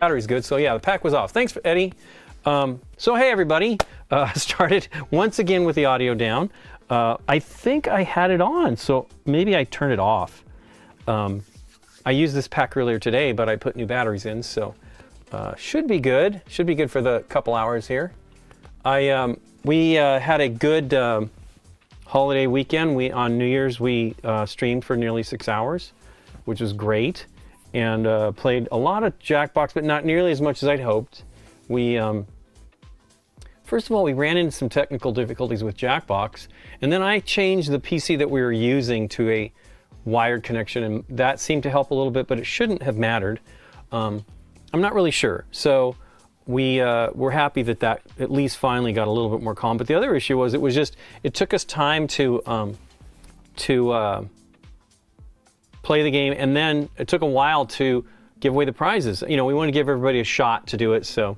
Battery's good, so yeah, the pack was off. Thanks, Eddie. So hey everybody, started once again with the audio down. I think I had it on, so maybe I turned it off. I used this pack earlier today, but I put new batteries in, so should be good. Should be good for the couple hours here. We had a good holiday weekend. On New Year's we streamed for nearly 6 hours, which was great. And played a lot of Jackbox, but not nearly as much as I'd hoped. We, first of all, we ran into some technical difficulties with Jackbox, and then I changed the PC that we were using to a wired connection, and that seemed to help a little bit, but it shouldn't have mattered. I'm not really sure. So we're happy that at least finally got a little bit more calm. But the other issue was it took us time to play the game, and then it took a while to give away the prizes. You know, we want to give everybody a shot to do it, so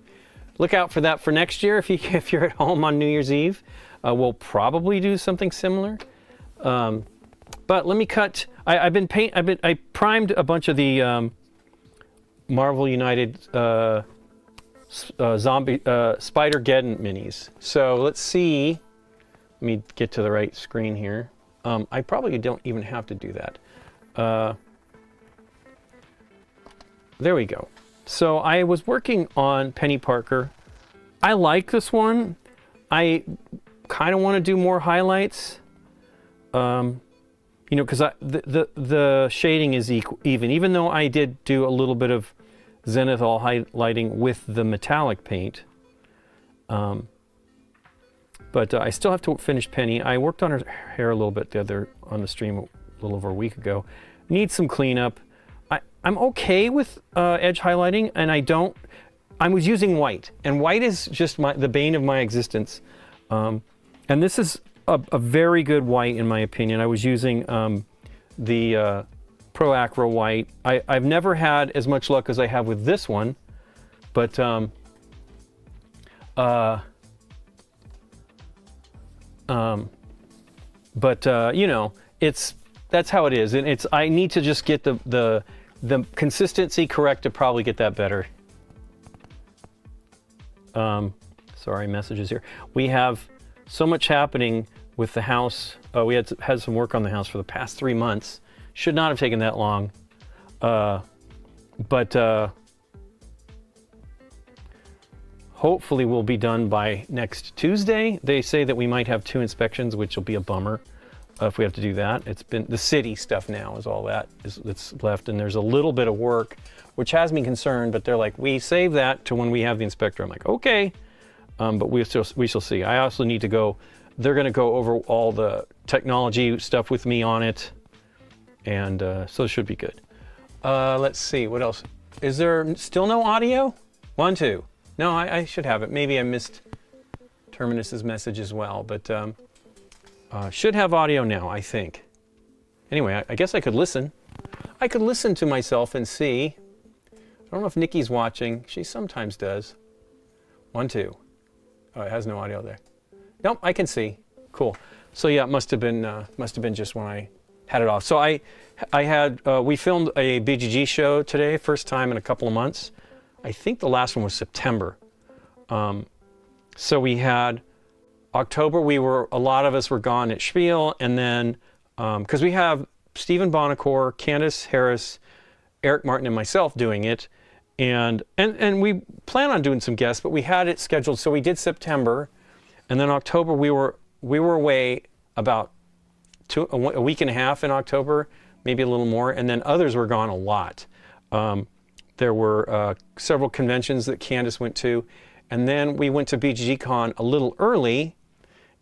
look out for that for next year. If you're at home on New Year's Eve, we'll probably do something similar. But let me cut. I primed a bunch of the Marvel United Spider-Geddon minis. So let's see. Let me get to the right screen here. I probably don't even have to do that. There we go. So I was working on Penny Parker. I like this one. I kind of want to do more highlights. You know, because the shading is even though I did do a little bit of zenithal highlighting with the metallic paint. But I still have to finish Penny. I worked on her hair a little bit on the stream a little over a week ago. Needs some cleanup. I'm okay with edge highlighting, and I was using white, and white is just the bane of my existence. And this is a very good white in my opinion. I was using the Pro Acro white. I've never had as much luck as I have with this one, but you know, that's how it is, and I need to just get the consistency correct to probably get that better. Sorry, messages here. We have so much happening with the house. We had some work on the house for the past 3 months. Should not have taken that long, but hopefully we'll be done by next Tuesday. They say that we might have 2 inspections, which will be a bummer. If we have to do that. It's been the city stuff now is all that's left, and there's a little bit of work, which has me concerned, but they're like, we save that to when we have the inspector. I'm like, okay, but we shall see. I also need to go, they're gonna go over all the technology stuff with me on it, and so it should be good. Let's see, what else? Is there still no audio? 1, 2. No, I should have it. Maybe I missed Terminus's message as well, but should have audio now, I think. Anyway, I guess I could listen. I could listen to myself and see. I don't know if Nikki's watching. She sometimes does. 1, 2. Oh, it has no audio there. Nope, I can see. Cool. So yeah, it must have been just when I had it off. So we filmed a BGG show today, first time in a couple of months. I think the last one was September. So we had October, a lot of us were gone at Spiel, and then, because we have Stephen Bonacore, Candace Harris, Eric Martin, and myself doing it, and we plan on doing some guests, but we had it scheduled, so we did September, and then October we were away about a week and a half in October, maybe a little more, and then others were gone a lot. there were several conventions that Candace went to, and then we went to BGGCon a little early,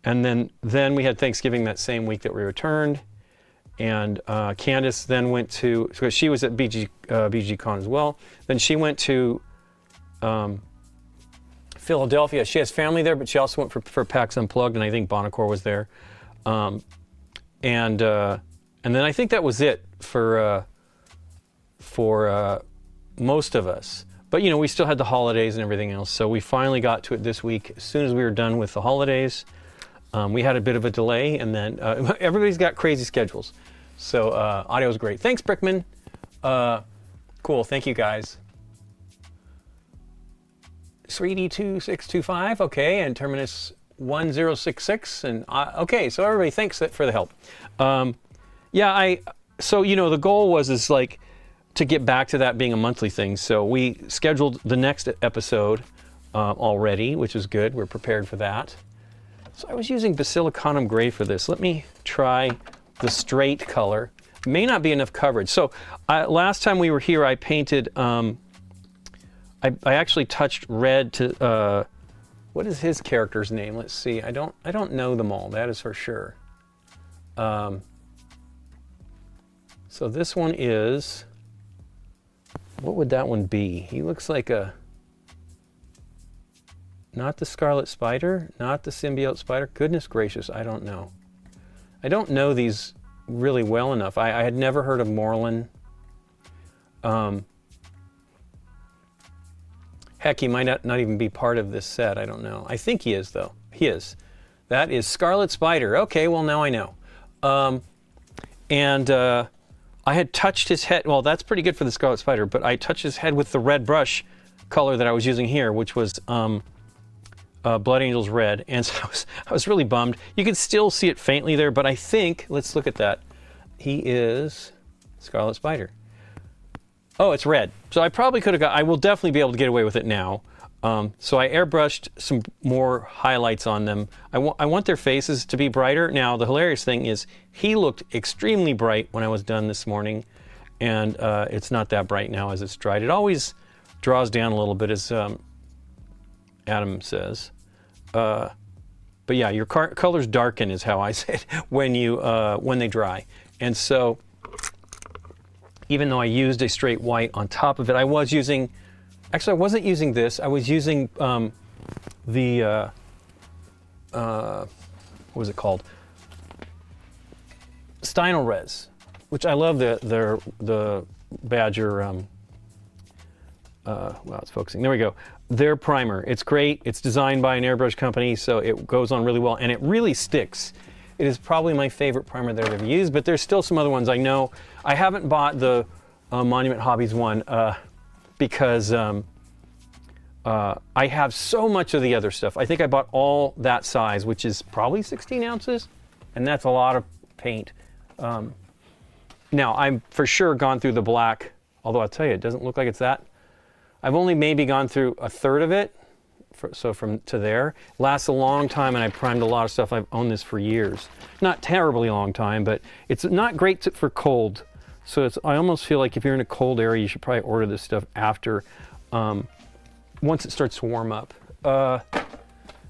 and then we had Thanksgiving that same week that we returned, and Candace then went to, because she was at BGGCon as well, then she went to Philadelphia. She has family there, but she also went for PAX Unplugged, and I think Bonacor was there. And then I think that was it for most of us. But you know, we still had the holidays and everything else, so we finally got to it this week. As soon as we were done with the holidays, we had a bit of a delay, and then everybody's got crazy schedules. So audio was great. Thanks, Brickman. Cool. Thank you, guys. 3D2625, okay, and Terminus 1066, and okay, so everybody, thanks for the help. Yeah, so you know, the goal was like to get back to that being a monthly thing. So we scheduled the next episode already, which is good. We're prepared for that. So I was using Basilicanum Gray for this. Let me try the straight color. May not be enough coverage. So last time we were here, I painted. I actually touched red to. What is his character's name? Let's see. I don't know them all. That is for sure. So this one is. What would that one be? He looks like a. Not the Scarlet Spider, not the Symbiote Spider. Goodness gracious, I don't know. I don't know these really well enough. I had never heard of Morlun. Heck, he might not even be part of this set. I don't know. I think he is, though. He is. That is Scarlet Spider. Okay, well, now I know. I had touched his head. Well, that's pretty good for the Scarlet Spider, but I touched his head with the red brush color that I was using here, which was Blood Angels Red. And so I was really bummed. You can still see it faintly there, but I think, let's look at that. He is Scarlet Spider. Oh, it's red. So I probably could have I will definitely be able to get away with it now. So I airbrushed some more highlights on them. I want their faces to be brighter. Now, the hilarious thing is he looked extremely bright when I was done this morning, and it's not that bright now as it's dried. It always draws down a little bit, as Adam says. But yeah, your colors darken is how I say it when they dry. And so, even though I used a straight white on top of it, I was using. Actually, I wasn't using this. I was using what was it called? Stynylrez, which I love the Badger. Wow, it's focusing. There we go. Their primer. It's great. It's designed by an airbrush company, so it goes on really well, and it really sticks. It is probably my favorite primer that I've ever used, but there's still some other ones. I know I haven't bought the Monument Hobbies one because I have so much of the other stuff. I think I bought all that size, which is probably 16 ounces, and that's a lot of paint. Now, I've for sure gone through the black, although I'll tell you, it doesn't look like it's that. I've only maybe gone through a third of it, so from to there. Lasts a long time, and I primed a lot of stuff. I've owned this for years. Not terribly long time, but it's not great for cold. So I almost feel like if you're in a cold area, you should probably order this stuff after, once it starts to warm up. But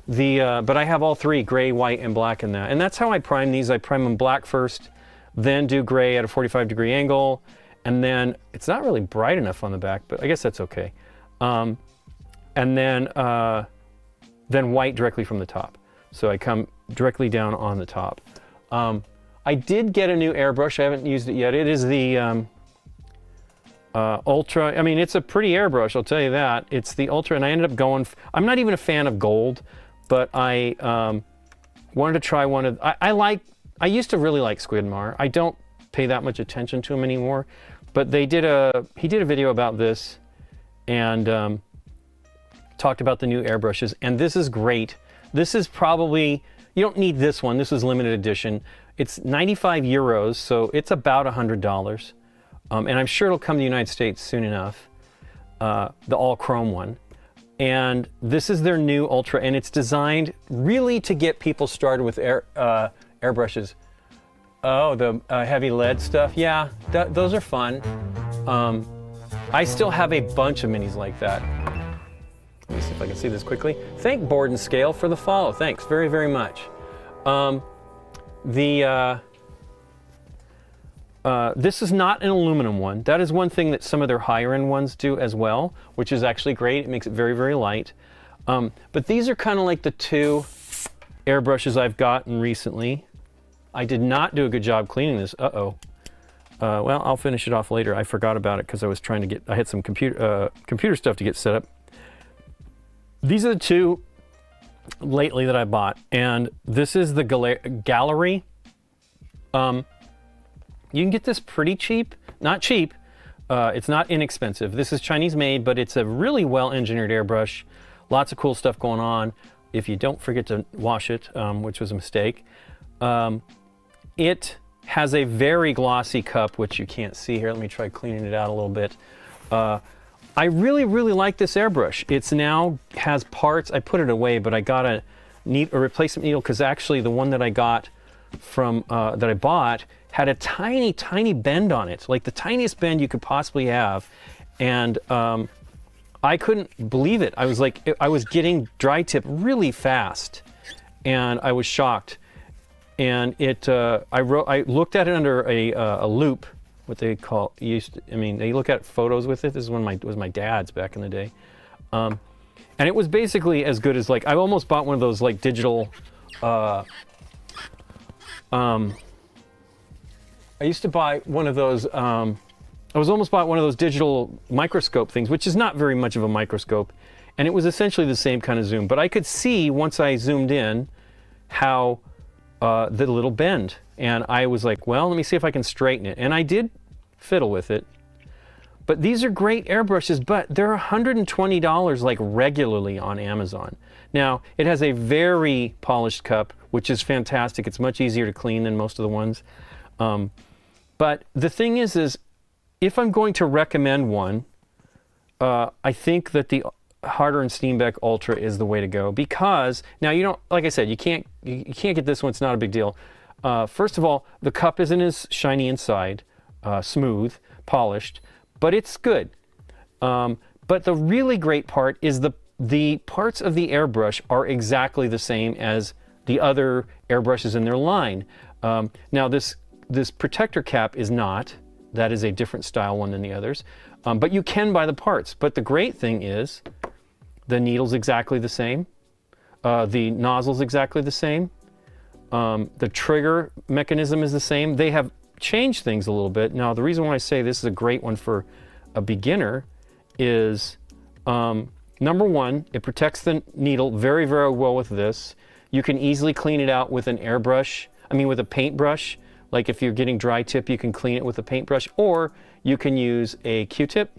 I have all three, gray, white, and black in that. And that's how I prime these. I prime them black first, then do gray at a 45-degree angle, and then it's not really bright enough on the back, but I guess that's okay. And then white directly from the top. So I come directly down on the top. I did get a new airbrush. I haven't used it yet. It is the Ultra. I mean, it's a pretty airbrush, I'll tell you that. It's the Ultra, and I ended up going. I'm not even a fan of gold, but I wanted to try one of. I used to really like Squidmar. I don't pay that much attention to him anymore, but he did a video about this, and talked about the new airbrushes, and this is great. This is probably, you don't need this one. This is limited edition. It's 95 euros, so it's about $100. And I'm sure it'll come to the United States soon enough, the all chrome one. And this is their new Ultra, and it's designed really to get people started with airbrushes. Oh, the heavy lead stuff. Yeah, those are fun. I still have a bunch of minis like that. Let me see if I can see this quickly. Thank Board and Scale for the follow. Thanks very, very much. This is not an aluminum one. That is one thing that some of their higher end ones do as well, which is actually great. It makes it very, very light. But these are kind of like the two airbrushes I've gotten recently. I did not do a good job cleaning this. Uh-oh. Well, I'll finish it off later. I forgot about it because I was trying to get, I had some computer stuff to get set up. These are the two lately that I bought, and this is the Gallery. You can get this pretty cheap. Not cheap. It's not inexpensive. This is Chinese made, but it's a really well-engineered airbrush. Lots of cool stuff going on. If you don't forget to wash it, which was a mistake. It has a very glossy cup, which you can't see here. Let me try cleaning it out a little bit. I really, really like this airbrush. It's now has parts. I put it away, but I got a replacement needle because actually the one that I got from that I bought had a tiny, tiny bend on it, like the tiniest bend you could possibly have, and I couldn't believe it. I was like, I was getting dry tip really fast, and I was shocked. And it, I looked at it under a loop, what they call, they look at photos with it. This is was my dad's back in the day. And it was basically as good as, like, I almost bought one of those like digital, I used to buy one of those, I almost bought one of those digital microscope things, which is not very much of a microscope. And it was essentially the same kind of zoom, but I could see once I zoomed in how the little bend, and I was like, well, let me see if I can straighten it, and I did fiddle with it. But these are great airbrushes, but they're $120 like regularly on Amazon. Now, it has a very polished cup, which is fantastic. It's much easier to clean than most of the ones. But the thing is if I'm going to recommend one, I think that the Harder and Steenbeck Ultra is the way to go, because now you don't, like I said, you can't get this one. It's not a big deal. First of all, the cup isn't as shiny inside, smooth, polished, but it's good. But the really great part is the parts of the airbrush are exactly the same as the other airbrushes in their line. Now this protector cap is not. That is a different style one than the others. But you can buy the parts. But the great thing is the needle's exactly the same. The nozzle's exactly the same. The trigger mechanism is the same. They have changed things a little bit. Now, the reason why I say this is a great one for a beginner is, number one, it protects the needle very, very well with this. You can easily clean it out with an airbrush, with a paintbrush. Like if you're getting dry tip, you can clean it with a paintbrush, or you can use a Q-tip.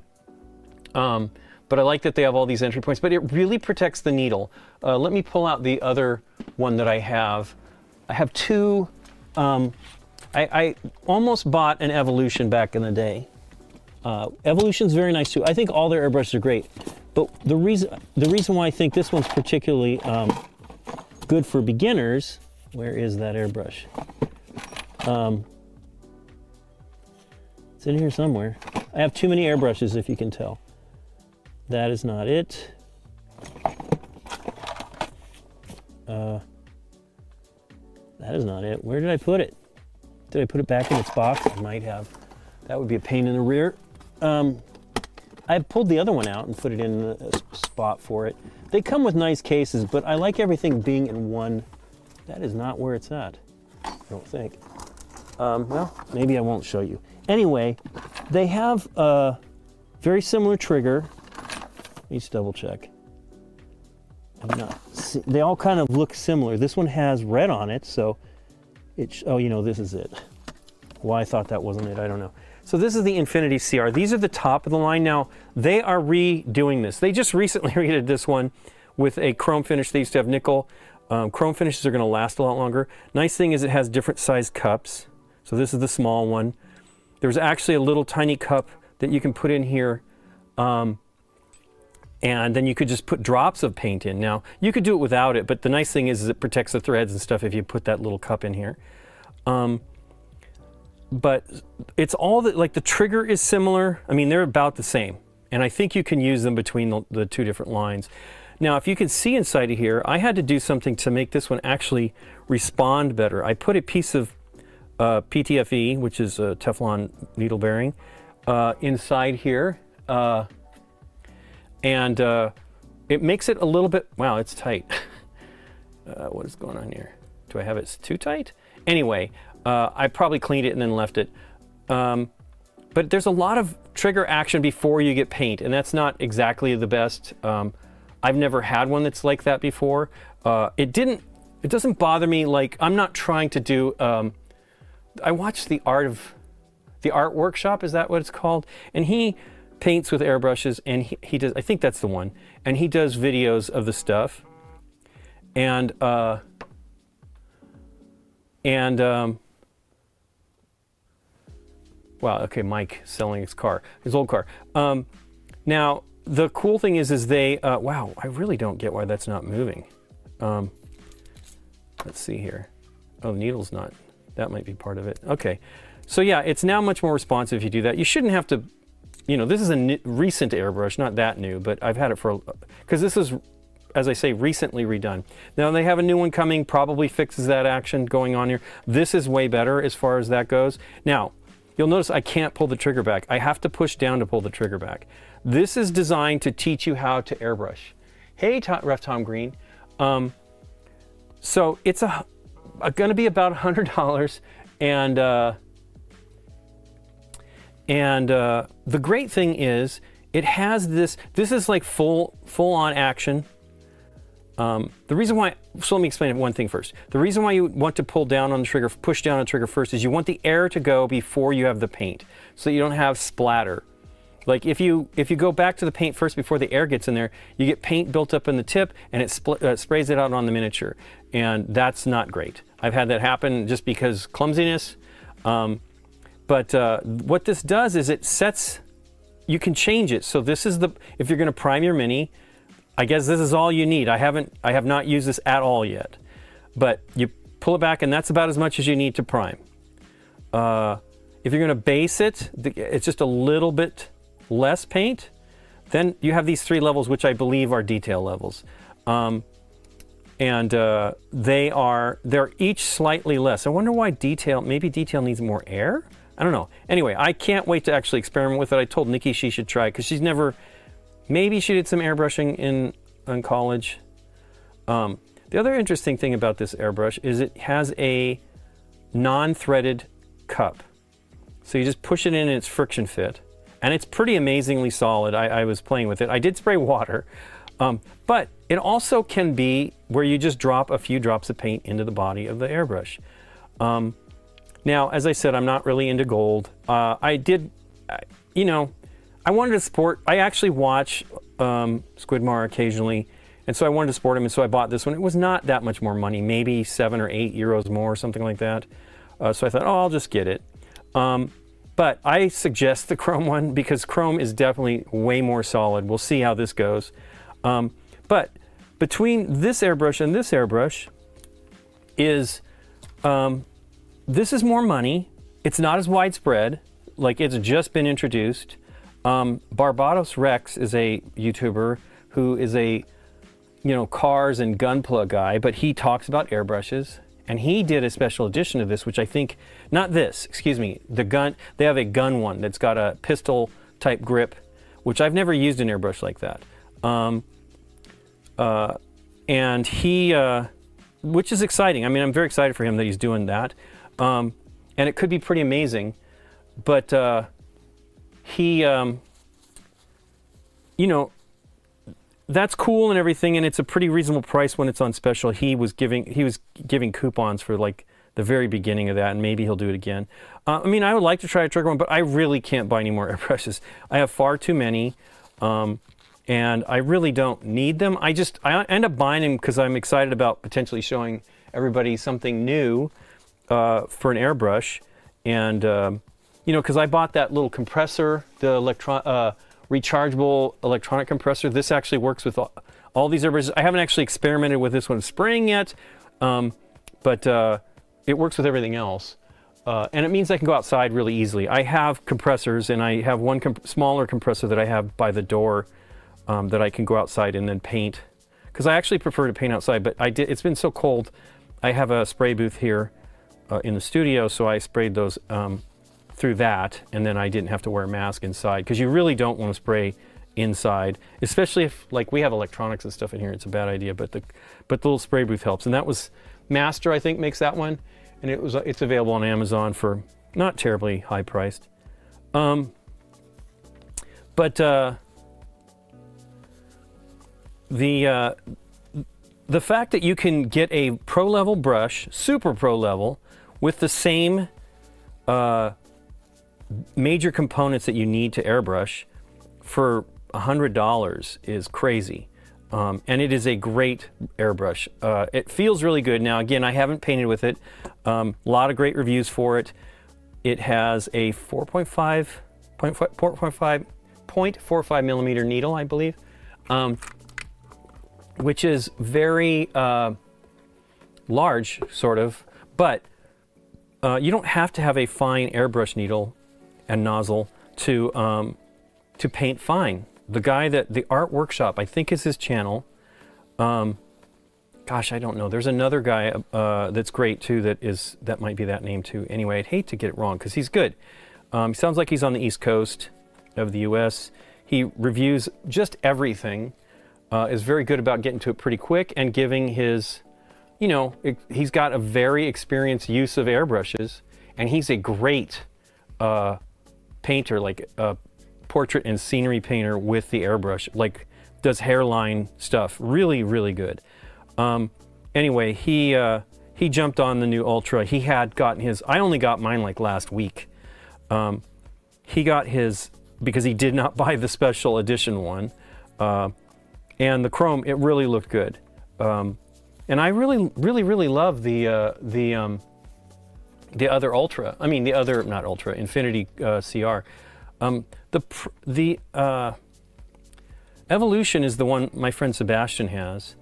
But I like that they have all these entry points, but it really protects the needle. Let me pull out the other one that I have. I have two, I almost bought an Evolution back in the day. Evolution's very nice too. I think all their airbrushes are great, but the reason why I think this one's particularly good for beginners, where is that airbrush? It's in here somewhere. I have too many airbrushes, if you can tell. That is not it. That is not it. Where did I put it? Did I put it back in its box? I might have. That would be a pain in the rear. I pulled the other one out and put it in a spot for it. They come with nice cases, but I like everything being in one. That is not where it's at, I don't think. Well, maybe I won't show you. Anyway, they have a very similar trigger. Let me just double check. They all kind of look similar. This one has red on it, so this is it. Why I thought that wasn't it, I don't know. So this is the Infinity CR. These are the top of the line. Now, they are redoing this. They just recently redid this one with a chrome finish. They used to have nickel. Chrome finishes are going to last a lot longer. Nice thing is it has different size cups. So this is the small one. There's actually a little tiny cup that you can put in here, and then you could just put drops of paint in. Now, you could do it without it, but the nice thing is it protects the threads and stuff if you put that little cup in here. But it's all that, like, the trigger is similar. They're about the same. and I think you can use them between the two different lines. Now, if you can see inside of here, I had to do something to make this one actually respond better. I put a piece of PTFE, which is a Teflon needle bearing, inside here, and it makes it a little bit, wow, it's tight. What is going on here? Do I have it too tight? Anyway, I probably cleaned it and then left it. But there's a lot of trigger action before you get paint, and that's not exactly the best. I've never had one that's like that before. It doesn't bother me. Like, I'm not trying to do, I watched the art workshop, is that what it's called? And he paints with airbrushes, and he does, I think that's the one, and he does videos of the stuff. And wow, okay, Mike selling his old car. Now, the cool thing is they, wow, I really don't get why that's not moving. Let's see here. Oh, the needle's not, that might be part of it. Okay, so yeah, it's now much more responsive if you do that. You shouldn't have to, you know, this is a recent airbrush, not that new, but I've had it for, because this is, as I say, recently redone. Now they have a new one coming, probably fixes that action going on here. This is way better as far as that goes. Now, you'll notice I can't pull the trigger back. I have to push down to pull the trigger back. This is designed to teach you how to airbrush. Hey, Ref Tom Green. So it's going to be about $100, and the great thing is it has this is like full on action. The reason why, so let me explain one thing first. The reason why you want to pull down on the trigger, push down on the trigger first, is you want the air to go before you have the paint, so you don't have splatter. Like if you go back to the paint first before the air gets in there, you get paint built up in the tip, and it sprays it out on the miniature, and that's not great. I've had that happen just because clumsiness. But what this does is it sets, you can change it. So this is if you're going to prime your Mini, I guess this is all you need. I have not used this at all yet, but you pull it back and that's about as much as you need to prime. If you're going to base it, it's just a little bit less paint. Then you have these 3 levels, which I believe are detail levels. They're each slightly less. I wonder why maybe detail needs more air? I don't know. Anyway, I can't wait to actually experiment with it. I told Nikki she should try, because she's never, maybe she did some airbrushing in college. The other interesting thing about this airbrush is it has a non-threaded cup. So you just push it in and it's friction fit. And it's pretty amazingly solid. I was playing with it. I did spray water. But it also can be where you just drop a few drops of paint into the body of the airbrush. Now, as I said, I'm not really into gold. I wanted to support, I actually watch Squidmar occasionally, and so I wanted to support him, and so I bought this one. It was not that much more money, maybe 7 or 8 euros more, something like that. So I thought, oh, I'll just get it. But I suggest the chrome one, because chrome is definitely way more solid. We'll see how this goes. But between this airbrush and this airbrush is, this is more money. It's not as widespread, like it's just been introduced. Barbados Rex is a YouTuber who is a, cars and gunpla guy, but he talks about airbrushes, and he did a special edition of this, which I think, not this, excuse me, they have a gun one that's got a pistol type grip, which I've never used an airbrush like that. And he, which is exciting. I mean, I'm very excited for him that he's doing that. And it could be pretty amazing, but that's cool and everything, and it's a pretty reasonable price when it's on special. He was giving coupons for like the very beginning of that, and maybe he'll do it again. I mean, I would like to try a trigger one, but I really can't buy any more airbrushes. I have far too many, and I really don't need them. I end up buying them because I'm excited about potentially showing everybody something new for an airbrush, and because I bought that little compressor, the rechargeable electronic compressor. This actually works with all these airbrushes. I haven't actually experimented with this one spraying yet, but it works with everything else. and it means I can go outside really easily. I have compressors, and I have one smaller compressor that I have by the door that I can go outside and then paint. Because I actually prefer to paint outside, but it's been so cold. I have a spray booth here in the studio, so I sprayed those through that, and then I didn't have to wear a mask inside, because you really don't want to spray inside, especially if, like, we have electronics and stuff in here. It's a bad idea, but the little spray booth helps. And that was Master, I think, makes that one, and it's available on Amazon for not terribly high priced. The fact that you can get a pro level brush, super pro level, with the same major components that you need to airbrush for $100 is crazy. And it is a great airbrush. It feels really good. Now, again, I haven't painted with it. A lot of great reviews for it. It has a 0.45 millimeter needle, I believe, which is very large, sort of, but you don't have to have a fine airbrush needle and nozzle to paint fine. The guy the Art Workshop, I think is his channel. Gosh, I don't know. There's another guy that's great too. That might be that name too. Anyway, I'd hate to get it wrong because he's good. He sounds like he's on the East Coast of the U.S. He reviews just everything. Is very good about getting to it pretty quick and giving his, he's got a very experienced use of airbrushes, and he's a great painter, like a portrait and scenery painter with the airbrush, like does hairline stuff, really, really good. Anyway, he jumped on the new Ultra. He had gotten his, I only got mine like last week. He got his, because he did not buy the special edition one. And the chrome, it really looked good. And I really, really, really love the other Ultra. I mean, not Ultra, Infinity CR. The Evolution is the one my friend Sebastian has.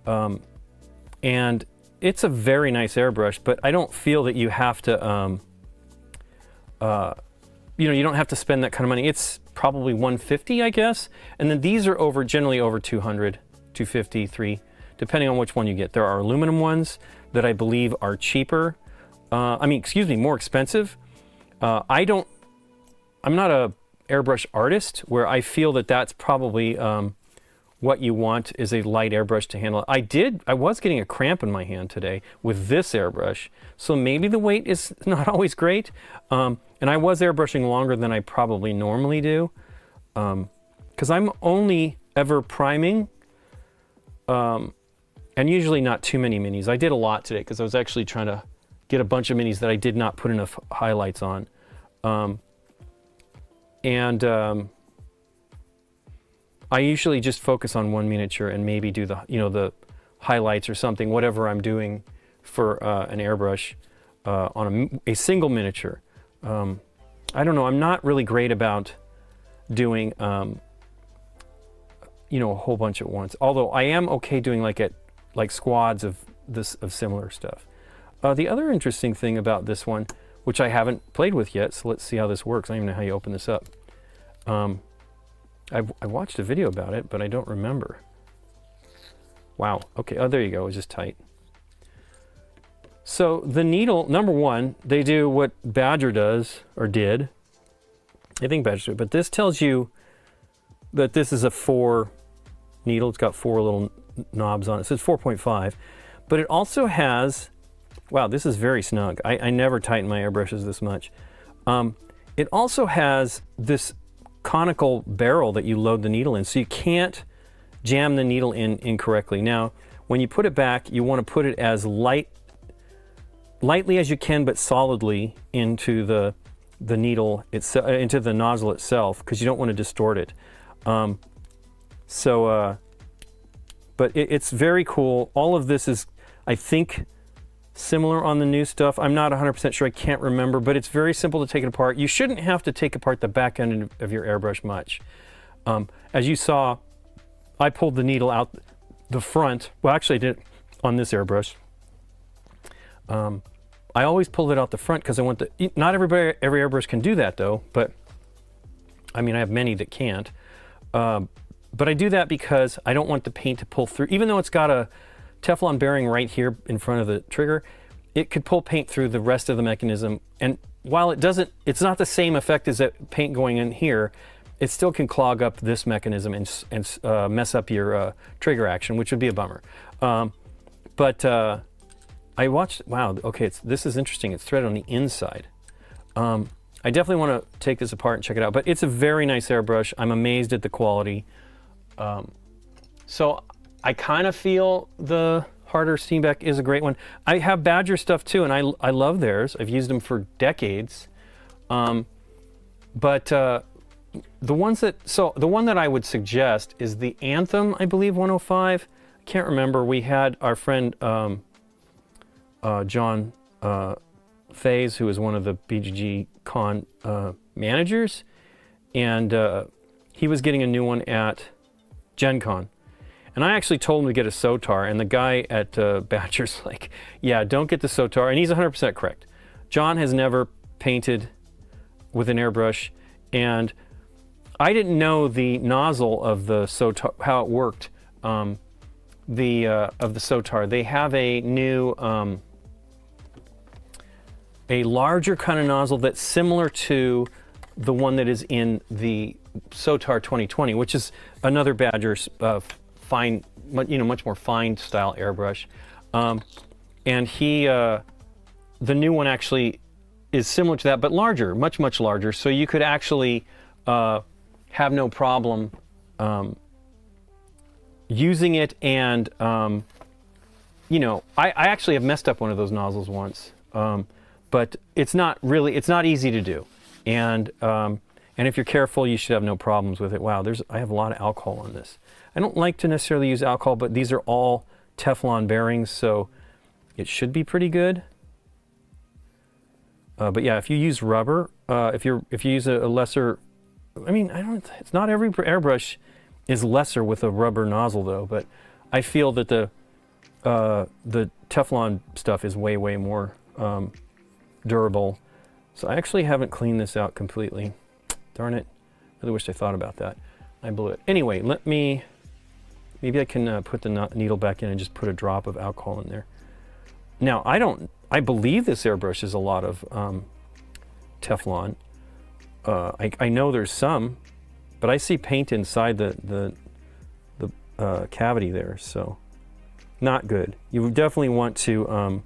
And it's a very nice airbrush, but I don't feel that you have to, you don't have to spend that kind of money. It's probably $150, I guess. And then these are generally over $200, $250, $300, depending on which one you get. There are aluminum ones that I believe are cheaper. More expensive. I'm not a airbrush artist where I feel that that's probably what you want is a light airbrush to handle it. I was getting a cramp in my hand today with this airbrush, so maybe the weight is not always great. And I was airbrushing longer than I probably normally do, because I'm only ever priming, and usually not too many minis. I did a lot today because I was actually trying to get a bunch of minis that I did not put enough highlights on. I usually just focus on one miniature and maybe do the highlights or something, whatever I'm doing for an airbrush on a single miniature. I don't know. I'm not really great about doing a whole bunch at once. Although I am okay doing like squads of similar stuff. The other interesting thing about this one, which I haven't played with yet, so let's see how this works. I don't even know how you open this up. I watched a video about it, but I don't remember. Wow. Okay. Oh, there you go. It was just tight. So the needle, number one, they do what Badger does, or did. I think Badger did, but this tells you that this is a 4 needle. It's got 4 little knobs on it. So it's 4.5. But it also has, wow, this is very snug. I never tighten my airbrushes this much. It also has this conical barrel that you load the needle in, so you can't jam the needle in incorrectly. Now, when you put it back, you want to put it as lightly as you can, but solidly into the needle itself, into the nozzle itself, because you don't want to distort it. But it's very cool. All of this is, I think, similar on the new stuff. I'm not 100% sure. I can't remember, but it's very simple to take it apart. You shouldn't have to take apart the back end of your airbrush much. As you saw, I pulled the needle out the front. Well, actually I did it on this airbrush. I always pull it out the front because I want the, not every airbrush can do that though, but I mean, I have many that can't. But I do that because I don't want the paint to pull through. Even though it's got a Teflon bearing right here in front of the trigger, it could pull paint through the rest of the mechanism. And while it doesn't, it's not the same effect as that paint going in here, it still can clog up this mechanism and mess up your trigger action, which would be a bummer. I watched, wow, okay, this is interesting. It's threaded on the inside. I definitely want to take this apart and check it out, but it's a very nice airbrush. I'm amazed at the quality. So I kind of feel the Harder Steenbeck is a great one. I have Badger stuff too, and I love theirs. I've used them for decades. The ones that, so the one that I would suggest is the Anthem, I believe, 105. I can't remember. We had our friend John Faze, who is one of the BGG Con managers, and he was getting a new one at Gen Con. And I actually told him to get a Sotar, and the guy at Badger's like, yeah, don't get the Sotar, and he's 100% correct. John has never painted with an airbrush, and I didn't know the nozzle of the Sotar, how it worked, of the Sotar. They have a new, a larger kind of nozzle that's similar to the one that is in the Sotar 2020, which is another Badger fine, much more fine style airbrush. And the new one actually is similar to that, but larger, much larger. So you could actually have no problem using it. And I actually have messed up one of those nozzles once, but it's not easy to do. And if you're careful, you should have no problems with it. Wow, I have a lot of alcohol on this. I don't like to necessarily use alcohol, but these are all Teflon bearings, so it should be pretty good. But yeah, if you use rubber, if you use a lesser, I mean, it's not every airbrush is lesser with a rubber nozzle though, but I feel that the Teflon stuff is way more durable. So I actually haven't cleaned this out completely. Darn it. Really wished I thought about that. I blew it. Anyway, maybe I can put the needle back in and just put a drop of alcohol in there. Now, I believe this airbrush is a lot of Teflon. I know there's some, but I see paint inside the cavity there, so not good. You definitely want to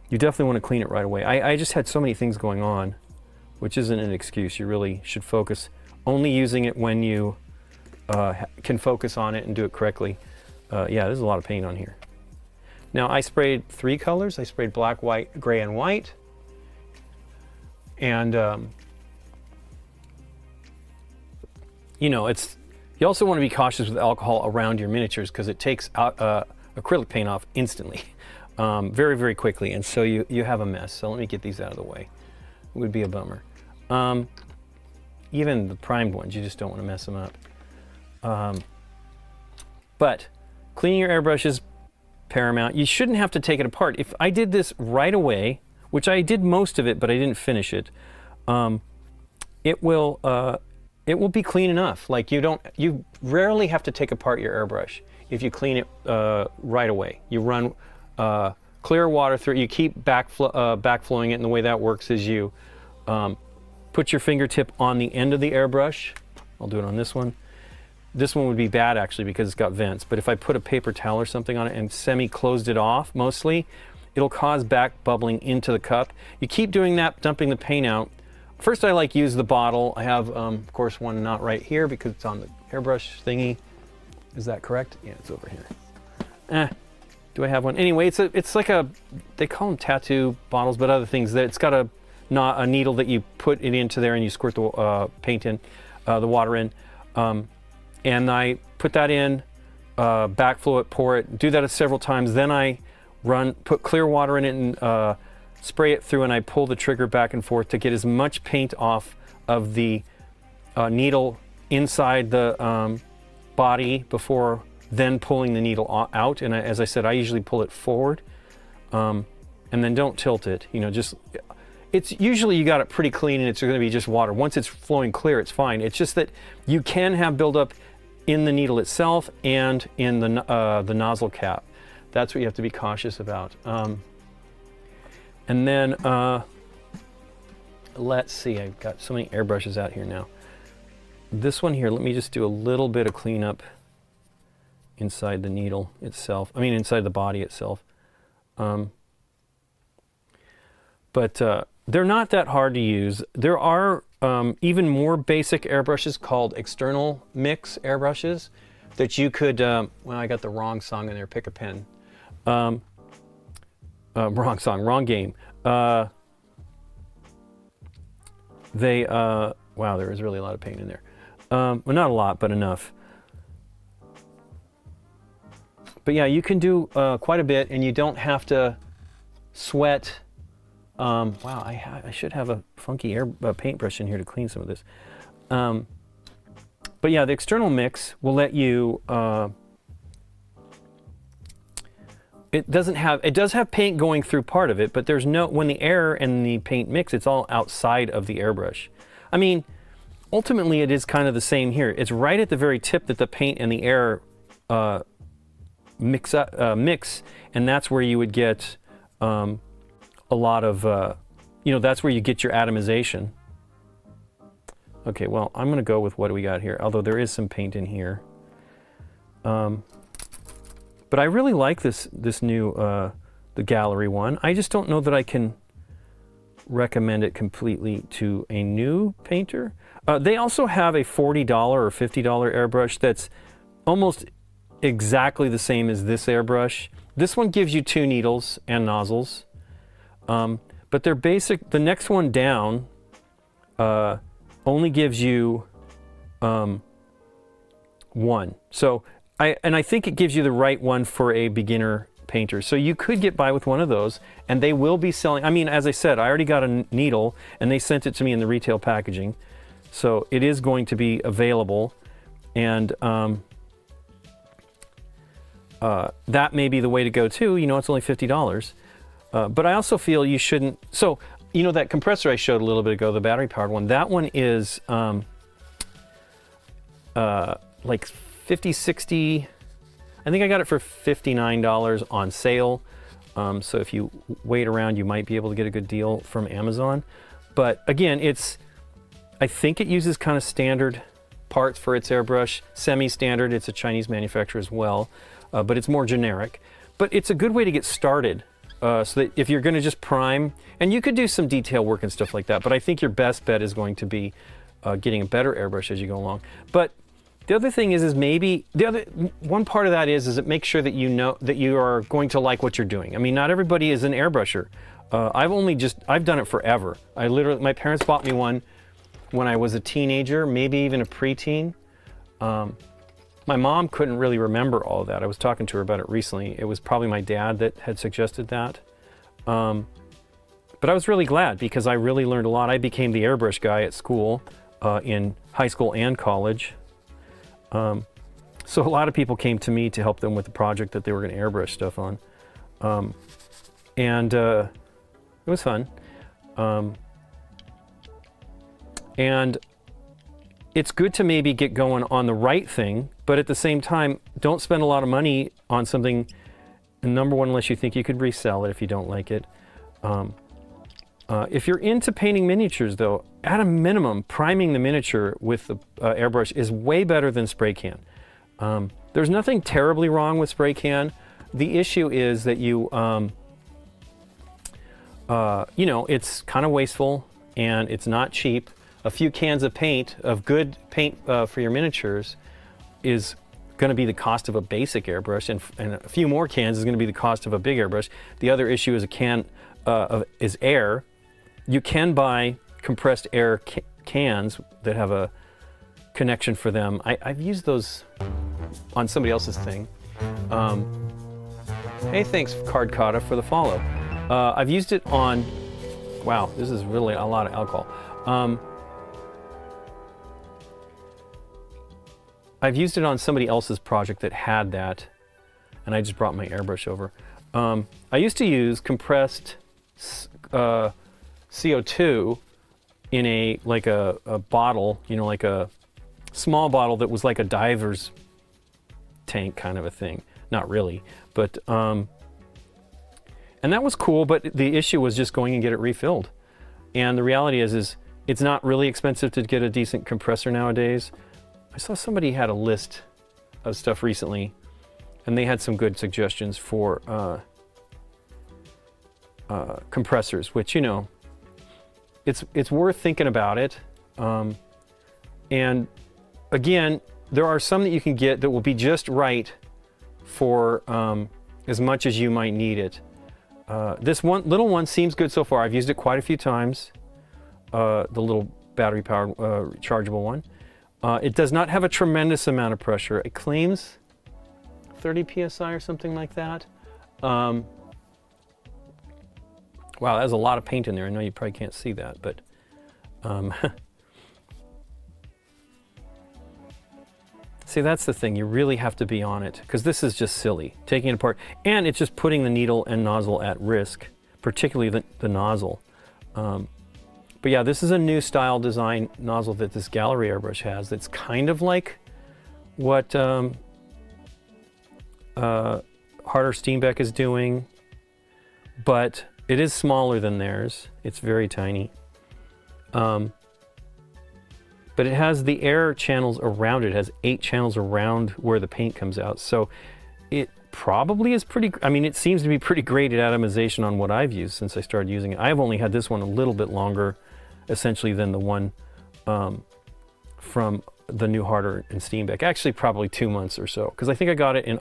clean it right away. I just had so many things going on, which isn't an excuse. You really should focus only using it when you can focus on it and do it correctly. Yeah, there's a lot of paint on here. Now I sprayed 3 colors. I sprayed black, white, gray, and white. And you also want to be cautious with alcohol around your miniatures because it takes acrylic paint off instantly, very quickly, and so you have a mess. So let me get these out of the way. It would be a bummer. Even the primed ones, you just don't want to mess them up. But cleaning your airbrush is paramount. You shouldn't have to take it apart. If I did this right away, which I did most of it, but I didn't finish it, it will be clean enough. Like you rarely have to take apart your airbrush if you clean it right away. You run clear water through it. You keep backflowing it, and the way that works is you put your fingertip on the end of the airbrush. I'll do it on this one. This one would be bad actually because it's got vents, but if I put a paper towel or something on it and semi-closed it off mostly, it'll cause back bubbling into the cup. You keep doing that, dumping the paint out. First I use the bottle. I have, of course, one not right here because it's on the airbrush thingy. Is that correct? Yeah, it's over here. Do I have one? Anyway, it's like they call them tattoo bottles, but other things. That it's got a needle that you put it into there and you squirt the paint in, the water in. And I put that in, backflow it, pour it, do that several times. Then I put clear water in it and spray it through, and I pull the trigger back and forth to get as much paint off of the needle inside the body before then pulling the needle out. And as I said, I usually pull it forward. and then don't tilt it. You know, just, it's usually you got it pretty clean and it's going to be just water. Once it's flowing clear, it's fine. It's just that you can have buildup in the needle itself and in the nozzle cap. That's what you have to be cautious about. And then, let's see, I've got so many airbrushes out here now. This one here, let me just do a little bit of cleanup inside the needle itself. I mean, inside the body itself. But they're not that hard to use. There are even more basic airbrushes called external mix airbrushes that you could, well, I got the wrong song in there, pick a pen. Wrong song, wrong game. Wow, there is really a lot of paint in there. Well, not a lot, but enough. But yeah, you can do quite a bit, and you don't have to sweat. Wow, I should have a funky paintbrush in here to clean some of this. But yeah, the external mix will let you. It does have paint going through part of it, but there's no, when the air and the paint mix, it's all outside of the airbrush. I mean, ultimately it is kind of the same here. It's right at the very tip that the paint and the air mix, and that's where you would get a lot of, you know, that's where you get your atomization. Okay, well, I'm gonna go with what do we got here, although there is some paint in here. But I really like this new, the gallery one. I just don't know that I can recommend it completely to a new painter. They also have a $40 or $50 airbrush that's almost exactly the same as this airbrush. This one gives you 2 needles and nozzles. But they're basic, the next one down only gives you 1. So, I think it gives you the right one for a beginner painter. So you could get by with one of those, and they will be selling. I mean, as I said, I already got a needle, and they sent it to me in the retail packaging. So it is going to be available, and that may be the way to go too. You know, it's only $50. But I also feel you shouldn't. So, you know, that compressor I showed a little bit ago, the battery powered one, that one is like 50, 60, I think I got it for $59 on sale. So if you wait around, you might be able to get a good deal from Amazon. But again, I think it uses kind of standard parts for its airbrush, semi-standard. It's a Chinese manufacturer as well, but it's more generic. But it's a good way to get started. So that if you're going to just prime, and you could do some detail work and stuff like that, but I think your best bet is going to be getting a better airbrush as you go along. But the other thing is maybe one part of that is it makes sure that you know that you are going to like what you're doing. I mean, not everybody is an airbrusher. I've done it forever. My parents bought me one when I was a teenager, maybe even a preteen. My mom couldn't really remember all of that. I was talking to her about it recently. It was probably my dad that had suggested that. But I was really glad because I really learned a lot. I became the airbrush guy at school, in high school and college. So a lot of people came to me to help them with the project that they were going to airbrush stuff on. And it was fun. And it's good to maybe get going on the right thing, but at the same time, don't spend a lot of money on something, number one, unless you think you could resell it if you don't like it. If you're into painting miniatures, though, at a minimum, priming the miniature with the airbrush is way better than spray can. There's nothing terribly wrong with spray can. The issue is that you know, it's kind of wasteful and it's not cheap. A few cans of paint, of good paint for your miniatures, is going to be the cost of a basic airbrush, and a few more cans is going to be the cost of a big airbrush. The other issue is a can is air. You can buy compressed air cans that have a connection for them. I've used those on somebody else's thing. Hey, thanks Card Kata for the follow. I've used it on. Wow, this is really a lot of alcohol. I've used it on somebody else's project that had that, and I just brought my airbrush over. I used to use compressed CO2 in a bottle, you know, like a small bottle that was like a diver's tank kind of a thing. Not really, but and that was cool. But the issue was just going and get it refilled. And the reality is it's not really expensive to get a decent compressor nowadays. I saw somebody had a list of stuff recently, and they had some good suggestions for compressors, which, you know, it's worth thinking about it. And again, there are some that you can get that will be just right for as much as you might need it. This little one seems good so far. I've used it quite a few times. The little battery-powered rechargeable one. It does not have a tremendous amount of pressure. It claims 30 psi or something like that. Wow, that's a lot of paint in there. I know you probably can't see that, but see, that's the thing. You really have to be on it, because this is just silly, taking it apart. And it's just putting the needle and nozzle at risk, particularly the nozzle. But yeah, this is a new style design nozzle that this gallery airbrush has that's kind of like what Harder Steenbeck is doing, but it is smaller than theirs. It's very tiny. But it has the air channels around it. It has 8 channels around where the paint comes out. So it probably is pretty, I mean, it seems to be pretty great at atomization on what I've used since I started using it. I've only had this one a little bit longer, essentially, than the one from the new Harder and Steenbeck. Actually, probably 2 months or so, because I think I got it in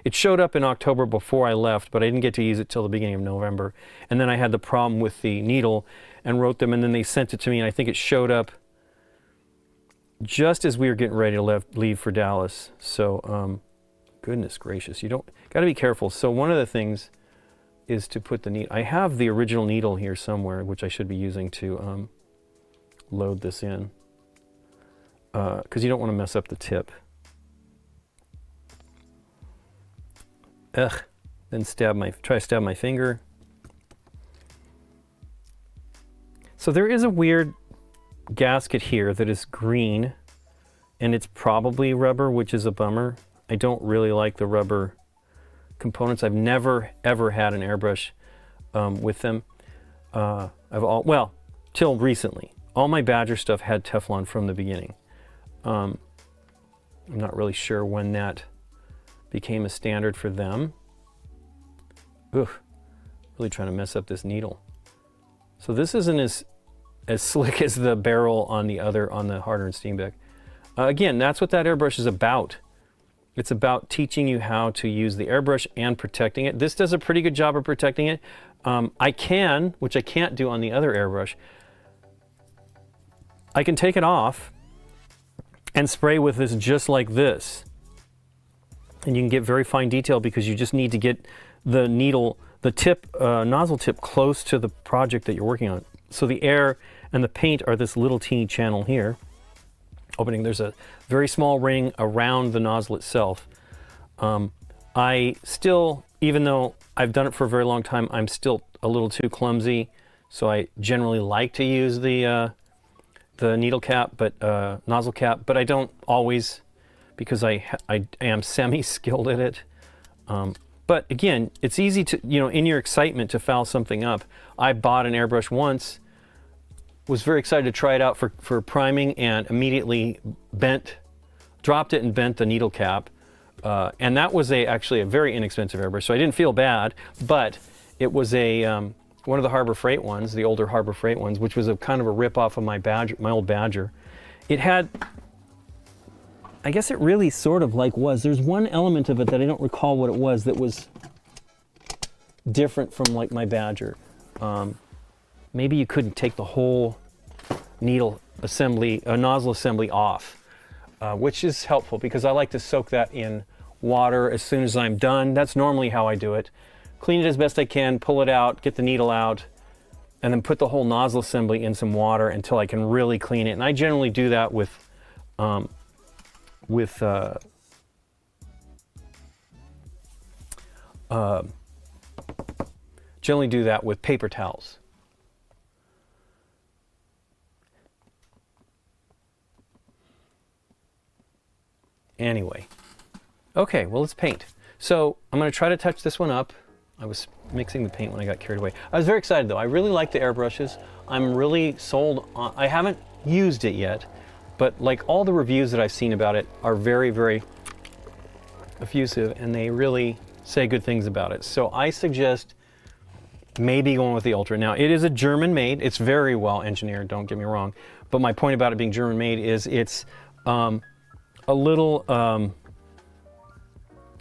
it showed up in October before I left, but I didn't get to use it till the beginning of November. And then I had the problem with the needle and wrote them, and then they sent it to me, and I think it showed up just as we were getting ready to leave for Dallas. So, goodness gracious, got to be careful. So one of the things is to put the needle. I have the original needle here somewhere, which I should be using to load this in, because you don't want to mess up the tip. Ugh. Then try to stab my finger. So there is a weird gasket here that is green, and it's probably rubber, which is a bummer. I don't really like the rubber components. I've never ever had an airbrush with them. Well, till recently, all my Badger stuff had Teflon from the beginning. I'm not really sure when that became a standard for them. Ugh, really trying to mess up this needle. So this isn't as slick as the barrel on the Harder and Steenbeck. Again, that's what that airbrush is about. It's about teaching you how to use the airbrush and protecting it. This does a pretty good job of protecting it. Which I can't do on the other airbrush, I can take it off and spray with this just like this. And you can get very fine detail because you just need to get the needle, the tip, nozzle tip close to the project that you're working on. So the air and the paint are this little teeny channel here. Opening, there's a very small ring around the nozzle itself. I still, even though I've done it for a very long time, I'm still a little too clumsy. So I generally like to use the needle cap, but nozzle cap, but I don't always, because I am semi-skilled at it. But again, it's easy to, in your excitement to foul something up. I bought an airbrush once, was very excited to try it out for priming, and immediately dropped it and bent the needle cap. And that was actually a very inexpensive airbrush, so I didn't feel bad, but it was one of the Harbor Freight ones, the older Harbor Freight ones, which was a kind of a rip-off of my old Badger. It had, I guess it really sort of there's one element of it that I don't recall what it was that was different from like my Badger. Maybe you couldn't take the whole nozzle assembly off, which is helpful because I like to soak that in water as soon as I'm done. That's normally how I do it. Clean it as best I can, pull it out, get the needle out, and then put the whole nozzle assembly in some water until I can really clean it. And I generally do that with generally do that with paper towels. Anyway, okay, well, let's paint. So I'm going to try to touch this one up. I was mixing the paint when I got carried away. I was very excited, though. I really like the airbrushes. I'm really sold on, I haven't used it yet, but like all the reviews that I've seen about it are very, very effusive, and they really say good things about it. So I suggest maybe going with the Ultra. Now, it is a German made. It's very well engineered, don't get me wrong. But my point about it being German made is it's a little,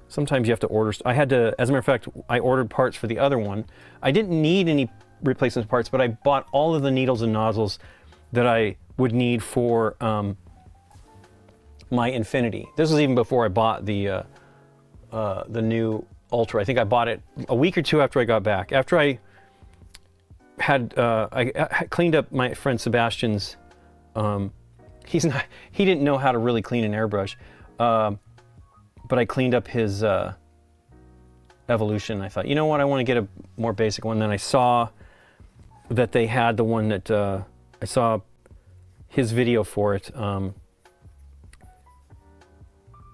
sometimes you have to order. I had to, as a matter of fact, I ordered parts for the other one. I didn't need any replacement parts, but I bought all of the needles and nozzles that I would need for my Infinity. This was even before I bought the new Ultra. I think I bought it a week or two after I got back. After I had I cleaned up my friend Sebastian's. He didn't know how to really clean an airbrush, but I cleaned up his Evolution. I thought, you know what, I want to get a more basic one. Then I saw that they had the one that I saw his video for it,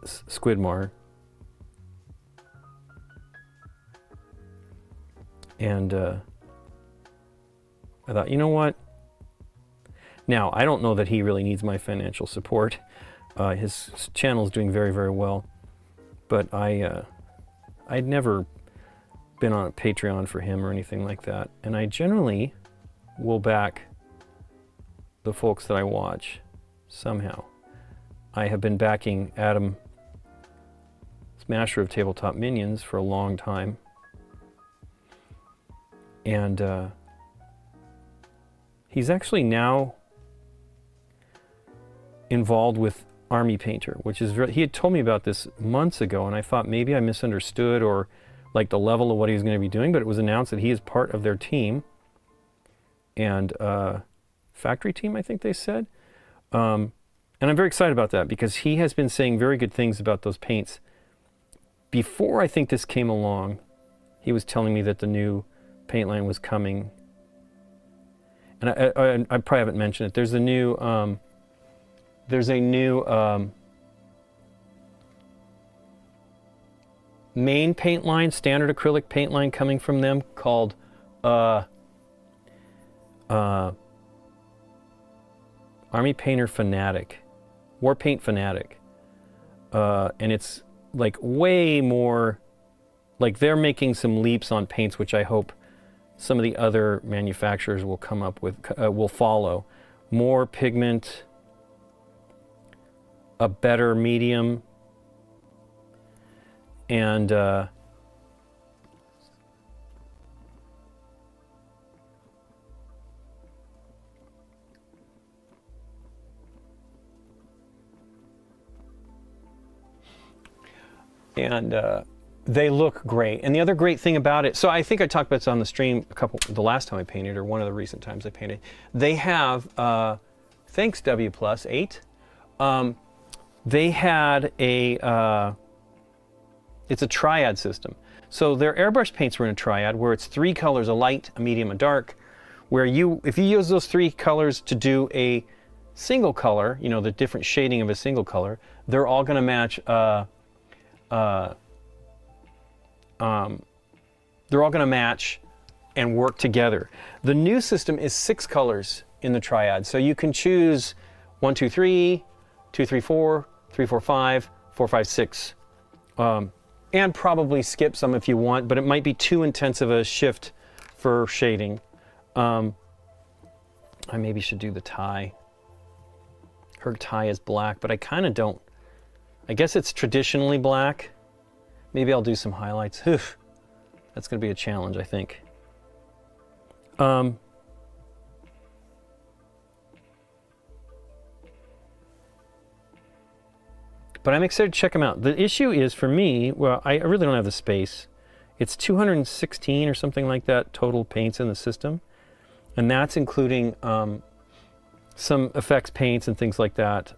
Squidmar. And I thought, you know what? Now, I don't know that he really needs my financial support. His channel is doing very, very well. But I'd never been on a Patreon for him or anything like that. And I generally will back the folks that I watch somehow. I have been backing Adam, Smasher of Tabletop Minions, for a long time. And he's actually now involved with Army Painter, which is he had told me about this months ago, and I thought maybe I misunderstood or like the level of what he was going to be doing, but it was announced that he is part of their team and factory team, I think they said. And I'm very excited about that because he has been saying very good things about those paints. Before I think this came along, he was telling me that the new paint line was coming. And I probably haven't mentioned it. There's a new main paint line, standard acrylic paint line coming from them called Army Painter Fanatic, War Paint Fanatic. And it's like way more, like they're making some leaps on paints, which I hope some of the other manufacturers will come up with, will follow. More pigment, a better medium, and they look great. And the other great thing about it, so I think I talked about this on the stream the last time I painted, or one of the recent times I painted. They have, thanks W Plus 8, they had it's a triad system. So their airbrush paints were in a triad where it's 3 colors, a light, a medium, a dark, where if you use those 3 colors to do a single color, you know, the different shading of a single color, they're all going to match, they're all going to match and work together. The new system is 6 colors in the triad. So you can choose 1, 2, 3, 2, 3, 4, 3, 4, 5, 4, 5, 6. And probably skip some if you want, but it might be too intensive a shift for shading. I maybe should do the tie. Her tie is black, but I kind of don't. I guess it's traditionally black. Maybe I'll do some highlights. That's going to be a challenge, I think. But I'm excited to check them out. The issue is, for me, well, I really don't have the space. It's 216 or something like that total paints in the system. And that's including some effects paints and things like that.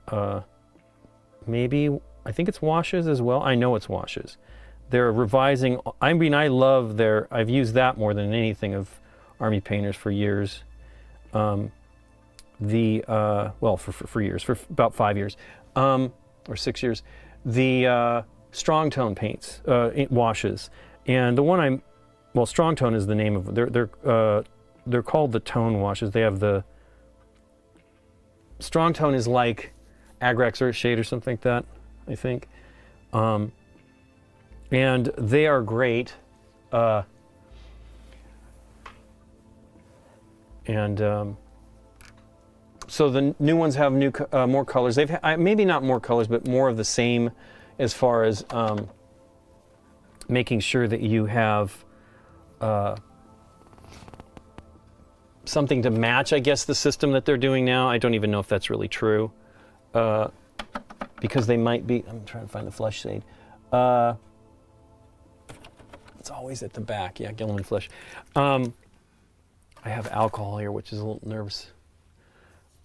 Maybe, I think it's washes as well. I know it's washes. they're revising. I mean, I love their. I've used that more than anything of Army Painters for years. Well, for years, for about 5 years, or 6 years. The strong tone paints, washes, and the one strong tone is the name of they're called the tone washes. They have the strong tone is like Agrax Earth Shade or something like that, I think. And they are great. So the new ones have more colors. They've maybe not more colors, but more of the same, as far as making sure that you have something to match, I guess, the system that they're doing now. I don't even know if that's really true, because they might be. I'm trying to find the flesh shade. It's always at the back. Yeah, Gilliman Flesh. I have alcohol here, which is a little nervous.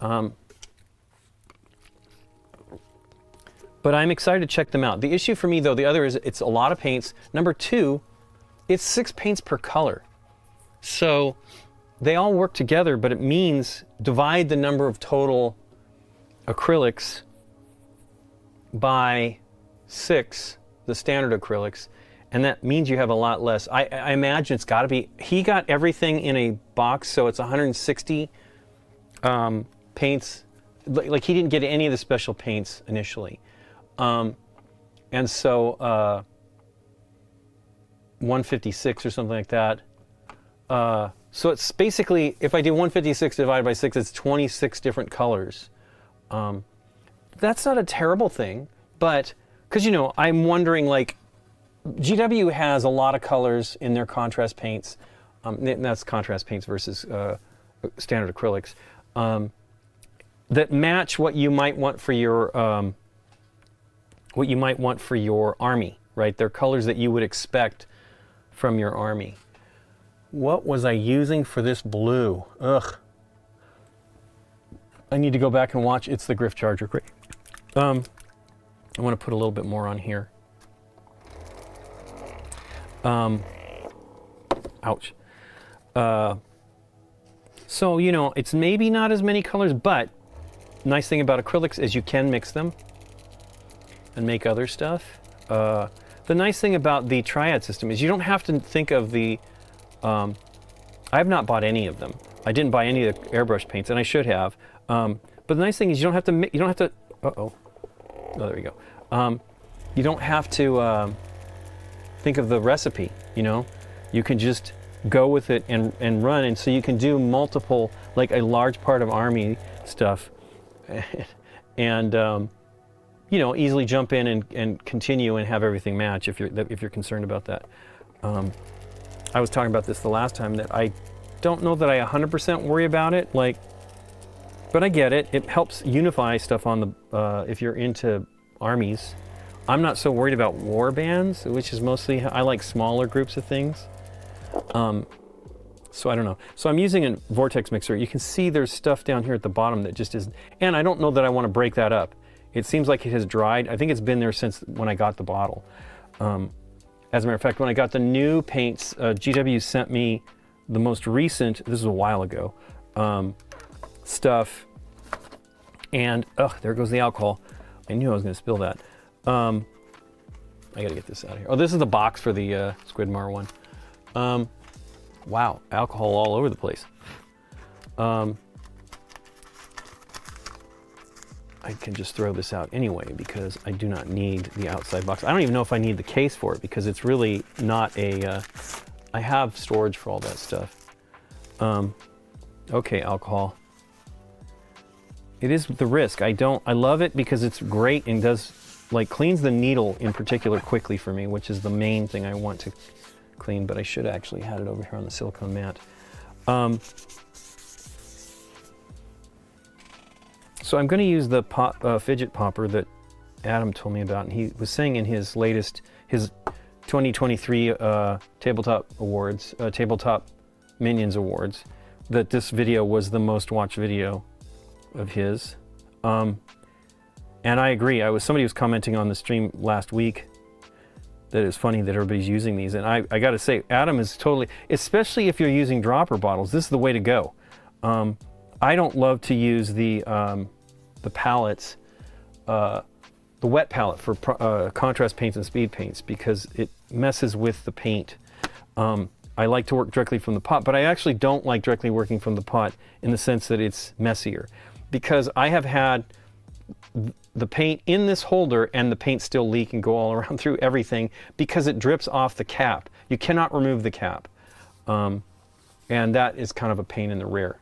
But I'm excited to check them out. The issue for me, though, the other is it's a lot of paints. Number two, it's 6 paints per color. So they all work together, but it means divide the number of total acrylics by 6, the standard acrylics, and that means you have a lot less. I imagine it's got to be, he got everything in a box, so it's 160 paints. Like he didn't get any of the special paints initially. And so 156 or something like that. So it's basically, if I do 156 divided by 6, it's 26 different colors. That's not a terrible thing, but, because, you know, I'm wondering, like, GW has a lot of colors in their contrast paints. And that's contrast paints versus standard acrylics. That match what you might want for your army, right? They're colors that you would expect from your army. What was I using for this blue? Ugh. I need to go back and watch. It's the Griff Charger. Great. I want to put a little bit more on here. Ouch. So, you know, it's maybe not as many colors, but nice thing about acrylics is you can mix them and make other stuff. The nice thing about the triad system is you don't have to think of the, I have not bought any of them. I didn't buy any of the airbrush paints, and I should have. But the nice thing is you don't have to, oh, there we go. You don't have to think of the recipe, you know? You can just go with it and run, and so you can do multiple, like a large part of army stuff, and you know, easily jump in and continue and have everything match if you're concerned about that. I was talking about this the last time, that I don't know that I 100% worry about it, like, but I get it. It helps unify stuff on the if you're into armies. I'm not so worried about war bands, which is mostly, I like smaller groups of things. So I don't know. So I'm using a vortex mixer. You can see there's stuff down here at the bottom that just isn't, and I don't know that I want to break that up. It seems like it has dried. I think it's been there since when I got the bottle. As a matter of fact, when I got the new paints, GW sent me the most recent, this is a while ago, stuff, and there goes the alcohol. I knew I was going to spill that. I gotta get this out of here. Oh, this is the box for the Squidmar one. Wow, alcohol all over the place. I can just throw this out anyway because I do not need the outside box. I don't even know if I need the case for it because it's really not a, I have storage for all that stuff. Okay, alcohol. It is the risk. I love it because it's great and does, like, cleans the needle in particular quickly for me, which is the main thing I want to clean, but I should actually had it over here on the silicone mat. So I'm going to use the fidget popper that Adam told me about, and he was saying in his latest, his 2023 Tabletop Awards, Tabletop Minions Awards, that this video was the most watched video of his. And I agree. Somebody was commenting on the stream last week that it's funny that everybody's using these. And I got to say, Adam is totally, especially if you're using dropper bottles, this is the way to go. I don't love to use the palettes, the wet palette for contrast paints and speed paints because it messes with the paint. I like to work directly from the pot, but I actually don't like directly working from the pot in the sense that it's messier, because I have had the paint in this holder and the paint still leak and go all around through everything because it drips off the cap. You cannot remove the cap. And that is kind of a pain in the rear.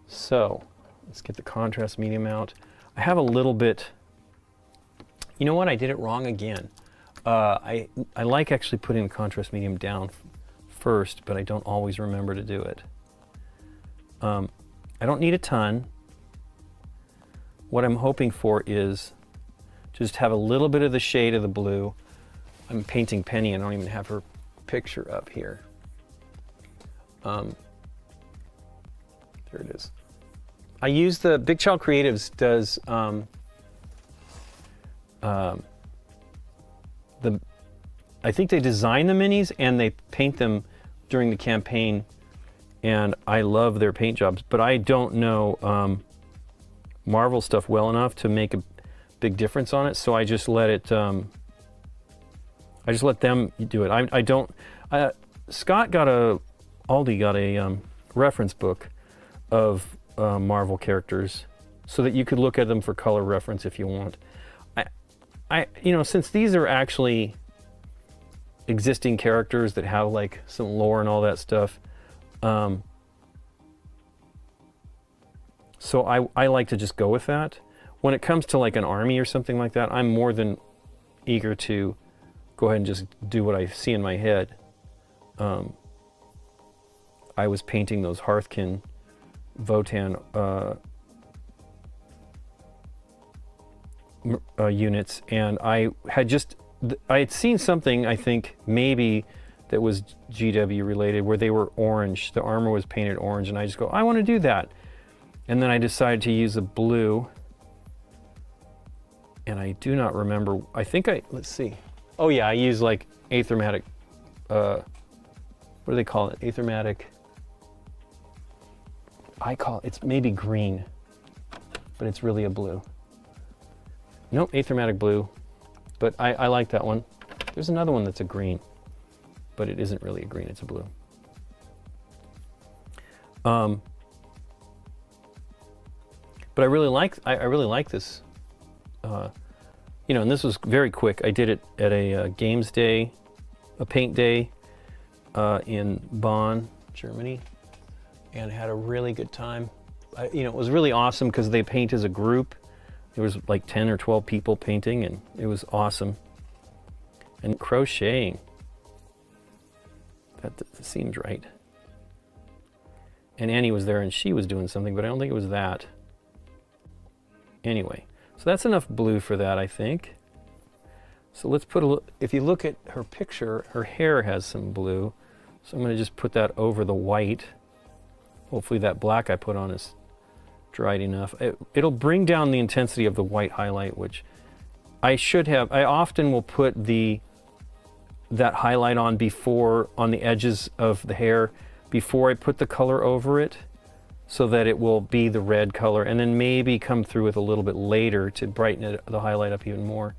So let's get the contrast medium out. I have a little bit, you know what, I did it wrong again. I like actually putting the contrast medium down first, but I don't always remember to do it. I don't need a ton. What I'm hoping for is just have a little bit of the shade of the blue. I'm painting Penny and I don't even have her picture up here. There it is. I use the Big Child Creatives does I think they design the minis and they paint them during the campaign, and I love their paint jobs, but I don't know Marvel stuff well enough to make a big difference on it, so I just let it I just let them do it. I don't Scott got Aldi got a reference book of Marvel characters so that you could look at them for color reference if you want. You know, since these are actually existing characters that have like some lore and all that stuff, so I like to just go with that. When it comes to like an army or something like that, I'm more than eager to go ahead and just do what I see in my head. I was painting those Hearthkin Votan units, and I had seen something, I think maybe that was GW related, where they were orange. The armor was painted orange, and I just go, I want to do that. And then I decided to use a blue, and I do not remember. I think let's see. Oh yeah, I use like Aethermatic, what do they call it? Aethermatic. It's maybe green, but it's really a blue. Nope, Aethermatic blue, but I like that one. There's another one that's a green, but it isn't really a green, it's a blue. But I really like this, you know, and this was very quick. I did it at a games day, a paint day in Bonn, Germany, and had a really good time. You know, it was really awesome because they paint as a group. There was like 10 or 12 people painting, and it was awesome. And crocheting, that seems right. And Annie was there and she was doing something, but I don't think it was that. Anyway, so that's enough blue for that, I think. So let's put a look. If you look at her picture, her hair has some blue. So I'm going to just put that over the white. Hopefully that black I put on is dried enough. It'll bring down the intensity of the white highlight, which I should have. I often will put that highlight on the edges of the hair before I put the color over it, so that it will be the red color, and then maybe come through with a little bit later to brighten the highlight up even more.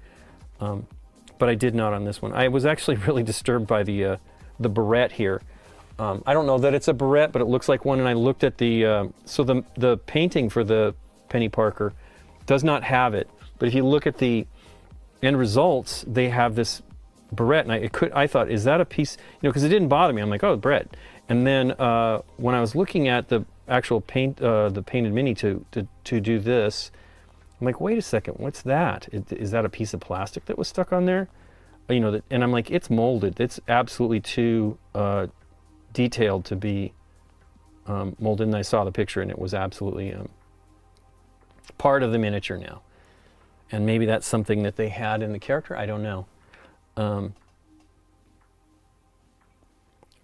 But I did not on this one. I was actually really disturbed by the barrette here. I don't know that it's a barrette, but it looks like one, and I looked at so the painting for the Penny Parker does not have it, but if you look at the end results, they have this barrette, and I thought, is that a piece, you know, because it didn't bother me. I'm like, oh, barrette. And then when I was looking at the actual the painted mini to do this, I'm like, wait a second, what's that? Is that a piece of plastic that was stuck on there? You know, and I'm like, it's molded. It's absolutely too detailed to be molded. And I saw the picture, and it was absolutely part of the miniature now. And maybe that's something that they had in the character. I don't know.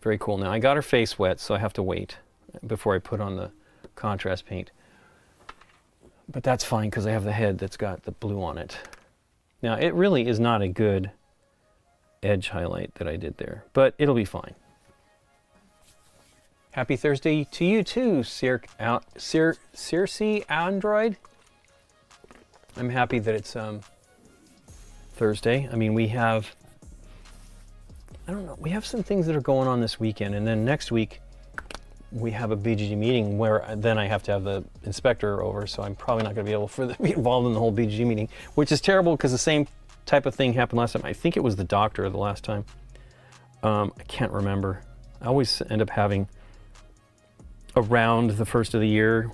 Very cool. Now I got her face wet, so I have to wait before I put on the contrast paint. But that's fine because I have the head that's got the blue on it. Now it really is not a good edge highlight that I did there, but it'll be fine. Happy Thursday to you too, Circe Android. I'm happy that it's Thursday. I mean, we have, I don't know, we have some things that are going on this weekend, and then next week we have a BGG meeting where then I have to have the inspector over, so I'm probably not going to be able to be involved in the whole BGG meeting, which is terrible because the same type of thing happened last time. I think it was the doctor the last time. I can't remember. I always end up having around the first of the year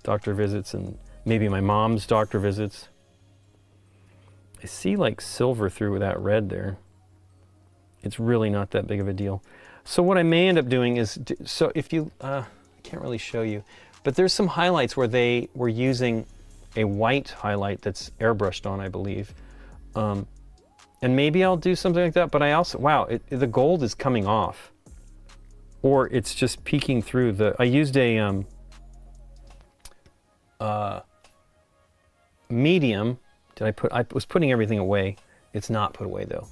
doctor visits, and maybe my mom's doctor visits. I see like silver through that red there. It's really not that big of a deal. So what I may end up doing is, so if you, I can't really show you, but there's some highlights where they were using a white highlight that's airbrushed on, I believe. And maybe I'll do something like that, but I also, wow, the gold is coming off. Or it's just peeking through the, I used a medium. I was putting everything away. It's not put away though.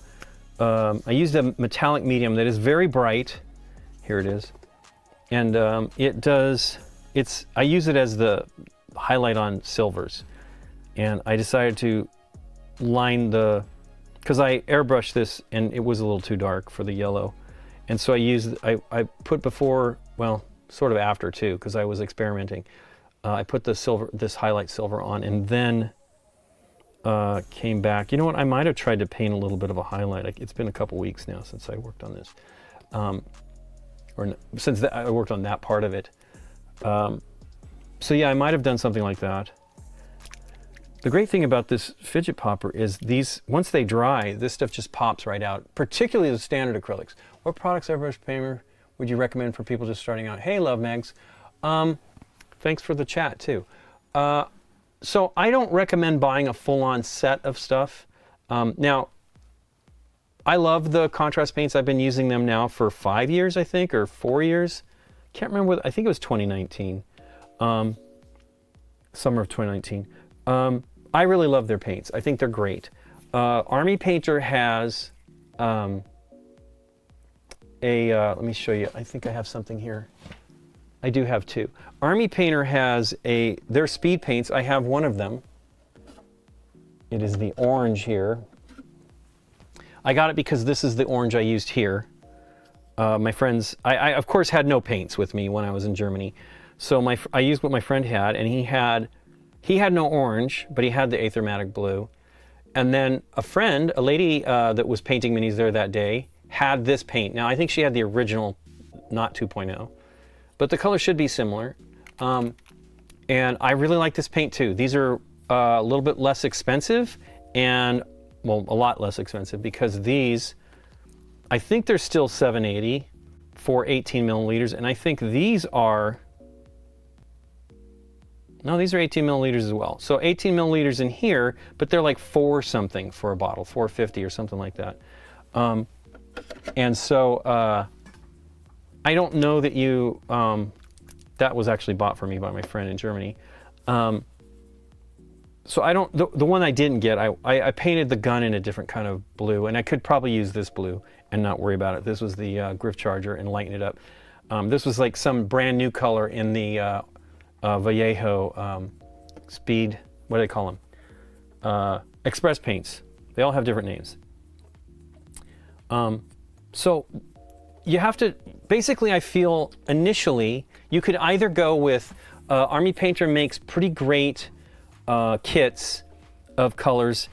I used a metallic medium that is very bright. Here it is. And I use it as the highlight on silvers. And I decided to line because I airbrushed this and it was a little too dark for the yellow. And so I put before, well, sort of after too, because I was experimenting. I put this highlight silver on, and then came back. You know what? I might have tried to paint a little bit of a highlight. It's been a couple weeks now since I worked on this, since I worked on that part of it. So yeah, I might have done something like that. The great thing about this fidget popper is these, once they dry, this stuff just pops right out, particularly the standard acrylics. What products, airbrush painter, would you recommend for people just starting out? Hey, Love Megs. Thanks for the chat, too. So I don't recommend buying a full-on set of stuff. Now, I love the contrast paints. I've been using them now for 5 years, I think, or 4 years. Can't remember, I think it was 2019. Summer of 2019. I really love their paints. I think they're great. Army Painter has let me show you. I think I have something here. I do have two. Army Painter has their speed paints. I have one of them. It is the orange here. I got it because this is the orange I used here. My friends, I of course had no paints with me when I was in Germany. So I used what my friend had, and he had no orange, but he had the Aethermatic blue. And then a lady that was painting minis there that day, had this paint. Now I think she had the original, not 2.0, but the color should be similar. And I really like this paint too. These are a little bit less expensive, and well, a lot less expensive, because these, I think they're still $7.80 for 18 milliliters, and I think these are, no, these are 18 milliliters as well. So 18 milliliters in here, but they're like $4 something for a bottle, $4.50 or something like that. And so I don't know that that was actually bought for me by my friend in Germany. So I don't, the one I didn't get, I painted the gun in a different kind of blue, and I could probably use this blue and not worry about it. This was the Griff Charger, and lighten it up. This was like some brand new color in the Vallejo speed, what do they call them? Express paints. They all have different names. So you have to, basically I feel initially you could either go with, Army Painter makes pretty great kits of colors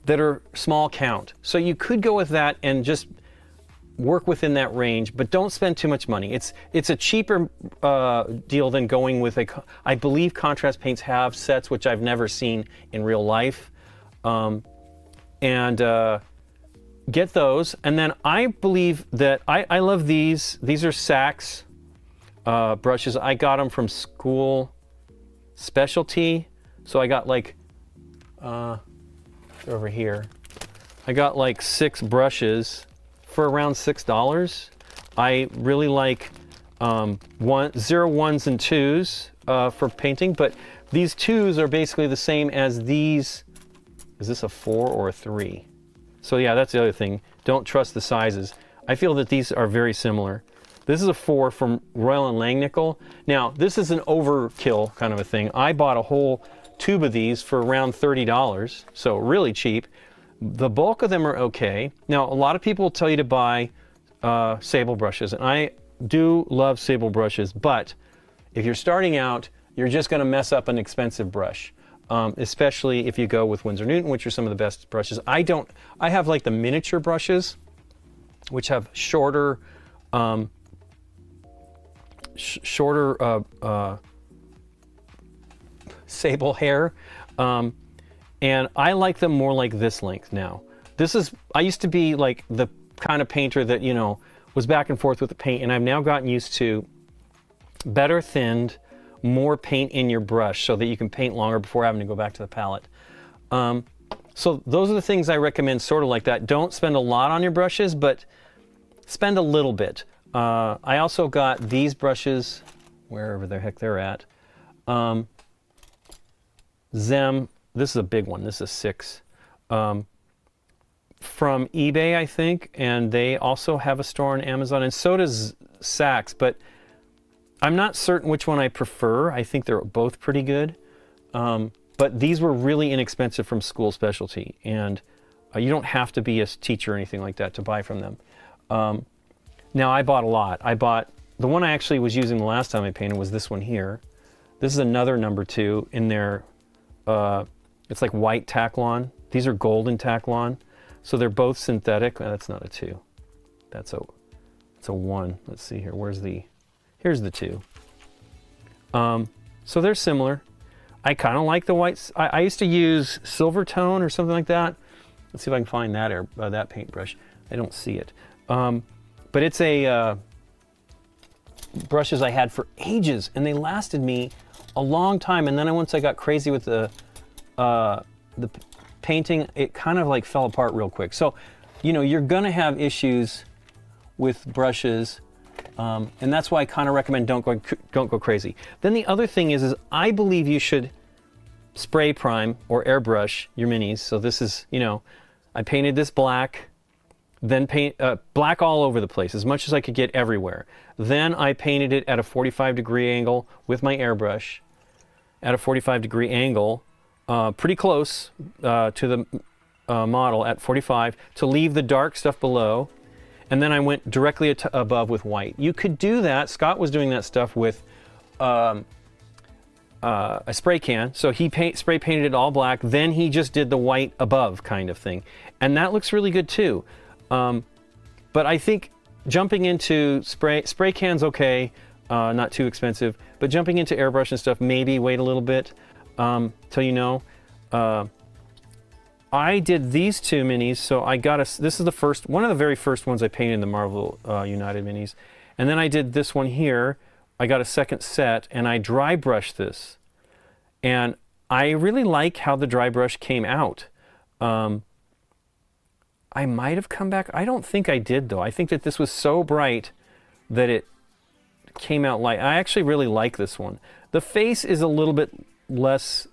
that are small count. So you could go with that and just work within that range, but don't spend too much money. It's a cheaper deal than going with I believe contrast paints have sets, which I've never seen in real life. Get those, and then I believe that I love these. These are Saks brushes. I got them from School Specialty, so I got like over here. I got like 6 brushes for around $6. I really like 0 1s and 2s for painting, but these 2s are basically the same as these. Is this a 4 or a 3? So yeah, that's the other thing. Don't trust the sizes. I feel that these are very similar. This is a 4 from Royal and Langnickel. Now, this is an overkill kind of a thing. I bought a whole tube of these for around $30, so really cheap. The bulk of them are okay. Now, a lot of people tell you to buy sable brushes, and I do love sable brushes, but if you're starting out, you're just going to mess up an expensive brush, especially if you go with Winsor Newton, which are some of the best brushes. I have like the miniature brushes, which have shorter sable hair, and I like them more like this length now. I used to be like the kind of painter that, you know, was back and forth with the paint, and I've now gotten used to better thinned, more paint in your brush so that you can paint longer before having to go back to the palette. So those are the things I recommend, sort of like that. Don't spend a lot on your brushes, but spend a little bit. I also got these brushes, wherever the heck they're at. Zem, this is a big one, this is 6. From eBay, I think, and they also have a store on Amazon, and so does Saks, but I'm not certain which one I prefer. I think they're both pretty good. But these were really inexpensive from School Specialty, and you don't have to be a teacher or anything like that to buy from them. Now, I bought a lot. The one I actually was using the last time I painted was this one here. This is another number 2 in there. It's like white Taklon. These are golden Taklon. So they're both synthetic. That's not a 2. That's a 1. Let's see here. Here's the 2. So they're similar. I kind of like the whites. I used to use Silvertone or something like that. Let's see if I can find that paintbrush. I don't see it. But it's a brushes I had for ages, and they lasted me a long time. And then once I got crazy with the painting, it kind of like fell apart real quick. So, you know, you're gonna have issues with brushes, and that's why I kind of recommend don't go crazy. Then the other thing is I believe you should spray prime or airbrush your minis. So this is, you know, I painted this black, then paint black all over the place, as much as I could get everywhere. Then I painted it at a 45-degree angle with my airbrush, at a 45-degree angle, pretty close to the model at 45, to leave the dark stuff below, and then I went directly above with white. You could do that. Scott was doing that stuff with a spray can, so he spray painted it all black, then he just did the white above kind of thing, and that looks really good too. But I think jumping into spray can's okay, not too expensive, but jumping into airbrush and stuff, maybe wait a little bit till you know. I did these 2 minis, so I got this is one of the very first ones I painted in the Marvel United minis, and then I did this one here. I got a second set, and I dry brushed this, and I really like how the dry brush came out. I might have come back. I don't think I did, though. I think that this was so bright that it came out light. I actually really like this one. The face is a little bit less,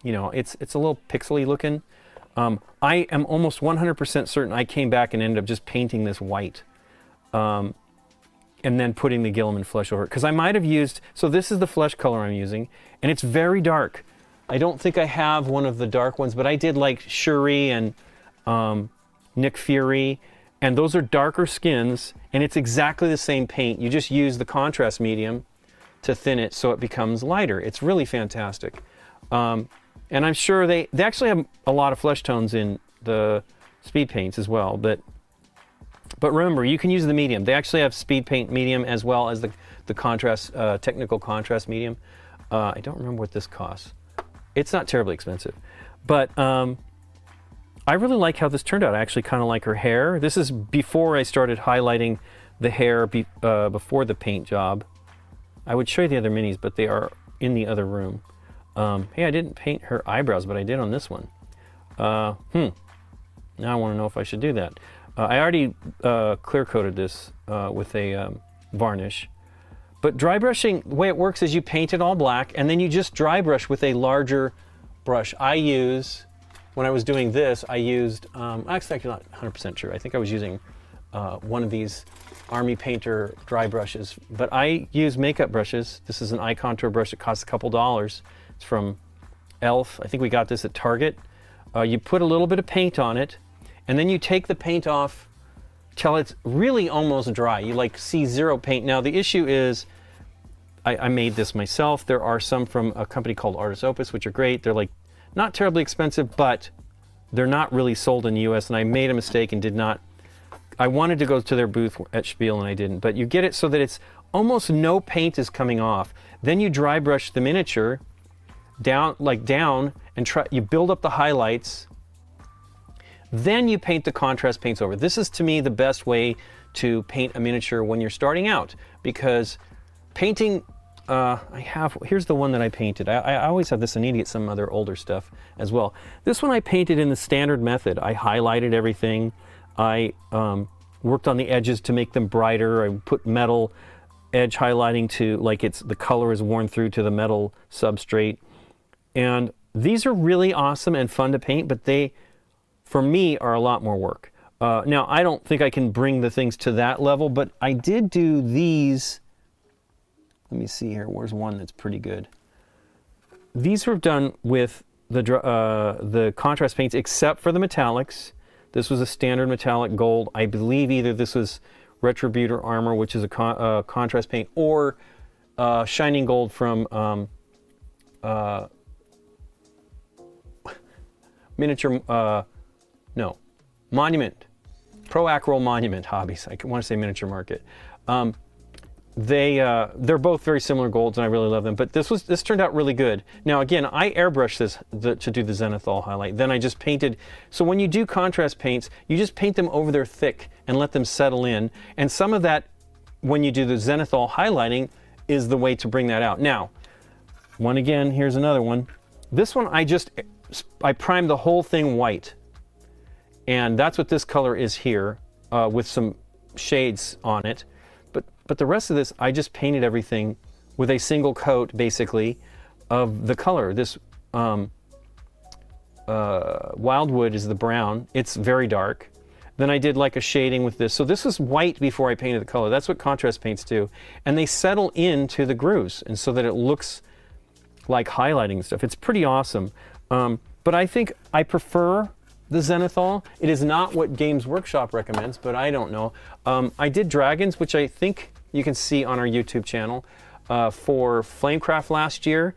you know, it's a little pixely looking. I am almost 100% certain I came back and ended up just painting this white, and then putting the Gilliman flesh over it. Because I might have used, so this is the flesh color I'm using, and it's very dark. I don't think I have one of the dark ones, but I did like Shuri and Nick Fury, and those are darker skins, and it's exactly the same paint. You just use the contrast medium to thin it so it becomes lighter. It's really fantastic. And I'm sure they actually have a lot of flesh tones in the speed paints as well, but remember, you can use the medium. They actually have speed paint medium as well as the contrast, technical contrast medium. I don't remember what this costs. It's not terribly expensive, but I really like how this turned out. I actually kind of like her hair. This is before I started highlighting the hair before the paint job. I would show you the other minis, but they are in the other room. Hey, I didn't paint her eyebrows, but I did on this one. Now I want to know if I should do that. I already clear coated this with a varnish. But dry brushing, the way it works is you paint it all black, and then you just dry brush with a larger brush. I use when I was doing this, I used, actually I'm not 100% sure. I think I was using one of these Army Painter dry brushes, but I use makeup brushes. This is an eye contour brush that costs a couple dollars. It's from Elf. I think we got this at Target. You put a little bit of paint on it, and then you take the paint off till it's really almost dry. You like see zero paint. Now the issue is, I made this myself. There are some from a company called Artist Opus, which are great. They're like not terribly expensive, but they're not really sold in the US, and I made a mistake and did not. I wanted to go to their booth at Spiel and I didn't, but you get it so that it's almost no paint is coming off. Then you dry brush the miniature down, and you build up the highlights. Then you paint the contrast paints over. This is to me the best way to paint a miniature when you're starting out, because painting, here's the one that I painted. I always have this. I need to get some other older stuff as well. This one I painted in the standard method. I highlighted everything. I worked on the edges to make them brighter. I put metal edge highlighting to like the color is worn through to the metal substrate. And these are really awesome and fun to paint, but they, for me, are a lot more work. Now, I don't think I can bring the things to that level, but I did do these. Let me see here. Where's one that's pretty good? These were done with the contrast paints, except for the metallics. This was a standard metallic gold. I believe either this was Retributor Armor, which is a contrast paint, or Shining Gold from Monument. Pro Acryl Monument Hobbies. I want to say Miniature Market. They're both very similar golds, and I really love them. But this turned out really good. Now again, I airbrushed this to do the zenithal highlight. Then I just painted. So when you do contrast paints, you just paint them over there thick and let them settle in. And some of that, when you do the zenithal highlighting, is the way to bring that out. Now, here's another one. This one I primed the whole thing white, and that's what this color is here, with some shades on it. But the rest of this, I just painted everything with a single coat, basically, of the color. This Wildwood is the brown. It's very dark. Then I did like a shading with this. So this was white before I painted the color. That's what contrast paints do. And they settle into the grooves, and so that it looks like highlighting and stuff. It's pretty awesome. But I think I prefer the zenithal. It is not what Games Workshop recommends, but I don't know. I did dragons, which I think you can see on our YouTube channel, for Flamecraft last year,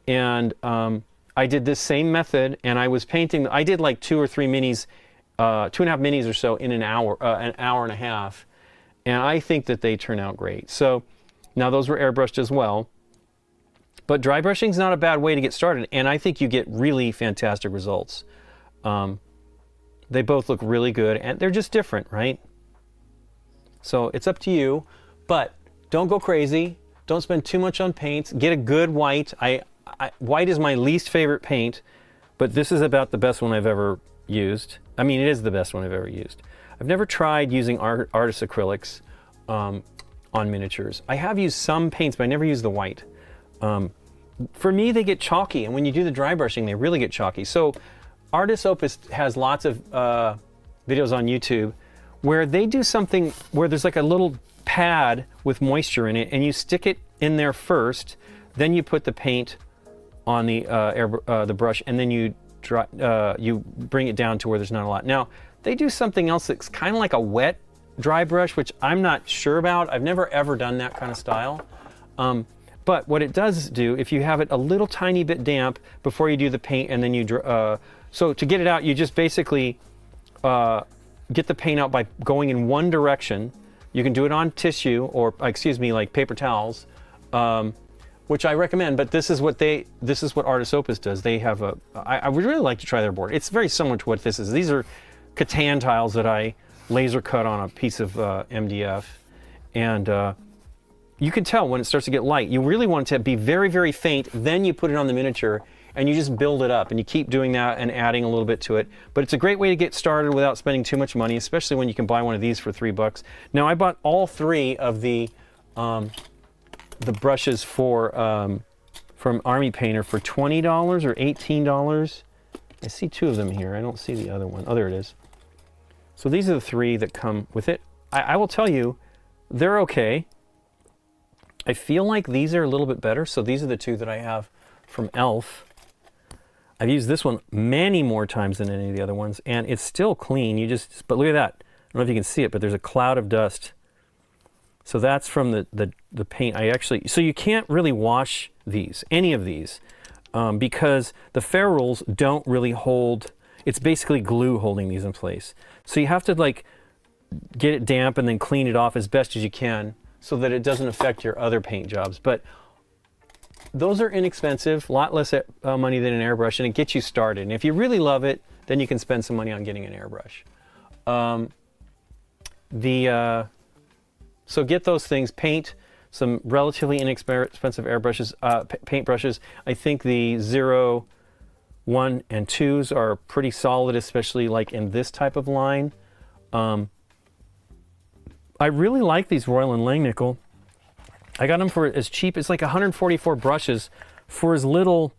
and I did this same method, and I was painting. I did like 2 or 3 minis, 2.5 minis or so in an hour and a half, and I think that they turn out great. So now those were airbrushed as well. But dry brushing is not a bad way to get started, and I think you get really fantastic results. They both look really good, and they're just different, right? So it's up to you, but don't go crazy. Don't spend too much on paints. Get a good white. White is my least favorite paint, but this is about the best one I've ever used. I mean, it is the best one I've ever used. I've never tried using artist acrylics on miniatures. I have used some paints, but I never used the white. For me, they get chalky, and when you do the dry brushing, they really get chalky. So Artist Opus has lots of videos on YouTube where they do something where there's like a little pad with moisture in it, and you stick it in there first, then you put the paint on the brush, and then you bring it down to where there's not a lot. Now, they do something else that's kind of like a wet dry brush, which I'm not sure about. I've never ever done that kind of style. But what it does do, if you have it a little tiny bit damp before you do the paint, and then so to get it out, you just basically get the paint out by going in one direction. You can do it on tissue, or like paper towels, which I recommend. But this is what Artist Opus does. They have I would really like to try their board. It's very similar to what this is. These are Catan tiles that I laser cut on a piece of MDF, and you can tell when it starts to get light. You really want it to be very, very faint. Then you put it on the miniature, and you just build it up, and you keep doing that and adding a little bit to it. But it's a great way to get started without spending too much money, especially when you can buy one of these for $3. Now, I bought all 3 of the brushes from Army Painter for $20 or $18. I see 2 of them here. I don't see the other one. Oh, there it is. So these are the 3 that come with it. I will tell you, they're okay. I feel like these are a little bit better. So these are the 2 that I have from Elf. I've used this one many more times than any of the other ones, and it's still clean. But look at that. I don't know if you can see it, but there's a cloud of dust. So that's from the paint. So you can't really wash these, any of these, because the ferrules don't really hold. It's basically glue holding these in place. So you have to like get it damp and then clean it off as best as you can so that it doesn't affect your other paint jobs. But those are inexpensive, a lot less money than an airbrush, and it gets you started. And if you really love it, then you can spend some money on getting an airbrush. So get those things. Paint some relatively inexpensive airbrushes, paint brushes. I think the 0, 1, and 2s are pretty solid, especially like in this type of line. I really like these Royal & Langnickel. I got them for as cheap as like 144 brushes for as little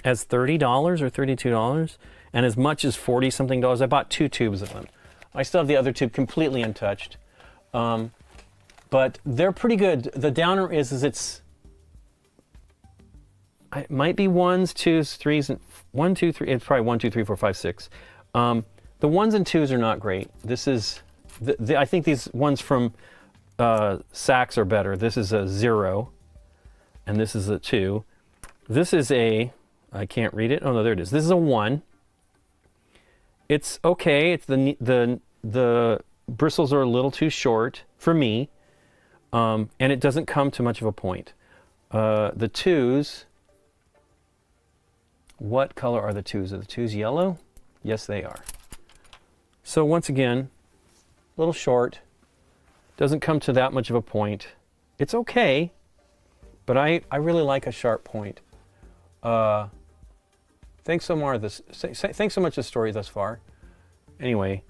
as $30 or $32, and as much as 40 something dollars. I bought 2 tubes of them. I still have the other tube completely untouched. But they're pretty good. The downer is it might be 1s, 2s, 3s, and 1, 2, 3. It's probably 1, 2, 3, 4, 5, 6. The 1s and 2s are not great. This is, I think these ones from Saks are better. This is a 0, and this is a 2. This is a, I can't read it. Oh no, there it is. This is a 1. It's okay. It's the bristles are a little too short for me. And it doesn't come to much of a point. The 2s, what color are the 2s? Are the 2s yellow? Yes, they are. So once again, a little short, doesn't come to that much of a point. It's okay, but I really like a sharp point. Thanks so much for the story thus far. Anyway,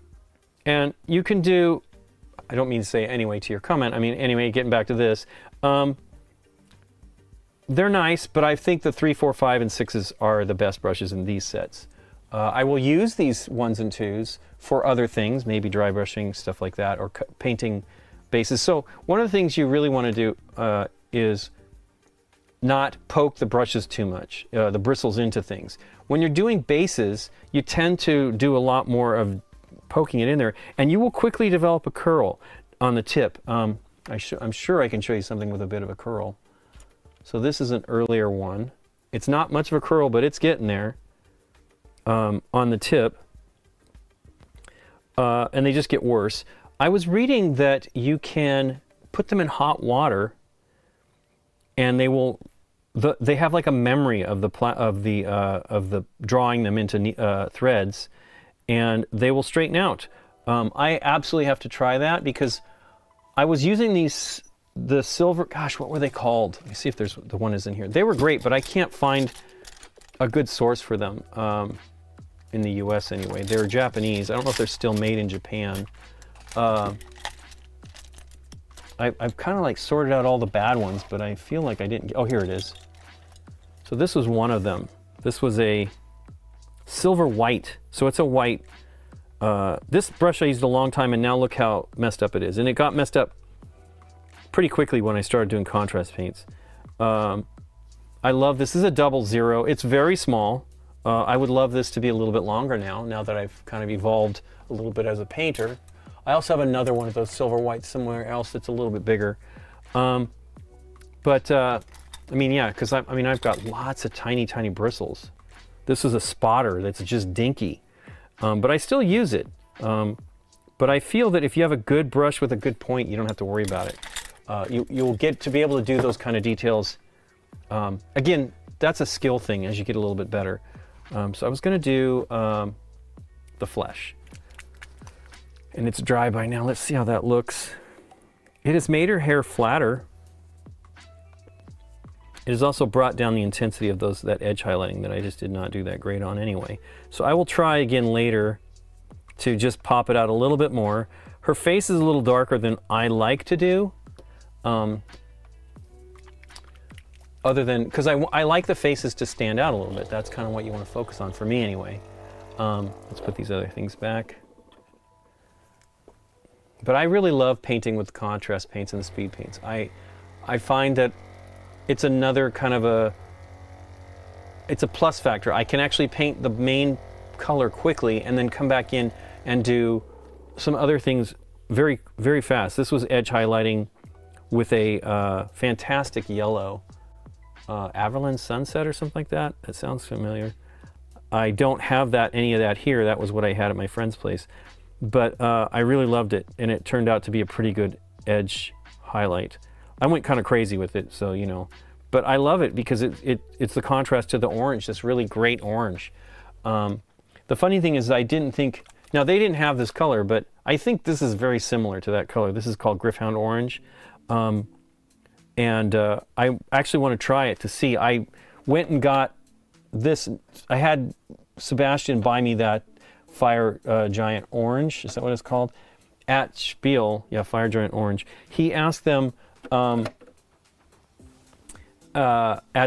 and you can do, I don't mean to say anyway to your comment. I mean, anyway, getting back to this. They're nice, but I think the 3, 4, 5, and 6s are the best brushes in these sets. I will use these 1s and 2s for other things, maybe dry brushing, stuff like that, or painting bases. So one of the things you really want to do is not poke the brushes too much, the bristles into things. When you're doing bases, you tend to do a lot more of poking it in there, and you will quickly develop a curl on the tip. I'm sure I can show you something with a bit of a curl. So this is an earlier one. It's not much of a curl, but it's getting there on the tip, and they just get worse. I was reading that you can put them in hot water, and they will. They have like a memory of the drawing them into threads, and they will straighten out. I absolutely have to try that because I was using the silver, gosh, what were they called? Let me see if there's the one is in here. They were great, but I can't find a good source for them in the US anyway. They're Japanese. I don't know if they're still made in Japan. I've kind of like sorted out all the bad ones, but I feel like I didn't. Oh, here it is. So this was one of them. This was a silver white. So it's a white. This brush I used a long time, and now look how messed up it is. And it got messed up pretty quickly when I started doing contrast paints. I love this. This is a 00. It's very small. I would love this to be a little bit longer now that I've kind of evolved a little bit as a painter. I also have another one of those silver whites somewhere else that's a little bit bigger. I mean, yeah, because I've got lots of tiny, tiny bristles. This is a spotter that's just dinky, but I still use it. But I feel that if you have a good brush with a good point, you don't have to worry about it. You'll get to be able to do those kind of details. Again, that's a skill thing as you get a little bit better. So I was going to do the flesh. And it's dry by now. Let's see how that looks. It has made her hair flatter. It has also brought down the intensity of that edge highlighting that I just did not do that great on anyway. So I will try again later to just pop it out a little bit more. Her face is a little darker than I like to do. other than, because I like the faces to stand out a little bit. That's kind of what you want to focus on, for me anyway. Let's put these other things back. But I really love painting with contrast paints and the speed paints. I find that it's another kind of it's a plus factor. I can actually paint the main color quickly and then come back in and do some other things very, very fast. This was edge highlighting with a fantastic yellow Averland Sunset or something like that. That sounds familiar. I don't have any of that here. That was what I had at my friend's place. But I really loved it, and it turned out to be a pretty good edge highlight. I went kind of crazy with it, so you know. But I love it because it's the contrast to the orange, this really great orange. The funny thing is I didn't think, now they didn't have this color, but I think this is very similar to that color. This is called Gryph-hound Orange. I actually want to try it to see. I went and got this, I had Sebastian buy me that Fire Giant Orange, is that what it's called? At Spiel, yeah, Fire Giant Orange. He asked them at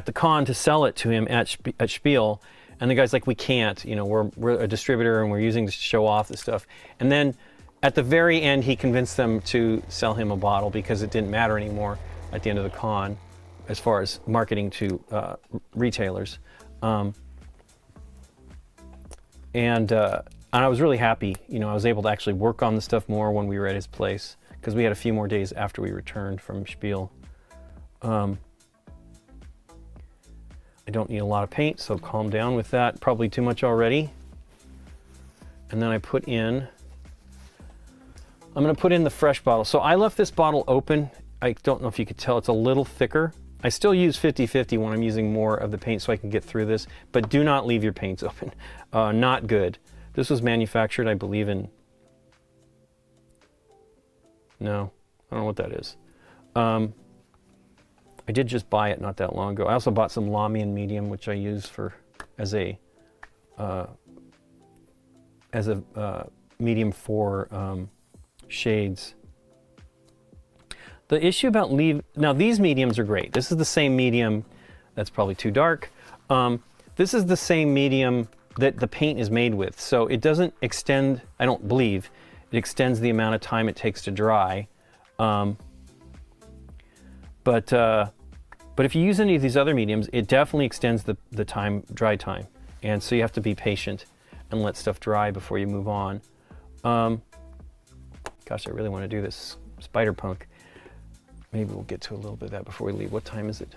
the con to sell it to him at Spiel, and the guy's like, we can't, you know, we're a distributor and we're using this to show off the stuff. And then at the very end, he convinced them to sell him a bottle because it didn't matter anymore at the end of the con as far as marketing to retailers. And I was really happy, you know, I was able to actually work on the stuff more when we were at his place because we had a few more days after we returned from Spiel. I don't need a lot of paint, so calm down with that. Probably too much already. And then I put in, I'm going to put in the fresh bottle. So I left this bottle open. I don't know if you could tell, it's a little thicker. I still use 50-50 when I'm using more of the paint so I can get through this, but do not leave your paints open. Not good. This was manufactured, I believe, in, no, I don't know what that is. I did just buy it not that long ago. I also bought some Lamian medium, which I use for as a medium for shades. The issue about now these mediums are great. This is the same medium, that's probably too dark. This is the same medium that the paint is made with. So it doesn't extend, I don't believe, it extends the amount of time it takes to dry. But if you use any of these other mediums, it definitely extends the dry time. And so you have to be patient and let stuff dry before you move on. Gosh, I really want to do this Spider-Punk. Maybe we'll get to a little bit of that before we leave. What time is it?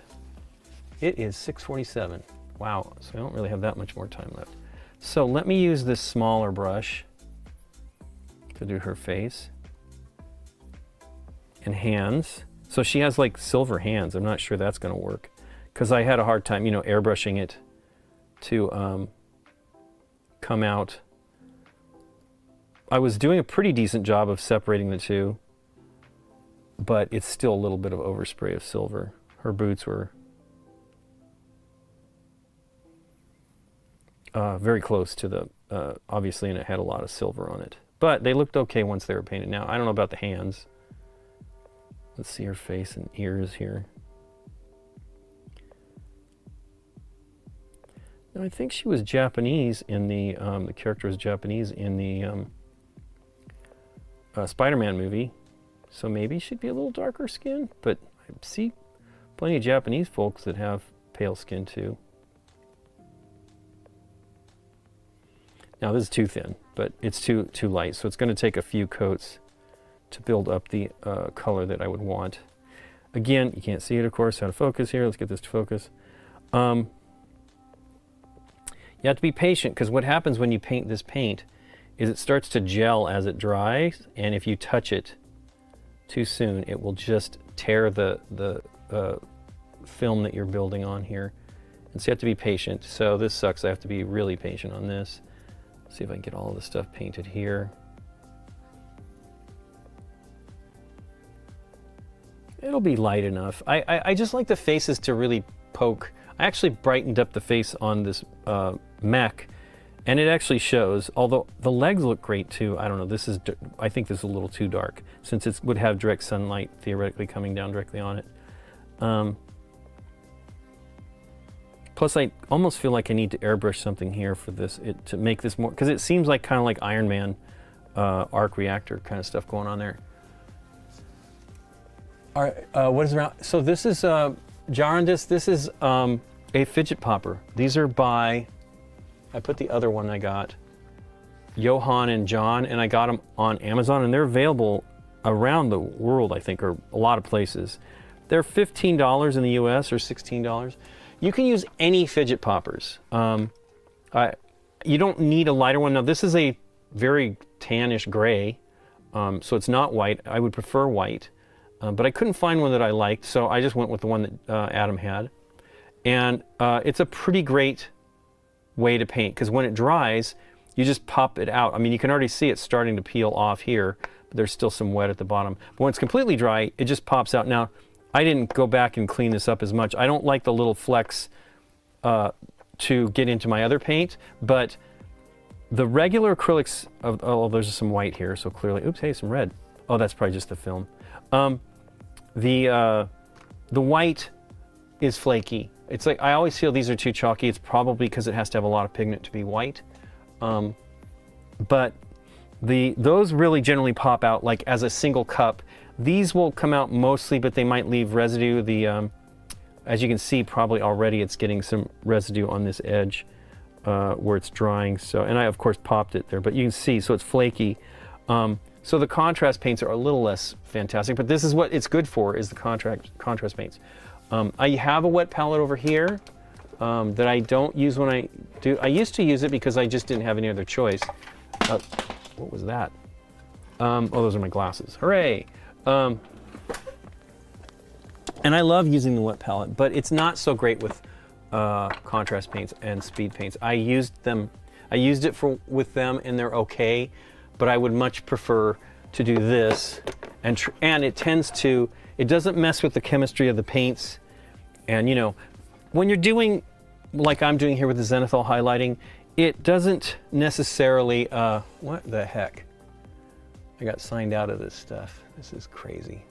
It is 6:47. Wow, so I don't really have that much more time left. So let me use this smaller brush to do her face and hands. So she has like silver hands. I'm not sure that's going to work because I had a hard time, you know, airbrushing it to come out. I was doing a pretty decent job of separating the two, but it's still a little bit of overspray of silver. Her boots were very close to the, obviously, and it had a lot of silver on it. But they looked okay once they were painted. Now, I don't know about the hands. Let's see her face and ears here. Now, I think she was Japanese in the character was Japanese in the Spider-Man movie. So maybe she'd be a little darker skin, but I see plenty of Japanese folks that have pale skin too. Now this is too thin, but it's too light, so it's going to take a few coats to build up the color that I would want. Again, you can't see it, of course, out of focus here. Let's get this to focus. You have to be patient because what happens when you paint this paint is it starts to gel as it dries, and if you touch it too soon, it will just tear the film that you're building on here. And so you have to be patient. So this sucks. I have to be really patient on this. See if I can get all of the stuff painted here. It'll be light enough. I just like the faces to really poke. I actually brightened up the face on this mech, and it actually shows, although the legs look great too. I don't know, I think this is a little too dark since it would have direct sunlight theoretically coming down directly on it. Plus, I almost feel like I need to airbrush something here for this, to make this more, because it seems like kind of like Iron Man arc reactor kind of stuff going on there. All right, what is around? So this is Jarandis. This is a fidget popper. These are by, I put the other one I got, Johan and John, and I got them on Amazon, and they're available around the world, I think, or a lot of places. They're $15 in the US or $16. You can use any fidget poppers. You don't need a lighter one. Now this is a very tannish gray, so it's not white. I would prefer white, but I couldn't find one that I liked, so I just went with the one that Adam had. And it's a pretty great way to paint, because when it dries, you just pop it out. I mean, you can already see it starting to peel off here, but there's still some wet at the bottom. But when it's completely dry, it just pops out. Now, I didn't go back and clean this up as much. I don't like the little flecks to get into my other paint, but the regular acrylics, oh, there's some white here, so clearly, oops, hey, some red. Oh, that's probably just the film. The white is flaky. It's like, I always feel these are too chalky. It's probably because it has to have a lot of pigment to be white. But those really generally pop out like as a single cup. These will come out mostly, but they might leave residue. As you can see, probably already it's getting some residue on this edge where it's drying. So, and I of course popped it there, but you can see, so it's flaky. So the contrast paints are a little less fantastic, but this is what it's good for, is the contrast paints. I have a wet palette over here that I don't use when I do. I used to use it because I just didn't have any other choice. What was that? Oh, those are my glasses. Hooray! And I love using the wet palette, but it's not so great with contrast paints and speed paints. I used it with them, and they're okay, but I would much prefer to do this, and it tends to, it doesn't mess with the chemistry of the paints. And you know, when you're doing like I'm doing here with the zenithal highlighting, it doesn't necessarily, what the heck? I got signed out of this stuff. This is crazy.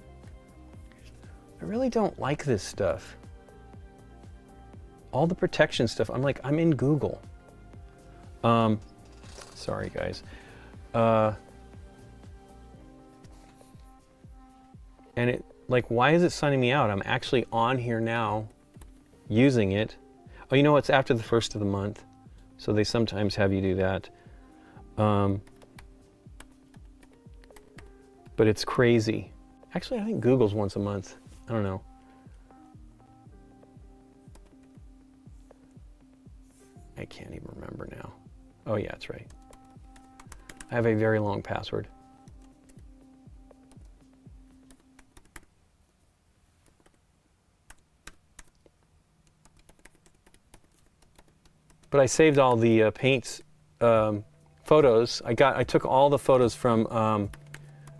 I really don't like this stuff. All the protection stuff, I'm like, I'm in Google. Sorry guys. And it, like, why is it signing me out? I'm actually on here now using it. Oh, you know, it's after the 1st of the month, so they sometimes have you do that. But it's crazy. Actually, I think Google's once a month. I don't know. I can't even remember now. Oh yeah, that's right. I have a very long password. But I saved all the paints photos. I took all the photos from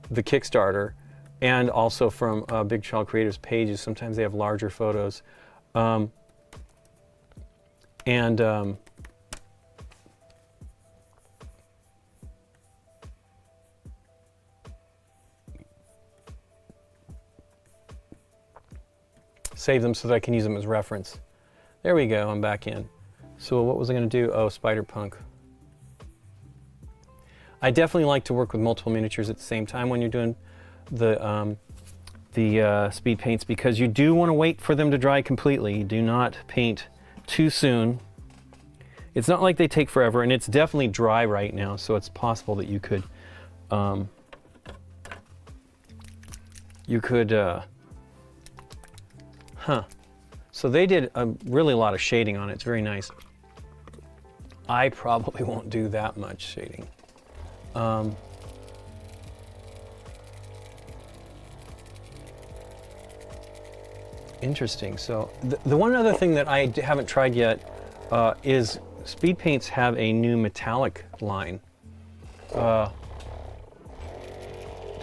the Kickstarter and also from Big Child Creators pages. Sometimes they have larger photos. Save them so that I can use them as reference. There we go, I'm back in. So what was I going to do? Oh, Spider-Punk. I definitely like to work with multiple miniatures at the same time when you're doing the speed paints, because you do want to wait for them to dry completely. You do not paint too soon. It's not like they take forever, and it's definitely dry right now, so it's possible that you could So they did a really lot of shading on it. It's very nice. I probably won't do that much shading. Interesting. So the one other thing that I haven't tried yet is speed paints have a new metallic line. Don't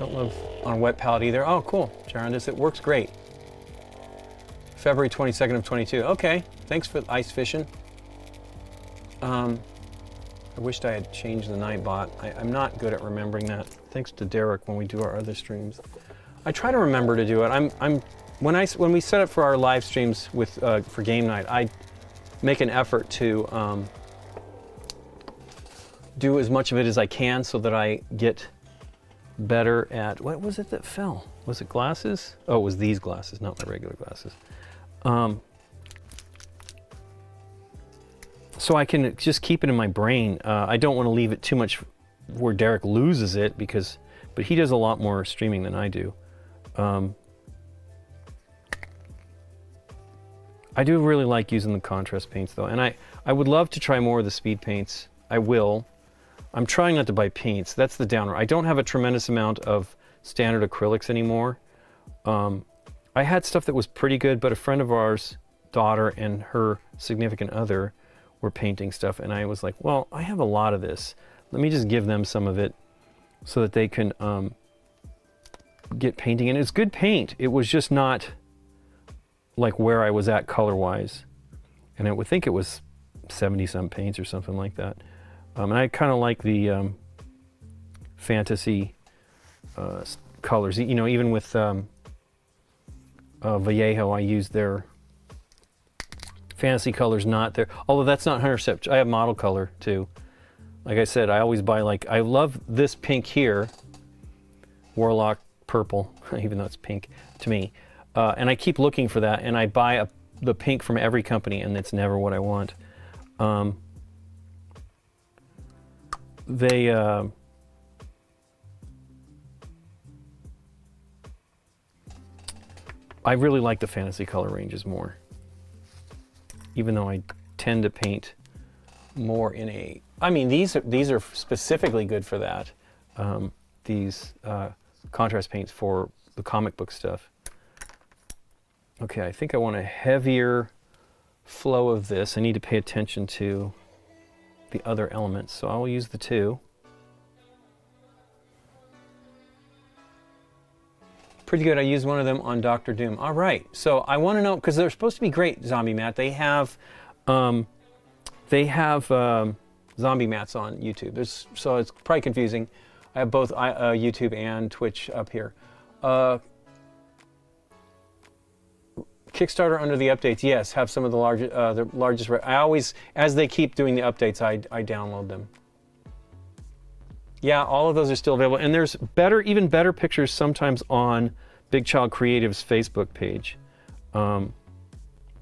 love on a wet palette either. Oh, cool, Jarandis, it works great. February 22nd of 22. Okay, thanks for ice fishing. I wished I had changed the Nightbot. I'm not good at remembering that. Thanks to Derek when we do our other streams. I try to remember to do it. When we set up for our live streams with for GameNight, make an effort to do as much of it as I can so that I get better at, what was it that fell? Was it glasses? Oh, it was these glasses, not my regular glasses. So I can just keep it in my brain. I don't want to leave it too much where Derek loses it but he does a lot more streaming than I do. I do really like using the contrast paints though, and I would love to try more of the speed paints. I will. I'm trying not to buy paints. That's the downer. I don't have a tremendous amount of standard acrylics anymore. I had stuff that was pretty good, but a friend of ours' daughter and her significant other were painting stuff, and I was like, well, I have a lot of this. Let me just give them some of it so that they can get painting. And it's good paint. It was just not like where I was at color-wise. And I would think it was 70-some paints or something like that. And I kind of like the fantasy colors. You know, even with Vallejo, I used their fantasy colors, not there. Although that's not 100%. I have model color too. Like I said, I always buy, like, I love this pink here, Warlock purple, even though it's pink to me. And I keep looking for that, and I buy the pink from every company, and it's never what I want. I really like the fantasy color ranges more, even though I tend to paint more in a, I mean, these are specifically good for that. These contrast paints for the comic book stuff. Okay, I think I want a heavier flow of this. I need to pay attention to the other elements, so I will use the two. Pretty good. I used one of them on Doctor Doom. All right, so I want to know, because they're supposed to be great, Zombie Matt. They have zombie mats on YouTube. So it's probably confusing. I have both YouTube and Twitch up here. Kickstarter under the updates, yes, have some of the largest. I always, as they keep doing the updates, I download them. Yeah, all of those are still available, and there's even better pictures sometimes on Big Child Creative's Facebook page.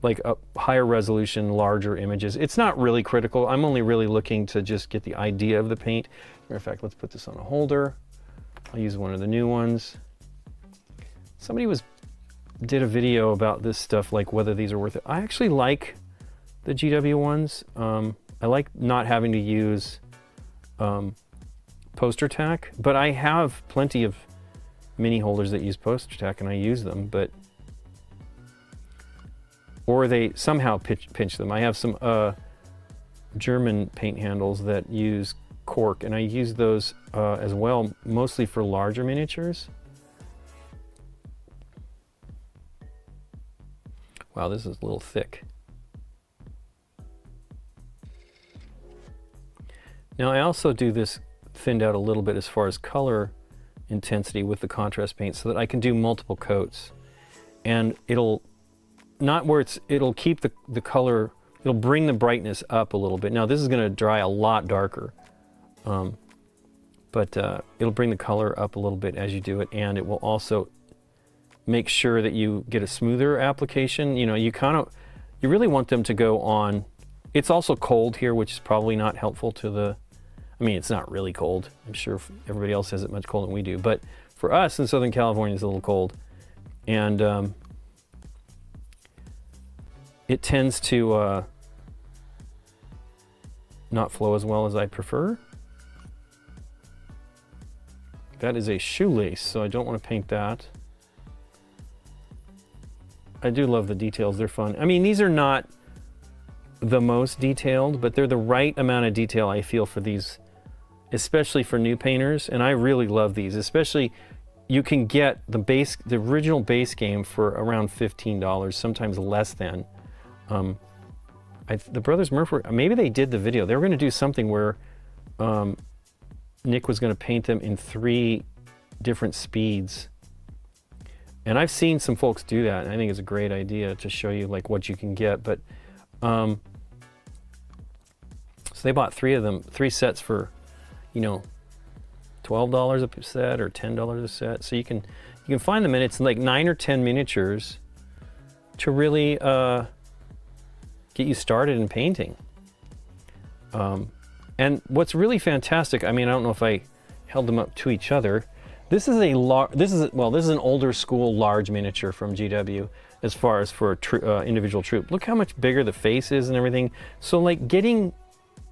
Like a higher resolution, larger images. It's not really critical. I'm only really looking to just get the idea of the paint. Matter of fact, let's put this on a holder. I'll use one of the new ones. Somebody did a video about this stuff, like whether these are worth it. I actually like the GW ones. I like not having to use poster tack, but I have plenty of mini holders that use poster tack, and I use them, but or they somehow pinch them. I have some German paint handles that use cork, and I use those as well, mostly for larger miniatures. Wow, this is a little thick. Now I also do this thinned out a little bit as far as color intensity with the contrast paint, so that I can do multiple coats, and it'll keep the color, it'll bring the brightness up a little bit. Now this is going to dry a lot darker, but it'll bring the color up a little bit as you do it, and it will also make sure that you get a smoother application. You know, you really want them to go on. It's also cold here, which is probably not helpful to the, I mean, it's not really cold. I'm sure everybody else has it much colder than we do, but for us in Southern California, it's a little cold. And it tends to not flow as well as I prefer. That is a shoelace, so I don't want to paint that. I do love the details, they're fun. I mean, these are not the most detailed, but they're the right amount of detail I feel for these, especially for new painters, and I really love these. Especially, you can get the original base game for around $15, sometimes less than. The Brothers Murphy, maybe they did the video. They were going to do something where Nick was going to paint them in 3 different speeds. And I've seen some folks do that, and I think it's a great idea to show you like what you can get. But So they bought 3 of them, 3 sets for, you know, $12 a set or $10 a set. So you can find them, and it's like 9 or 10 miniatures to really get you started in painting. And what's really fantastic, I mean, I don't know if I held them up to each other. This is an older school large miniature from GW as far as for a individual troop. Look how much bigger the face is and everything. So like getting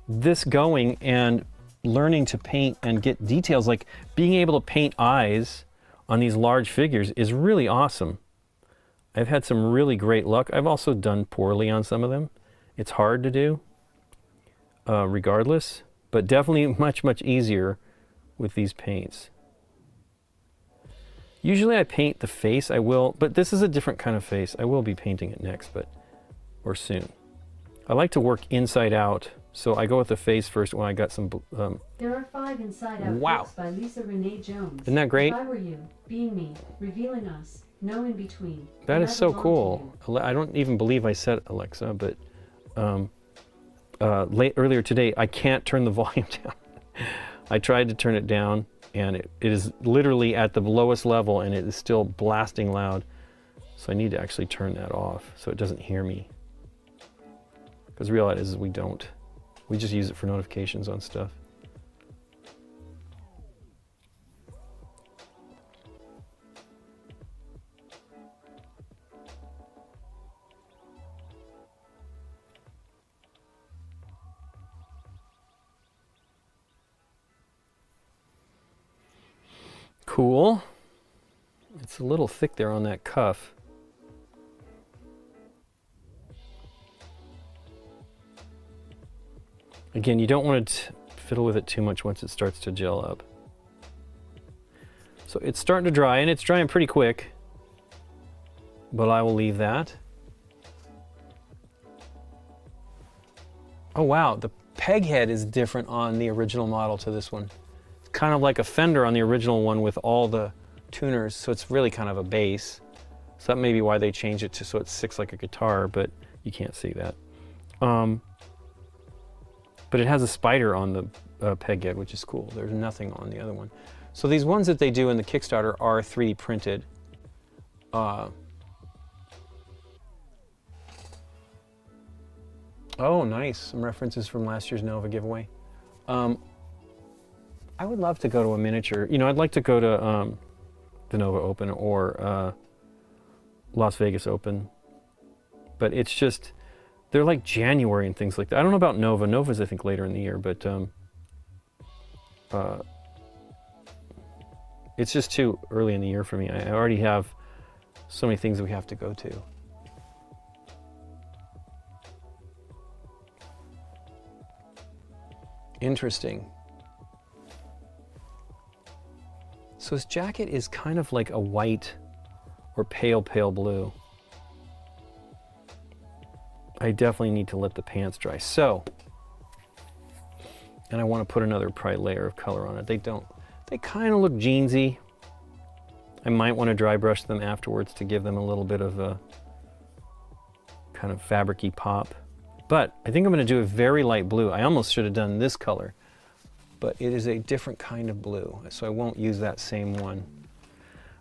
this going and learning to paint and get details, like being able to paint eyes on these large figures is really awesome. I've had some really great luck. I've also done poorly on some of them. It's hard to do, regardless, but definitely much, much easier with these paints. Usually I paint the face, but this is a different kind of face. I will be painting it next, or soon. I like to work inside out, so I go with the face first when I got some... There are 5 inside out books by Lisa Renee Jones. Isn't that great? If I Were You, Being Me, Revealing Us, No In Between. That is so cool. I don't even believe I said Alexa, but earlier today, I can't turn the volume down. I tried to turn it down, and it is literally at the lowest level, and it is still blasting loud. So I need to actually turn that off so it doesn't hear me. Because the reality is we don't. We just use it for notifications on stuff. Cool. It's a little thick there on that cuff. Again, you don't want to fiddle with it too much once it starts to gel up. So it's starting to dry, and it's drying pretty quick, but I will leave that. Oh wow, the peg head is different on the original model to this one. It's kind of like a fender on the original one with all the tuners, so it's really kind of a bass. So that may be why they changed it to so it sits like a guitar, but you can't see that. But it has a spider on the peg head, which is cool. There's nothing on the other one. So these ones that they do in the Kickstarter are 3D printed. Oh, nice. Some references from last year's Nova giveaway. I would love to go to a miniature. You know, I'd like to go to the Nova Open or Las Vegas Open. But it's just, they're like January and things like that. I don't know about Nova. Nova's, I think, later in the year, but it's just too early in the year for me. I already have so many things that we have to go to. Interesting. So his jacket is kind of like a white or pale, pale blue. I definitely need to let the pants dry. So, and I want to put another probably layer of color on it. They kind of look jeansy. I might want to dry brush them afterwards to give them a little bit of a kind of fabric-y pop. But I think I'm going to do a very light blue. I almost should have done this color, but it is a different kind of blue, so I won't use that same one.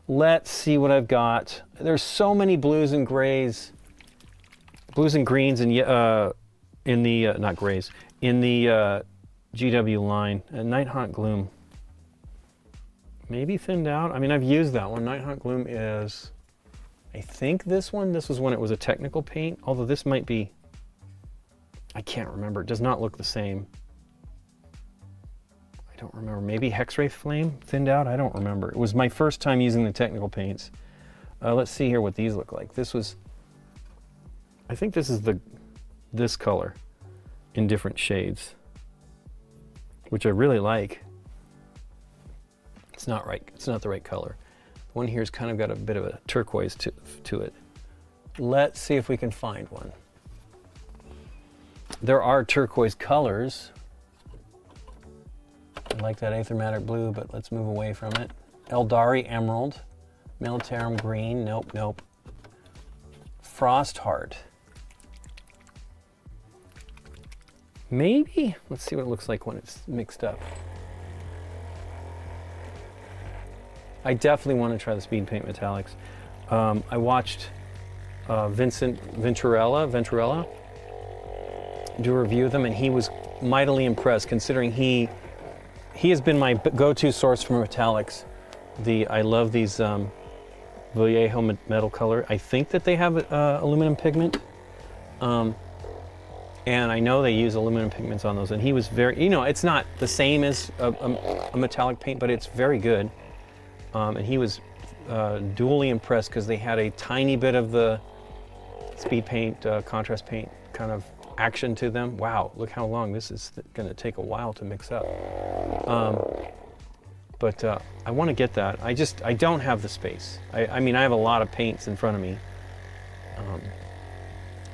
Let's see what I've got. There's so many blues and grays, blues and greens, and in the not grays, in the GW line. Night Haunt Gloom, maybe thinned out. I mean, I've used that one. Night Haunt Gloom is, I think this one. This was when it was a technical paint, although this might be. I can't remember. It does not look the same. I don't remember. Maybe Hexwraith Flame thinned out? I don't remember. It was my first time using the technical paints. Let's see here what these look like. This was, I think this is this color in different shades, which I really like. It's not right. It's not the right color. The one here's kind of got a bit of a turquoise to it. Let's see if we can find one. There are turquoise colors. I like that Aethermatic blue, but let's move away from it. Eldari Emerald, Militarum Green, nope, nope. Frostheart. Maybe? Let's see what it looks like when it's mixed up. I definitely want to try the speed paint metallics. I watched Vincent Venturella do a review of them, and he was mightily impressed, considering he has been my go-to source for metallics. I love these Vallejo metal color. I think that they have aluminum pigment, and I know they use aluminum pigments on those. And he was very, it's not the same as a metallic paint, but it's very good. And he was duly impressed because they had a tiny bit of the speed paint, contrast paint kind of action to them. Wow, look how long this is going to take a while to mix up. But I want to get that. I don't have the space. I mean, I have a lot of paints in front of me.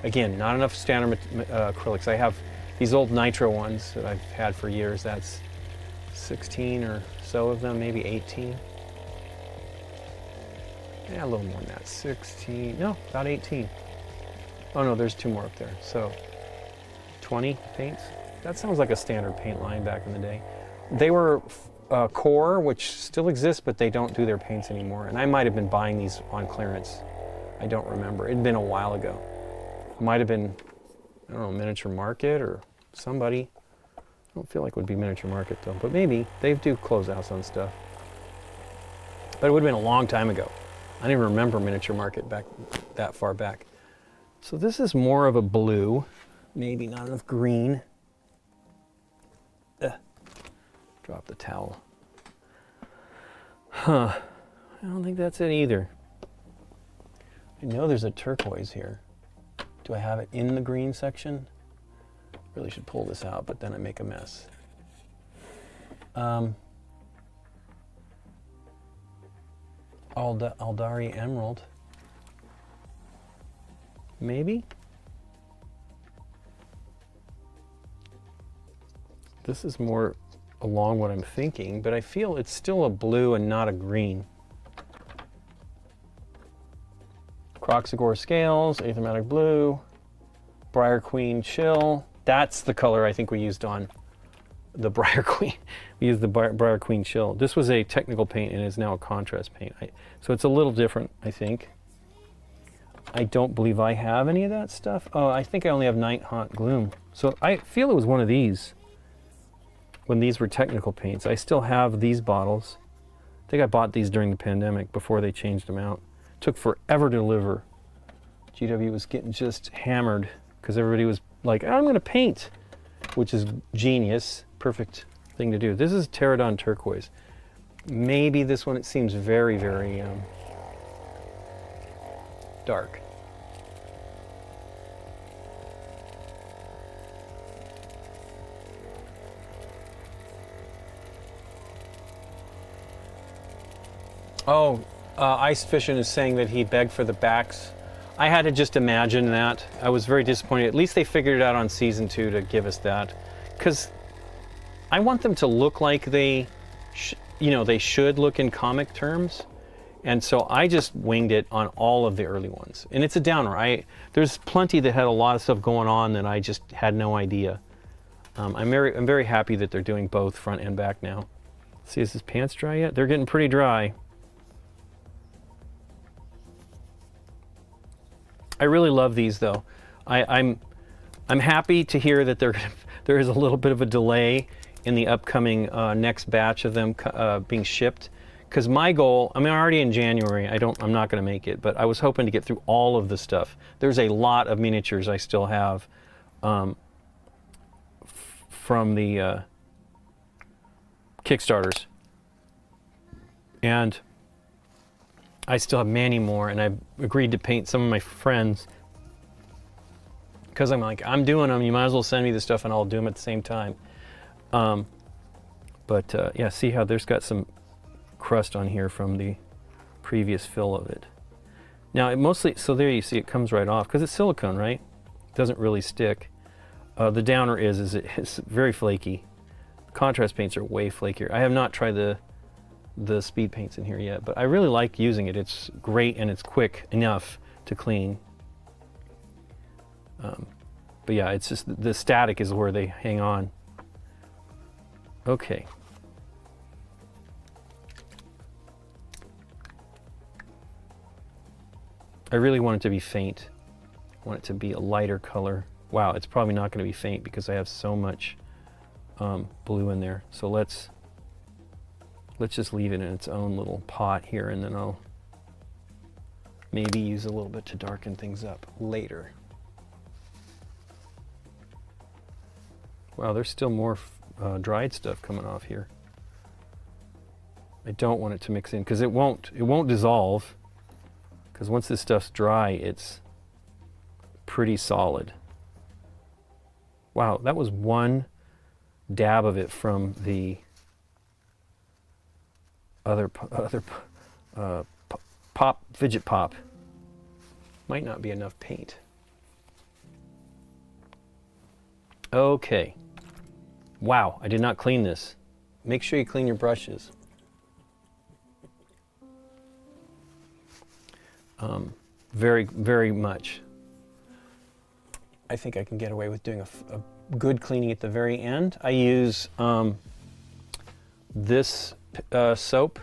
Again, not enough standard acrylics. I have these old nitro ones that I've had for years. That's 16 or so of them, maybe 18. Yeah, a little more than that. 16, no, about 18. Oh no, there's 2 more up there. So 20 paints. That sounds like a standard paint line back in the day. They were Core, which still exists, but they don't do their paints anymore. And I might have been buying these on clearance. I don't remember. It'd been a while ago. Might have been, I don't know, Miniature Market or somebody. I don't feel like it would be Miniature Market though, but maybe. They do closeouts on stuff. But it would have been a long time ago. I don't even remember Miniature Market back that far back. So this is more of a blue, maybe not enough green. Drop the towel. Huh, I don't think that's it either. I know there's a turquoise here. Do I have it in the green section? Really should pull this out, but then I make a mess. Aldari Emerald. Maybe? This is more along what I'm thinking, but I feel it's still a blue and not a green. Croxagore Scales, Aethermatic Blue, Briar Queen Chill. That's the color I think we used on the Briar Queen. We used the Briar Queen Chill. This was a technical paint and is now a contrast paint. So it's a little different, I think. I don't believe I have any of that stuff. Oh, I think I only have Night Haunt Gloom. So I feel it was one of these when these were technical paints. I still have these bottles. I think I bought these during the pandemic before they changed them out. Took forever to deliver. GW was getting just hammered because everybody was like, I'm going to paint, which is genius. Perfect thing to do. This is Pterodon Turquoise. Maybe this one, it seems very, very dark. Oh, Ice Fishin is saying that he begged for the backs. I had to just imagine that. I was very disappointed. At least they figured it out on season 2 to give us that, because I want them to look like they, they should look in comic terms. And so I just winged it on all of the early ones, and it's a downer. There's plenty that had a lot of stuff going on that I just had no idea. I'm very happy that they're doing both front and back now. Let's see, is his pants dry yet? They're getting pretty dry. I really love these though. I'm happy to hear that there is a little bit of a delay in the upcoming next batch of them being shipped. Because my goal, I'm already in January. I'm not going to make it, but I was hoping to get through all of the stuff. There's a lot of miniatures I still have from the Kickstarters, and I still have many more. And I've agreed to paint some of my friends because I'm like, I'm doing them. You might as well send me the stuff, and I'll do them at the same time. Yeah, see how there's got some crust on here from the previous fill of it. Now it mostly, so there you see it comes right off because it's silicone, right? It doesn't really stick. The downer is it's very flaky. Contrast paints are way flakier. I have not tried the speed paints in here yet, but I really like using it. It's great and it's quick enough to clean. But yeah, it's just the static is where they hang on. Okay. I really want it to be faint. I want it to be a lighter color. Wow, it's probably not going to be faint because I have so much blue in there. So let's just leave it in its own little pot here, and then I'll maybe use a little bit to darken things up later. Wow, there's still more dried stuff coming off here. I don't want it to mix in because it won't dissolve, because once this stuff's dry, it's pretty solid. Wow, that was one dab of it from the other fidget pop. Might not be enough paint. Okay. Wow, I did not clean this. Make sure you clean your brushes. Very, very much. I think I can get away with doing a good cleaning at the very end. I use this soap,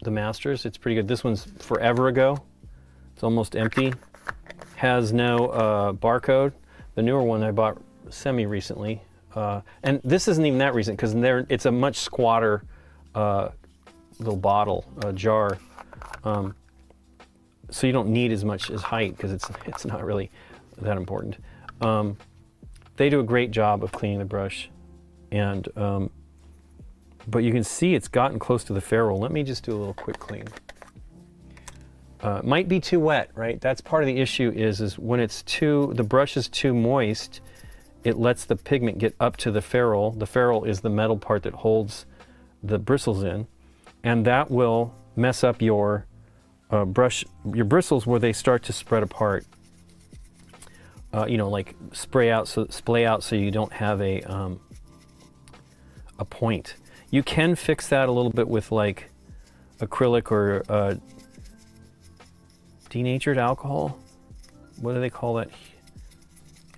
the Masters. It's pretty good. This one's forever ago. It's almost empty. Has no barcode. The newer one I bought semi-recently. And this isn't even that recent because it's a much squatter little bottle, jar. So you don't need as much as height because it's not really that important. They do a great job of cleaning the brush, and but you can see it's gotten close to the ferrule. Let me just do a little quick clean. Might be too wet, right? That's part of the issue is when the brush is too moist, it lets the pigment get up to the ferrule. The ferrule is the metal part that holds the bristles in, and that will mess up your bristles where they start to spread apart. Like splay out so you don't have a point. You can fix that a little bit with like acrylic or denatured alcohol. What do they call that?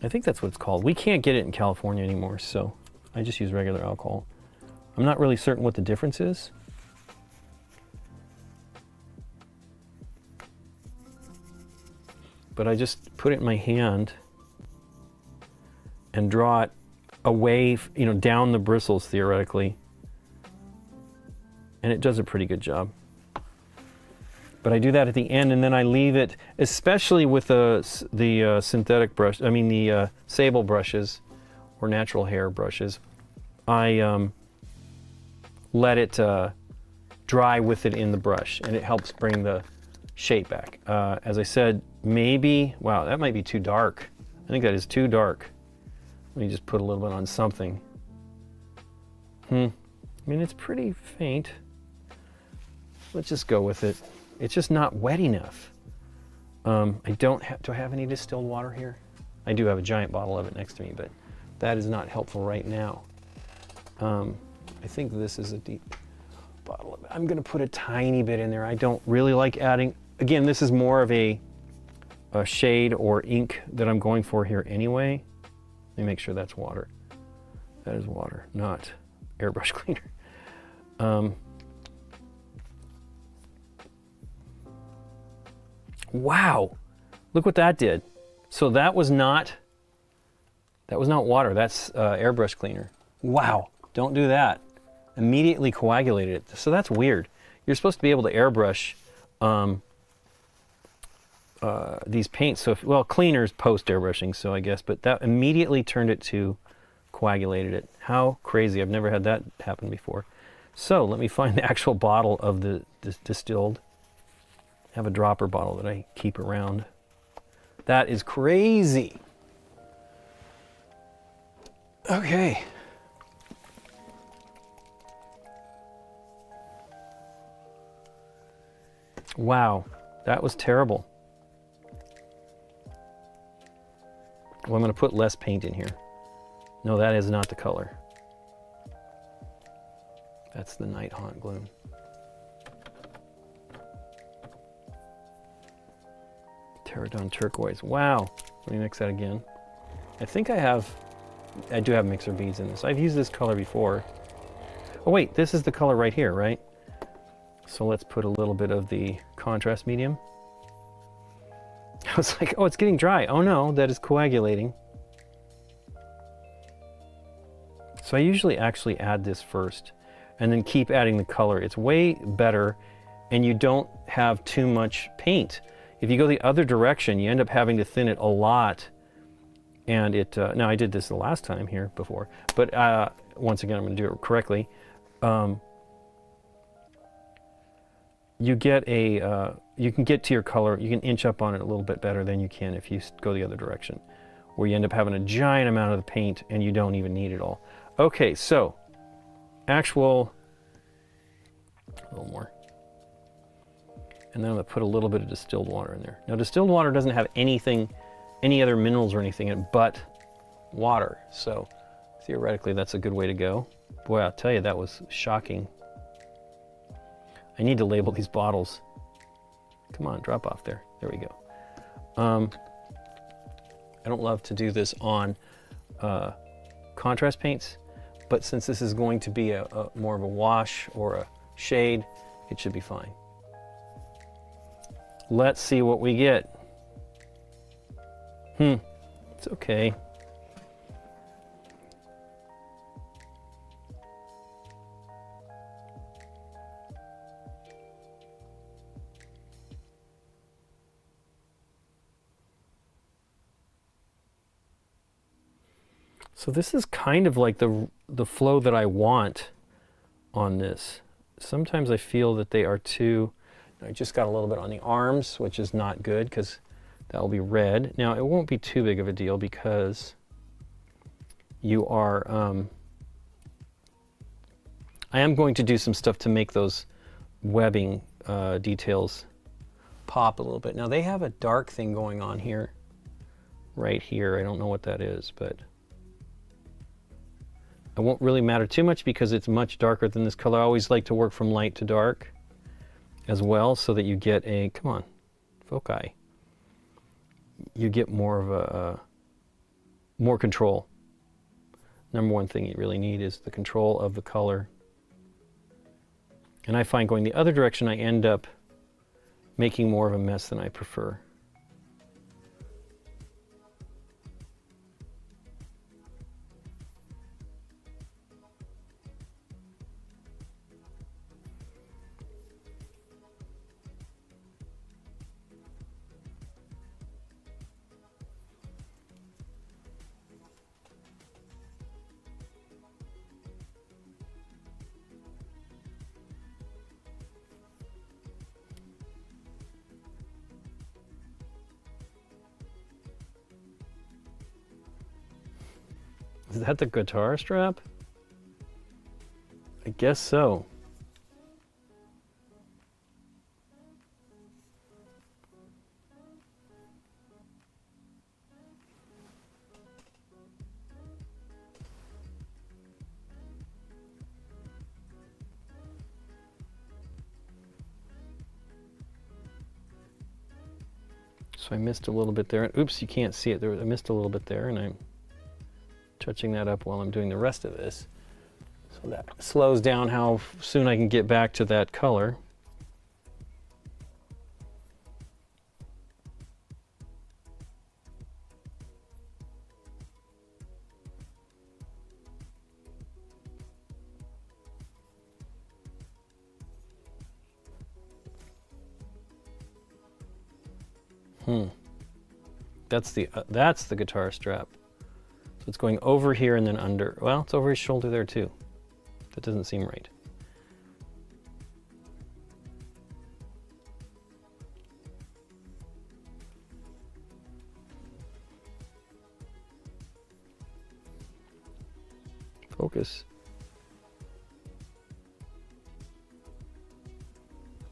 I think that's what it's called. We can't get it in California anymore, so I just use regular alcohol. I'm not really certain what the difference is. But I just put it in my hand and draw it away, down the bristles theoretically. And it does a pretty good job. But I do that at the end, and then I leave it, especially with the synthetic brush, the sable brushes or natural hair brushes. I let it dry with it in the brush, and it helps bring the shape back. As I said, wow, that might be too dark. I think that is too dark. Let me just put a little bit on something. It's pretty faint. Let's just go with it. It's just not wet enough. Do I have any distilled water here? I do have a giant bottle of it next to me, but that is not helpful right now. I think this is a deep bottle of it. I'm gonna put a tiny bit in there. I don't really like adding, again, this is more of a shade or ink that I'm going for here anyway. Let me make sure that's water. That is water, not airbrush cleaner. Wow, look what that did. So that was not water, that's airbrush cleaner. Wow, don't do that. Immediately coagulated it. So that's weird. You're supposed to be able to airbrush these paints. So cleaner's post airbrushing, so I guess, but that immediately turned it to coagulated it. How crazy, I've never had that happen before. So let me find the actual bottle of the distilled. I have a dropper bottle that I keep around. That is crazy. Okay. Wow, that was terrible. Well, I'm going to put less paint in here. No, that is not the color. That's the Night Haunt Gloom. Peridot turquoise. Wow. Let me mix that again. I think I do have mixer beads in this. I've used this color before. Oh wait, this is the color right here, right? So let's put a little bit of the contrast medium. I was like, oh, it's getting dry. Oh no, that is coagulating. So I usually actually add this first and then keep adding the color. It's way better and you don't have too much paint. If you go the other direction, you end up having to thin it a lot. And now I did this the last time here before, but once again, I'm gonna do it correctly. You get you can get to your color, you can inch up on it a little bit better than you can if you go the other direction, where you end up having a giant amount of the paint and you don't even need it all. Okay, so a little more. And then I'm gonna put a little bit of distilled water in there. Now distilled water doesn't have any other minerals or anything in it but water. So theoretically that's a good way to go. Boy, I'll tell you, that was shocking. I need to label these bottles. Come on, drop off there. There we go. I don't love to do this on contrast paints, but since this is going to be more of a wash or a shade, it should be fine. Let's see what we get. It's okay. So this is kind of like the flow that I want on this. Sometimes I feel that they are too, I just got a little bit on the arms, which is not good because that will be red. Now it won't be too big of a deal because you are, I am going to do some stuff to make those webbing details pop a little bit. Now they have a dark thing going on here, right here. I don't know what that is, but it won't really matter too much because it's much darker than this color. I always like to work from light to dark as well so that you get a, come on, foci. You get more of more control. Number one thing you really need is the control of the color. And I find going the other direction, I end up making more of a mess than I prefer. Is that the guitar strap? I guess so. So I missed a little bit there. Oops, you can't see it. I missed a little bit there, and I'm touching that up while I'm doing the rest of this. So that slows down how soon I can get back to that color. That's the guitar strap. So it's going over here and then under. Well, it's over his shoulder there too. That doesn't seem right. Focus.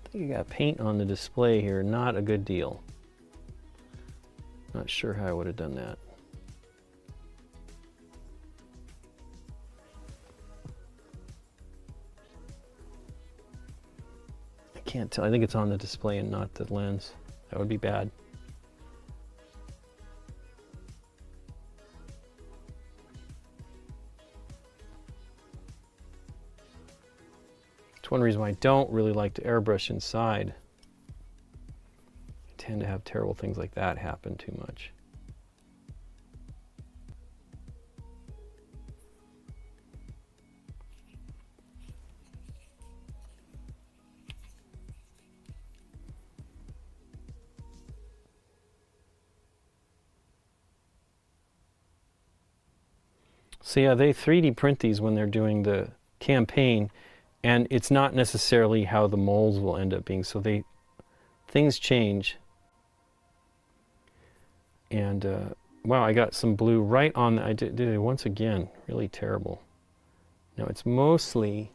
I think you got paint on the display here. Not a good deal. Not sure how I would have done that. I can't tell. I think it's on the display and not the lens. That would be bad. It's one reason why I don't really like to airbrush inside. I tend to have terrible things like that happen too much. So yeah, they 3D print these when they're doing the campaign, and it's not necessarily how the molds will end up being. So things change. And wow, I got some blue right on. I did it once again. Really terrible. Now it's mostly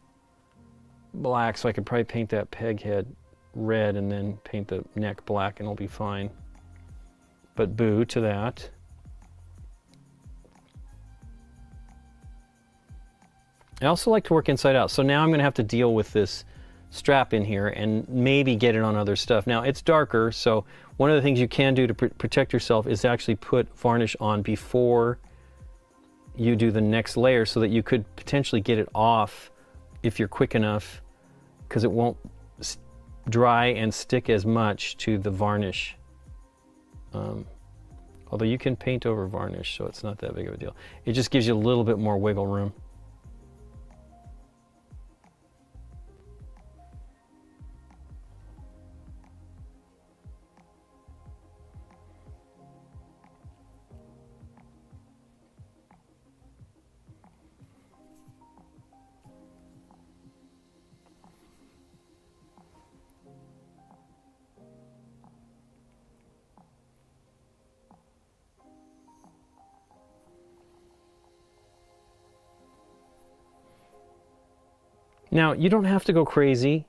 black, so I could probably paint that peg head red and then paint the neck black, and it'll be fine. But boo to that. I also like to work inside out. So now I'm going to have to deal with this strap in here and maybe get it on other stuff. Now it's darker, so one of the things you can do to protect yourself is actually put varnish on before you do the next layer, so that you could potentially get it off if you're quick enough, because it won't dry and stick as much to the varnish. Although you can paint over varnish, so it's not that big of a deal. It just gives you a little bit more wiggle room. Now, you don't have to go crazy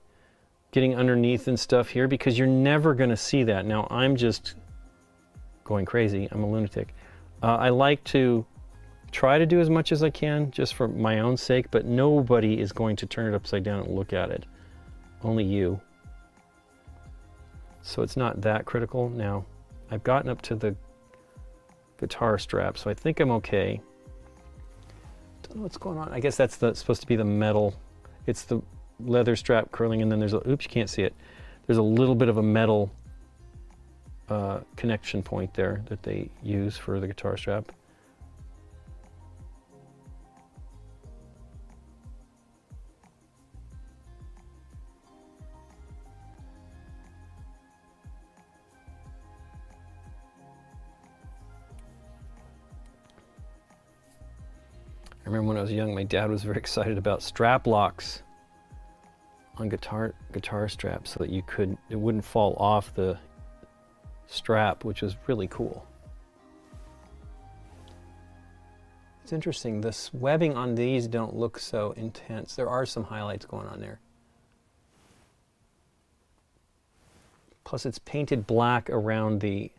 getting underneath and stuff here, because you're never going to see that. Now, I'm just going crazy. I'm a lunatic. I like to try to do as much as I can just for my own sake, but nobody is going to turn it upside down and look at it. Only you. So it's not that critical. Now, I've gotten up to the guitar strap, so I think I'm okay. Don't know what's going on. I guess that's supposed to be the metal. It's the leather strap curling, and then there's a, oops, you can't see it. There's a little bit of a metal connection point there that they use for the guitar strap. I remember when I was young, my dad was very excited about strap locks on guitar straps, so that it wouldn't fall off the strap, which was really cool. It's interesting, the webbing on these don't look so intense. There are some highlights going on there. Plus it's painted black around the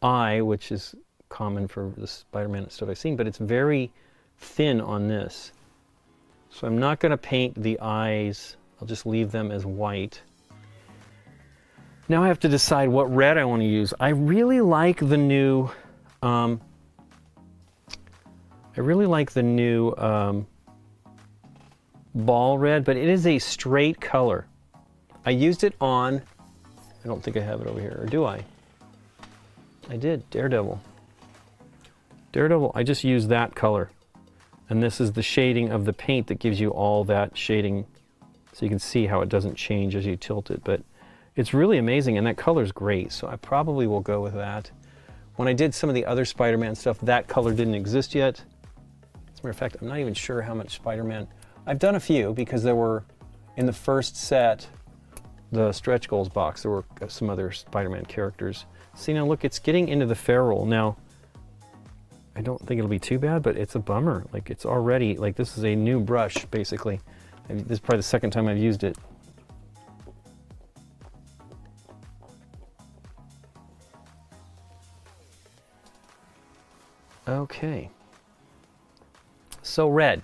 eye, which is common for the Spider-Man stuff I've seen, but it's very thin on this. So I'm not going to paint the eyes. I'll just leave them as white. Now I have to decide what red I want to use. I really like the new ball red, but it is a straight color. I used it on, I don't think I have it over here, or do I? I did, Daredevil. Daredevil, I just used that color. And this is the shading of the paint that gives you all that shading, so you can see how it doesn't change as you tilt it. But it's really amazing, and that color's great, so I probably will go with that. When I did some of the other Spider-Man stuff, that color didn't exist yet. As a matter of fact, I'm not even sure how much Spider-Man. I've done a few, because there were, in the first set, the stretch goals box, there were some other Spider-Man characters. See, now look, it's getting into the ferrule. Now, I don't think it'll be too bad, but it's a bummer. Like, it's already, like, this is a new brush, basically. This is probably the second time I've used it. Okay. So red.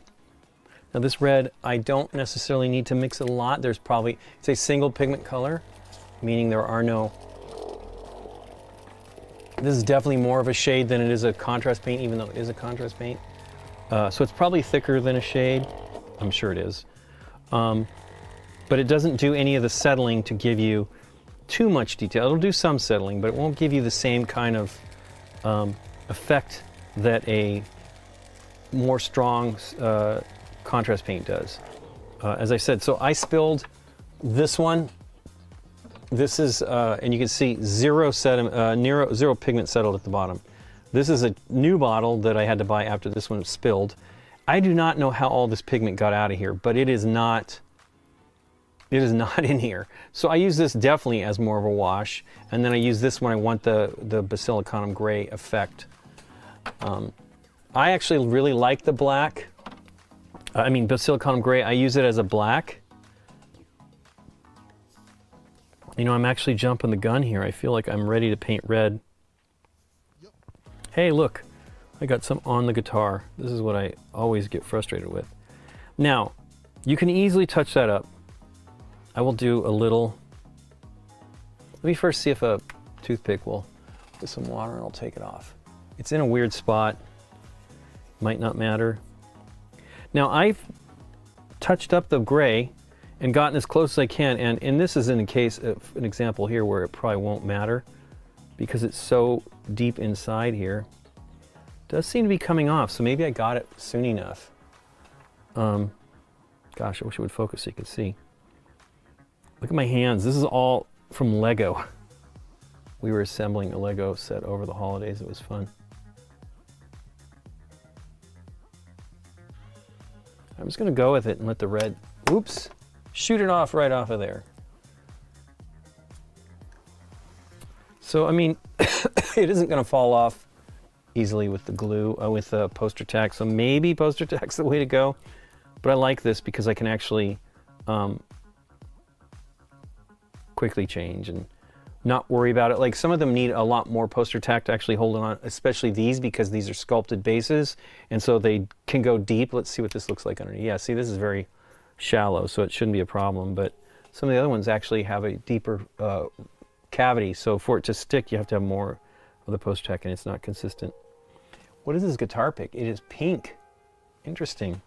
Now this red, I don't necessarily need to mix it a lot. There's probably, it's a single pigment color, meaning there are no, this is definitely more of a shade than it is a contrast paint, even though it is a contrast paint. So it's probably thicker than a shade. I'm sure it is. but it doesn't do any of the settling to give you too much detail. It'll do some settling, but it won't give you the same kind of effect that a more strong contrast paint does. As I said, so I spilled this one. This is, and you can see zero pigment settled at the bottom. This is a new bottle that I had to buy after this one spilled. I do not know how all this pigment got out of here, but it is not in here. So I use this definitely as more of a wash, and then I use this when I want the basilicanum gray effect. I actually really like the black. Basilicanum gray. I use it as a black. You know, I'm actually jumping the gun here. I feel like I'm ready to paint red. Hey, look, I got some on the guitar. This is what I always get frustrated with. Now, you can easily touch that up. I will do a little. Let me first see if a toothpick will get some water and I'll take it off. It's in a weird spot. Might not matter. Now, I've touched up the gray and gotten as close as I can, and this is in a case of an example here where it probably won't matter because it's so deep inside here. It does seem to be coming off, so maybe I got it soon enough. Gosh, I wish it would focus so you could see. Look at my hands. This is all from Lego. We were assembling a Lego set over the holidays. It was fun. I'm just going to go with it and let the red, oops, shoot it off right off of there. So, I mean, it isn't going to fall off easily with the glue, with the poster tack. So maybe poster tack's the way to go. But I like this because I can actually quickly change and not worry about it. Like some of them need a lot more poster tack to actually hold on, especially these because these are sculpted bases and so they can go deep. Let's see what this looks like underneath. Yeah, see, this is very shallow, so it shouldn't be a problem, but some of the other ones actually have a deeper cavity, so for it to stick you have to have more of the poster tack and it's not consistent. What is this guitar pick? It is pink. Interesting.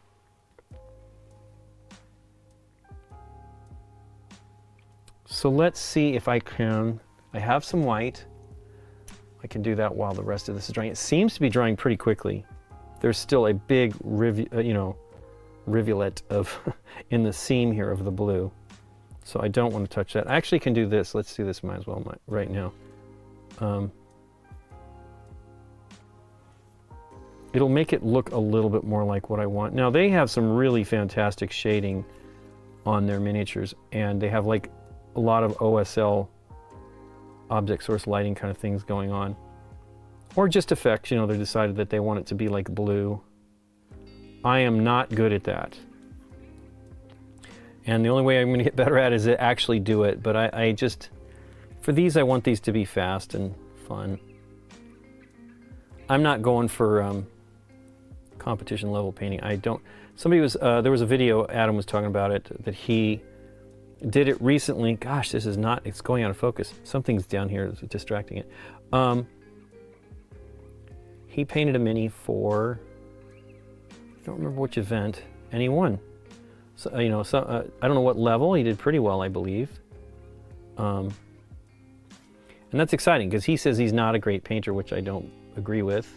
So let's see if I can, I have some white. I can do that while the rest of this is drying. It seems to be drying pretty quickly. There's still a big rivulet of in the seam here of the blue. So I don't want to touch that. I actually can do this. Let's do this, might as well right now. It'll make it look a little bit more like what I want. Now they have some really fantastic shading on their miniatures and they have like a lot of OSL object source lighting kind of things going on. Or just effects, you know, they decided that they want it to be like blue. I am not good at that. And the only way I'm going to get better at it is to actually do it. But I just, for these, I want these to be fast and fun. I'm not going for competition level painting. I don't, somebody was, there was a video, Adam was talking about it, that he did it recently. Gosh, this is not, it's going out of focus. Something's down here that's distracting it. He painted a mini for, I don't remember which event, and he won. So, you know, so, I don't know what level, he did pretty well, I believe. And that's exciting because he says he's not a great painter, which I don't agree with.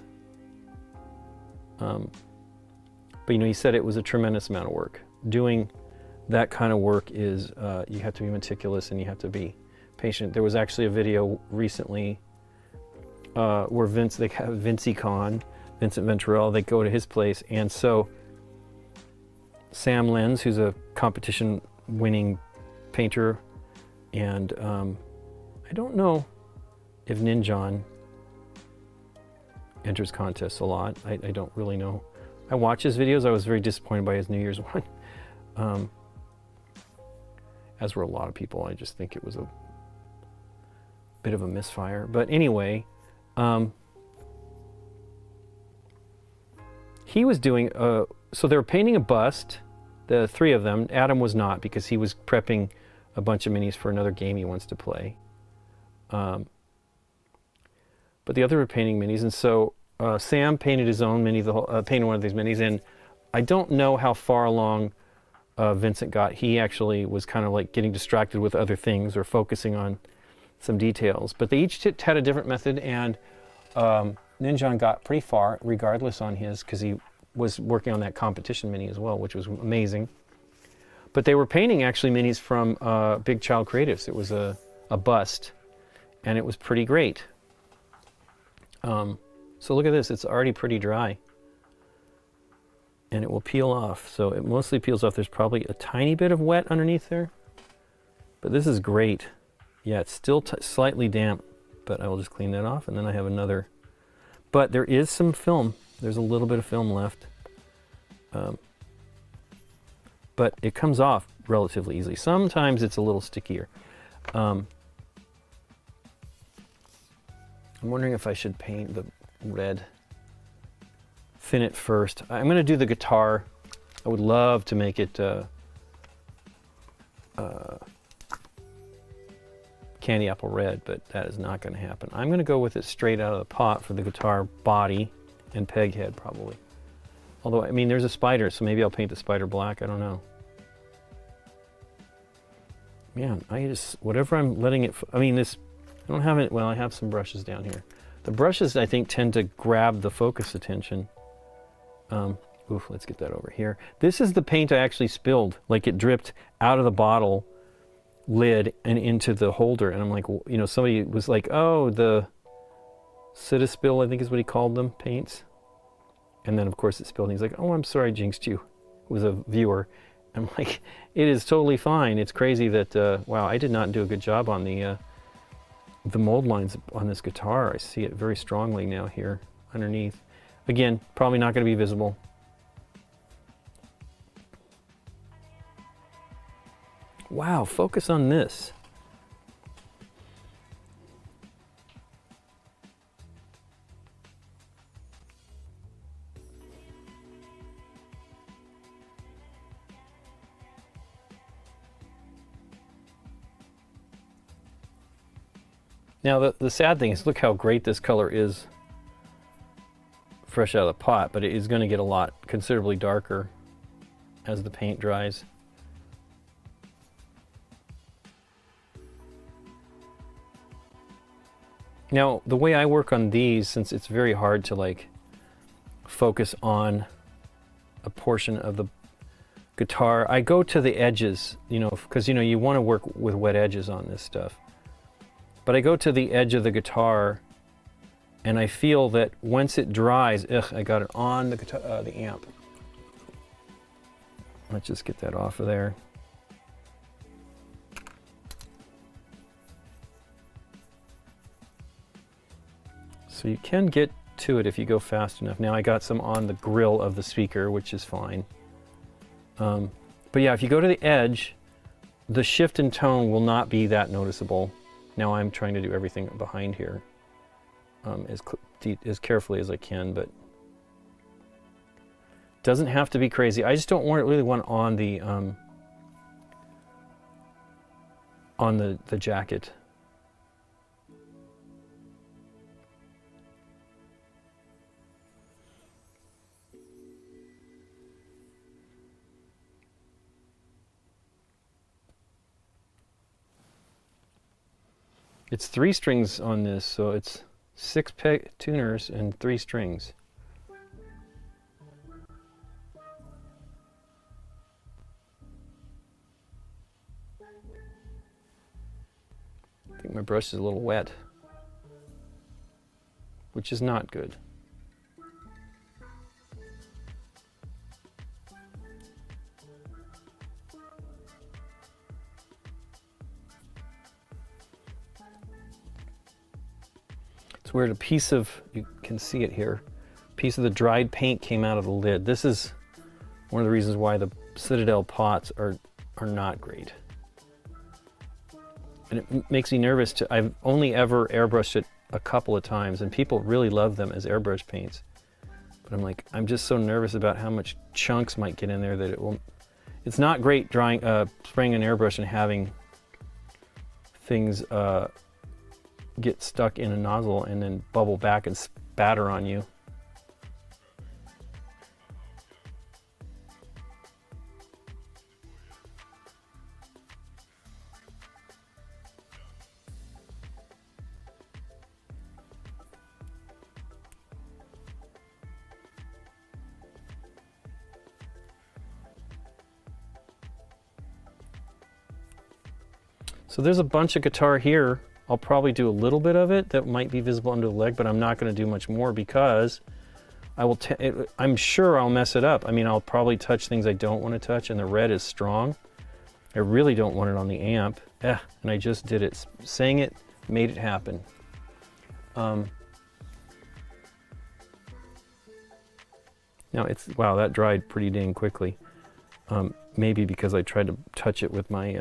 But you know, he said it was a tremendous amount of work. Doing that kind of work is, you have to be meticulous and you have to be patient. There was actually a video recently where they have Vincent Venturell, they go to his place, and so Sam Lenz, who's a competition winning painter, and I don't know if Ninjon enters contests a lot. I don't really know. I watch his videos. I was very disappointed by his New Year's one. As were a lot of people. I just think it was a bit of a misfire. But anyway, he was doing, so they were painting a bust, the three of them. Adam was not because he was prepping a bunch of minis for another game he wants to play. But the other were painting minis, and so Sam painted his own mini, painted one of these minis, and I don't know how far along Vincent got. He actually was kind of like getting distracted with other things or focusing on some details. But they each had a different method, and Ninjon got pretty far regardless on his, because he was working on that competition mini as well, which was amazing. But they were painting actually minis from Big Child Creatives. It was a bust, and it was pretty great. So look at this, it's already pretty dry. And it will peel off. So it mostly peels off. There's probably a tiny bit of wet underneath there. But this is great. Yeah, it's still slightly damp, but I will just clean that off, and then I have another. But there is some film. There's a little bit of film left. But it comes off relatively easily. Sometimes it's a little stickier. I'm wondering if I should paint the red. Thin it first. I'm going to do the guitar. I would love to make it candy apple red, but that is not going to happen. I'm going to go with it straight out of the pot for the guitar body and peg head probably. Although, I mean, there's a spider, so maybe I'll paint the spider black. I don't know. Man, I just, whatever I'm letting it, I mean, this, I don't have it, well, I have some brushes down here. The brushes, I think, tend to grab the focus attention. Oof, let's get that over here. This is the paint I actually spilled. Like, it dripped out of the bottle lid and into the holder. And I'm like, well, you know, somebody was like, oh, the Citispill, I think is what he called them, paints. And then, of course, it spilled. And he's like, oh, I'm sorry, I jinxed you. It was a viewer. I'm like, it is totally fine. It's crazy that, wow, I did not do a good job on the mold lines on this guitar. I see it very strongly now here underneath. Again, probably not going to be visible. Wow, focus on this. Now the sad thing is, look how great this color is fresh out of the pot, but it is going to get a lot considerably darker as the paint dries. Now the way I work on these, since it's very hard to like focus on a portion of the guitar, I go to the edges, you know, because you know you want to work with wet edges on this stuff. But I go to the edge of the guitar, and I feel that once it dries, I got it on the guitar, the amp. Let's just get that off of there. So you can get to it if you go fast enough. Now I got some on the grill of the speaker, which is fine. But yeah, if you go to the edge, the shift in tone will not be that noticeable. Now I'm trying to do everything behind here as carefully as I can, but doesn't have to be crazy. I just don't really want on the jacket. It's 3 strings on this, so it's 6 tuners and 3 strings. I think my brush is a little wet, which is not good. It's weird, a piece of, you can see it here, a piece of the dried paint came out of the lid. This is one of the reasons why the Citadel pots are not great. And it makes me nervous to, I've only ever airbrushed it a couple of times, and people really love them as airbrush paints. But I'm like, I'm just so nervous about how much chunks might get in there that it won't, it's not great spraying an airbrush and having things get stuck in a nozzle and then bubble back and spatter on you. So there's a bunch of guitar here. I'll probably do a little bit of it that might be visible under the leg, but I'm not going to do much more because I'm sure I'll mess it up. I mean, I'll probably touch things I don't want to touch, and the red is strong. I really don't want it on the amp. And I just did it. Saying it made it happen. Now wow, that dried pretty dang quickly. Maybe because I tried to touch it with my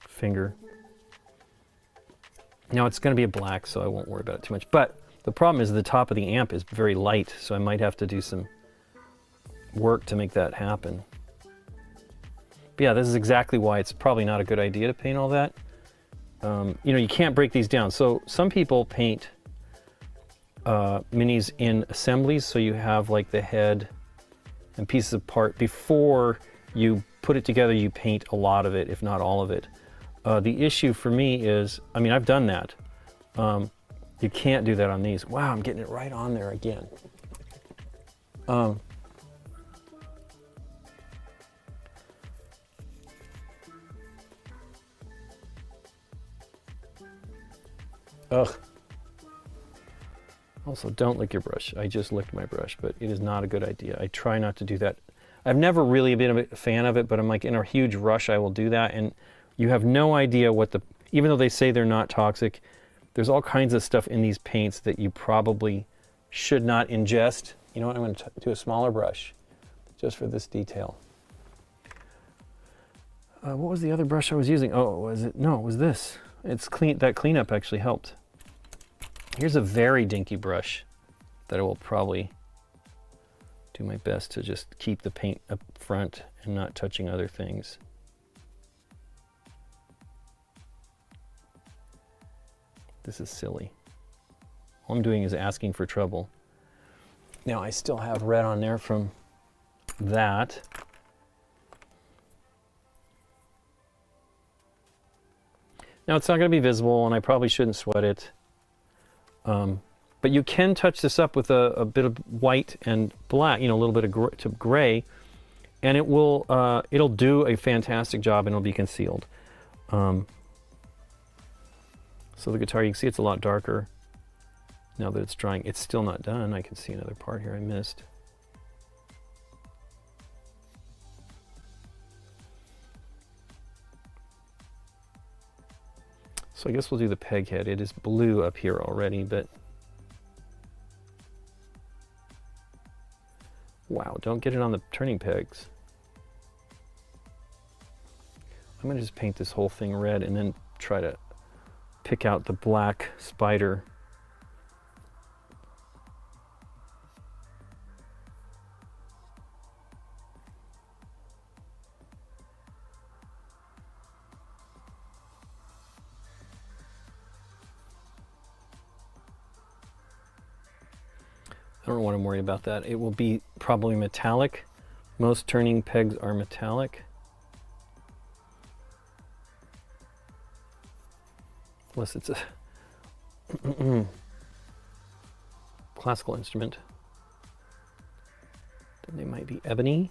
finger. Now it's going to be a black, so I won't worry about it too much. But the problem is the top of the amp is very light, so I might have to do some work to make that happen. But yeah, this is exactly why it's probably not a good idea to paint all that. You know, you can't break these down. So some people paint minis in assemblies, so you have like the head and pieces of part. Before you put it together, you paint a lot of it, if not all of it. The issue for me is, I mean, I've done that. You can't do that on these. Wow, I'm getting it right on there again. Ugh. Also, don't lick your brush. I just licked my brush, but it is not a good idea. I try not to do that. I've never really been a fan of it, but I'm like in a huge rush, I will do that. And you have no idea what even though they say they're not toxic, there's all kinds of stuff in these paints that you probably should not ingest. You know what, I'm going to do a smaller brush just for this detail. What was the other brush I was using? Oh, was it? No, it was this. It's clean. That cleanup actually helped. Here's a very dinky brush that I will probably do my best to just keep the paint up front and not touching other things. This is silly. All I'm doing is asking for trouble. Now I still have red on there from that. Now it's not going to be visible, and I probably shouldn't sweat it. But you can touch this up with a bit of white and black, you know, a little bit of gray, and it will it'll do a fantastic job, and it'll be concealed. So the guitar, you can see it's a lot darker now that it's drying. It's still not done. I can see another part here I missed. So I guess we'll do the peg head. It is blue up here already, but wow, don't get it on the turning pegs. I'm gonna just paint this whole thing red and then try to pick out the black spider. I don't want to worry about that. It will be probably metallic. Most turning pegs are metallic. Unless it's a classical instrument. Then they might be ebony.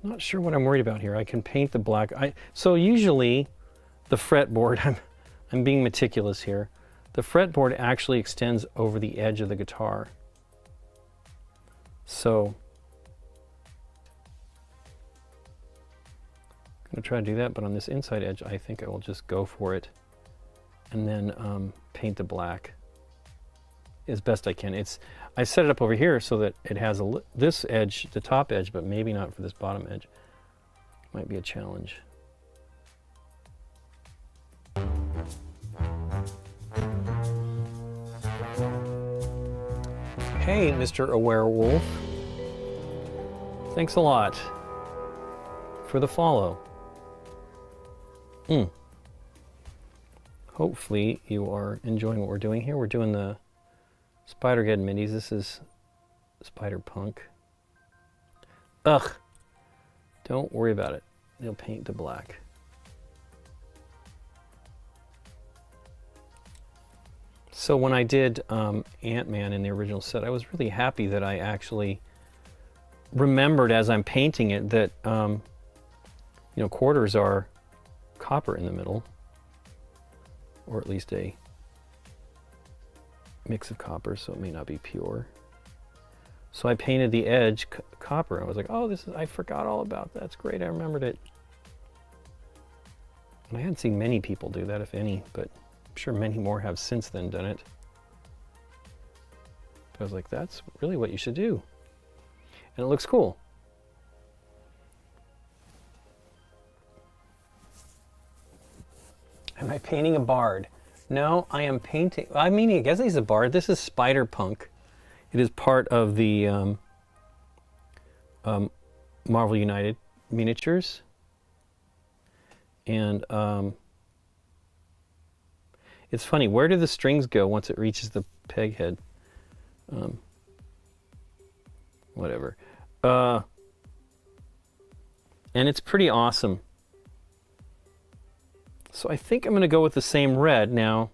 Not sure what I'm worried about here. I can paint the black. So usually the fretboard, I'm being meticulous here. The fretboard actually extends over the edge of the guitar. So I'm going to try to do that, but on this inside edge, I think I will just go for it and then paint the black as best I can. I set it up over here so that it has this edge, the top edge, but maybe not for this bottom edge. Might be a challenge. Hey, Mr. Werewolf. Thanks a lot for the follow. Hopefully you are enjoying what we're doing here. We're doing the Spider-Geddon minis. This is Spider-Punk. Ugh. Don't worry about it. They'll paint to black. So when I did Ant-Man in the original set, I was really happy that I actually remembered as I'm painting it that quarters are copper in the middle, or at least a mix of copper, so it may not be pure. So I painted the edge copper. I was like, oh, I forgot all about that. That's great, I remembered it. And I hadn't seen many people do that, if any, but I'm sure many more have since then done it. But I was like, that's really what you should do. And it looks cool. Am I painting a bard? No, I am painting, I guess he's a bard. This is Spider-Punk. It is part of the Marvel United miniatures. And it's funny, where do the strings go once it reaches the peg head? Whatever. And it's pretty awesome. So I think I'm going to go with the same red now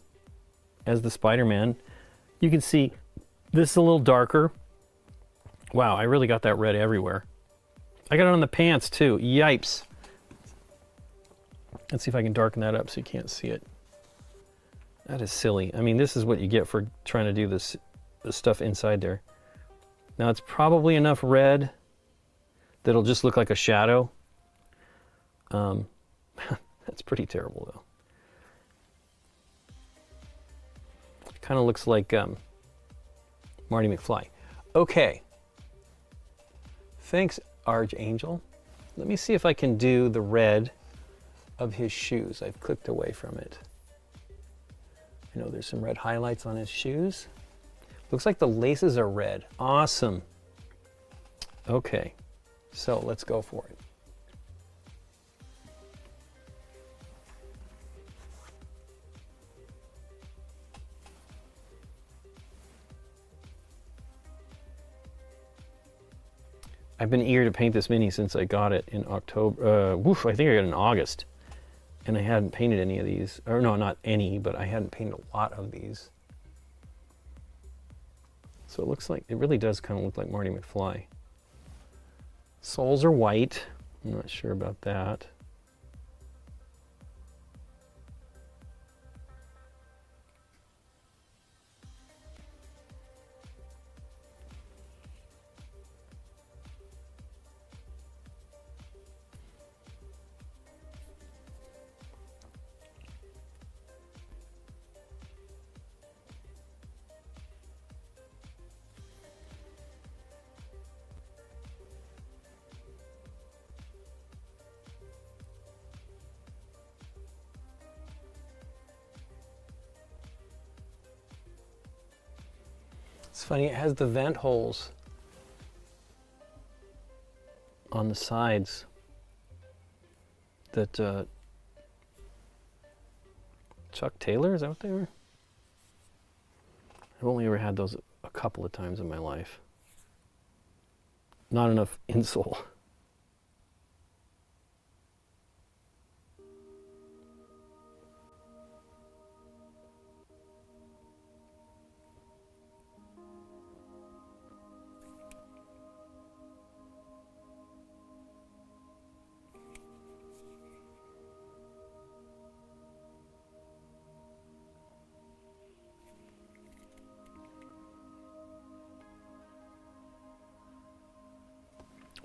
as the Spider-Man. You can see this is a little darker. Wow, I really got that red everywhere. I got it on the pants too. Yipes. Let's see if I can darken that up so you can't see it. That is silly. I mean, this is what you get for trying to do this stuff inside there. Now it's probably enough red that it'll just look like a shadow. That's pretty terrible though. It kind of looks like Marty McFly. Okay. Thanks, Archangel. Let me see if I can do the red of his shoes. I've clicked away from it. I know there's some red highlights on his shoes. Looks like the laces are red. Awesome. Okay, so let's go for it. I've been eager to paint this mini since I got it in October. I think I got it in August. And I hadn't painted any of these. Or no, not any, but I hadn't painted a lot of these. So it looks like, it really does kind of look like Marty McFly. Soles are white. I'm not sure about that. It's funny, it has the vent holes on the sides that Chuck Taylor, is that what they were? I've only ever had those a couple of times in my life. Not enough insole.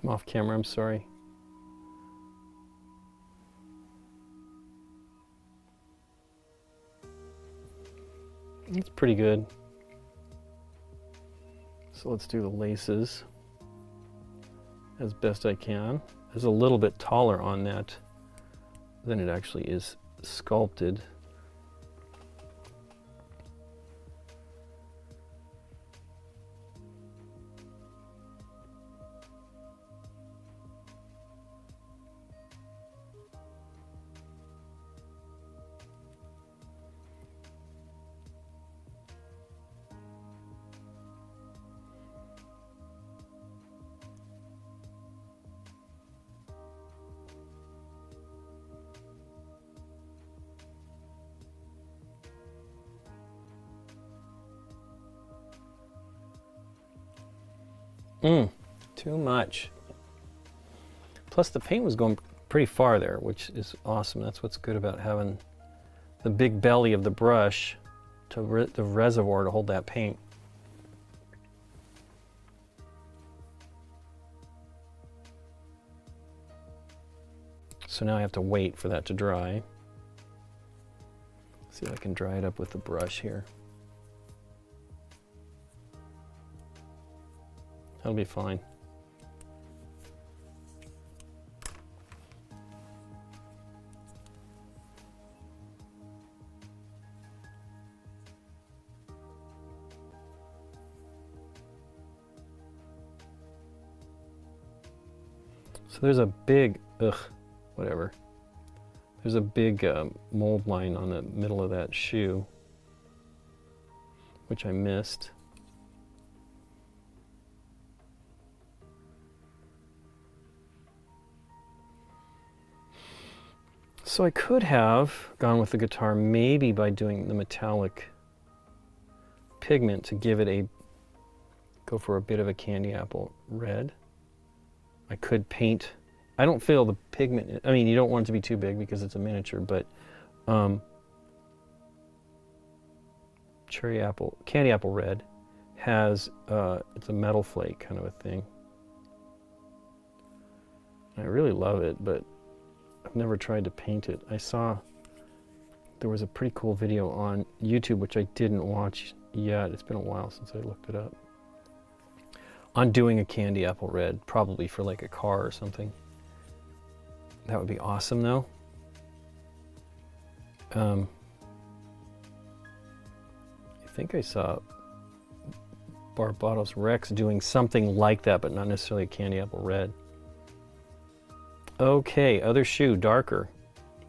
I'm off camera, I'm sorry. It's pretty good. So let's do the laces as best I can. It's a little bit taller on that than it actually is sculpted. Too much. Plus the paint was going pretty far there, which is awesome. That's what's good about having the big belly of the brush to the reservoir to hold that paint. So now I have to wait for that to dry. See if I can dry it up with the brush here. That'll be fine. So there's a big, whatever. There's a big mold line on the middle of that shoe, which I missed. So I could have gone with the guitar maybe by doing the metallic pigment to give it go for a bit of a candy apple red. I could paint, I don't feel the pigment, I mean you don't want it to be too big because it's a miniature, but candy apple red has, it's a metal flake kind of a thing. I really love it, but I've never tried to paint it. I saw there was a pretty cool video on YouTube, which I didn't watch yet. It's been a while since I looked it up. On doing a candy apple red, probably for like a car or something. That would be awesome though. I think I saw Barbados Rex doing something like that, but not necessarily a candy apple red. Okay, other shoe, darker.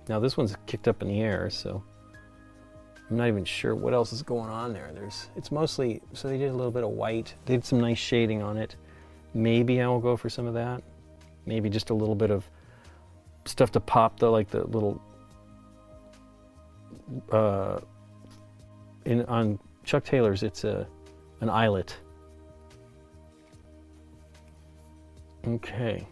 Now this one's kicked up in the air, so I'm not even sure what else is going on there. It's mostly, so they did a little bit of white. They did some nice shading on it. Maybe I will go for some of that. Maybe just a little bit of stuff to pop the, like the little, on Chuck Taylor's, it's an eyelet. Okay.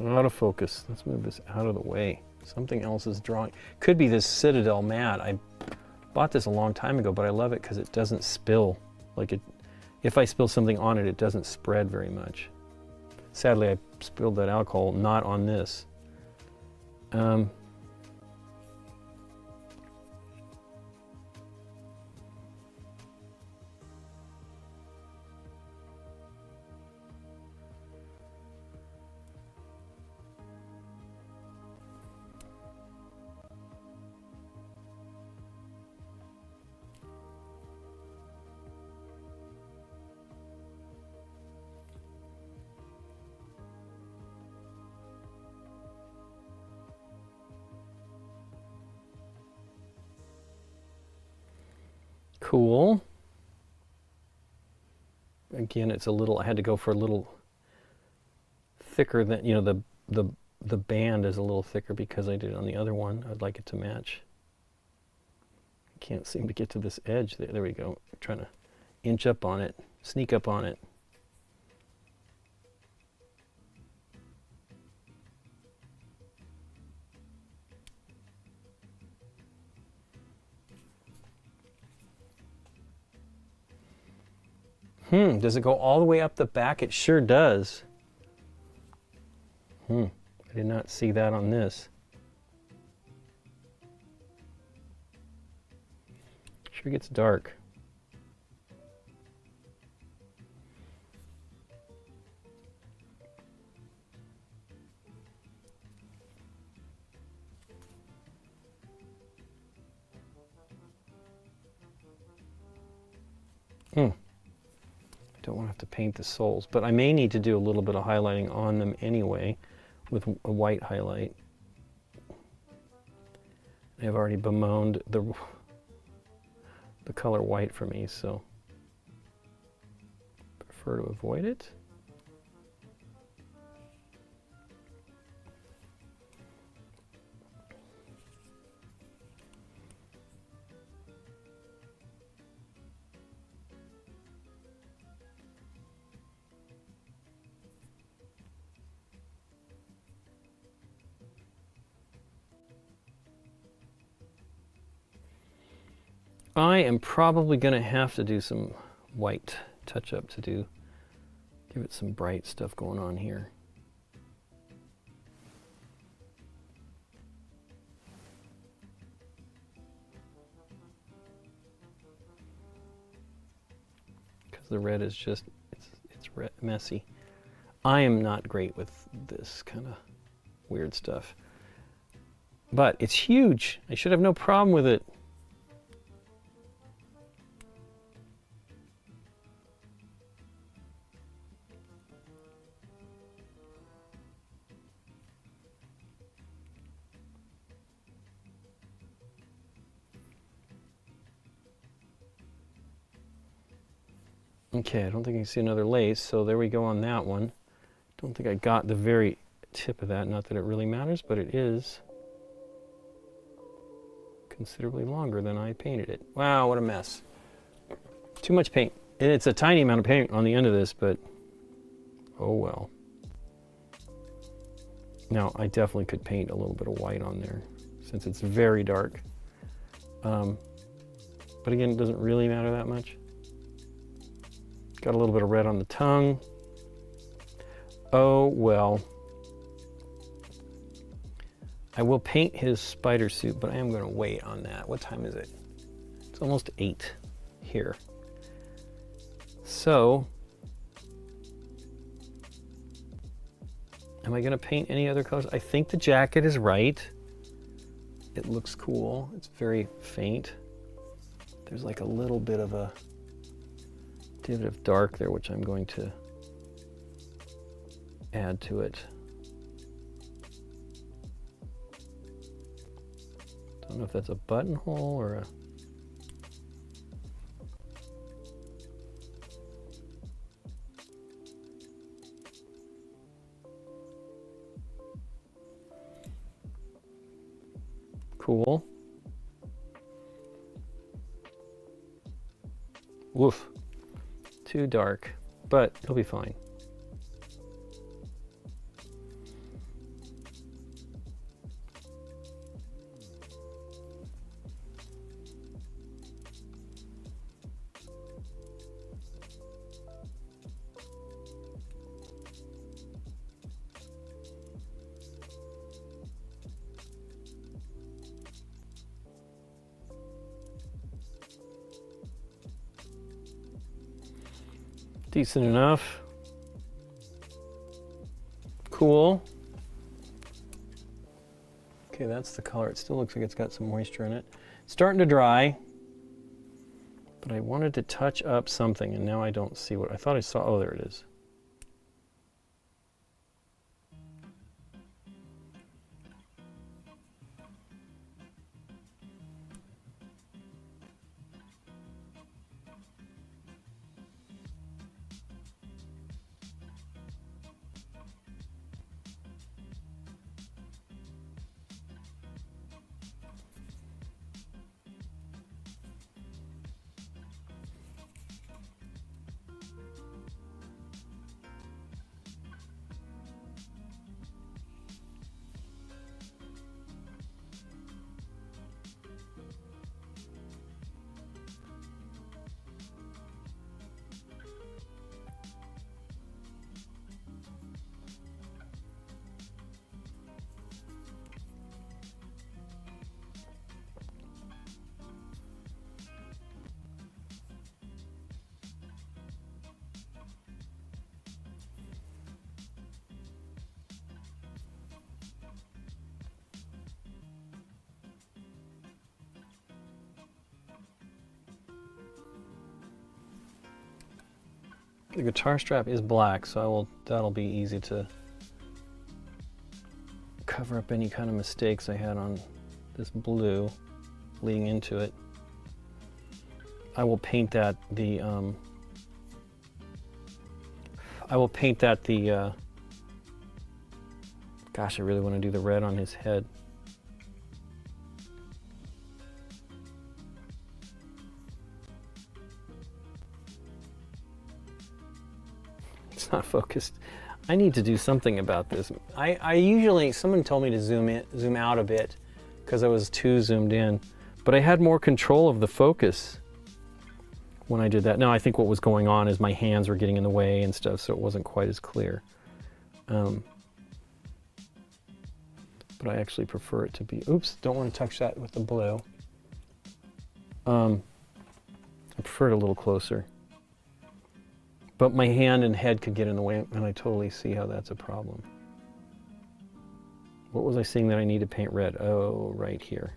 Out of focus. Let's move this out of the way. Something else is drawing. Could be this Citadel mat. I bought this a long time ago, but I love it because it doesn't spill. Like if I spill something on it, it doesn't spread very much. Sadly, I spilled that alcohol not on this. Cool. Again, it's a little, I had to go for a little thicker than, you know, the band is a little thicker because I did it on the other one. I'd like it to match. I can't seem to get to this edge. There we go. I'm trying to inch up on it, sneak up on it. Does it go all the way up the back? It sure does. I did not see that on this. Sure gets dark. I don't want to have to paint the soles, but I may need to do a little bit of highlighting on them anyway with a white highlight. I've already bemoaned the color white for me, so prefer to avoid it. I am probably going to have to do some white touch-up to give it some bright stuff going on here. Because the red is just, it's messy. I am not great with this kind of weird stuff. But it's huge. I should have no problem with it. Okay, I don't think I can see another lace, so there we go on that one. Don't think I got the very tip of that, not that it really matters, but it is considerably longer than I painted it. Wow, what a mess. Too much paint. And it's a tiny amount of paint on the end of this, but oh well. Now, I definitely could paint a little bit of white on there, since it's very dark. But again, it doesn't really matter that much. Got a little bit of red on the tongue. Oh, well. I will paint his spider suit, but I am going to wait on that. What time is it? It's almost 8 here. So, am I going to paint any other colors? I think the jacket is right. It looks cool. It's very faint. There's like a little bit of a divot of dark there, which I'm going to add to it. Don't know if that's a buttonhole or a... Cool. Woof. Too dark, but it'll be fine. Decent enough. Cool. Okay, that's the color. It still looks like it's got some moisture in it. It's starting to dry, but I wanted to touch up something, and now I don't see what I thought I saw. Oh, there it is. The guitar strap is black, so that'll be easy to cover up any kind of mistakes I had on this blue leading into it. I will paint that gosh, I really want to do the red on his head. It's not focused. I need to do something about this. I usually, someone told me to zoom out a bit because I was too zoomed in, but I had more control of the focus when I did that. Now I think what was going on is my hands were getting in the way and stuff, so it wasn't quite as clear. But I actually prefer it to be, oops, don't want to touch that with the blue. I prefer it a little closer. But my hand and head could get in the way, and I totally see how that's a problem. What was I seeing that I need to paint red? Oh, right here.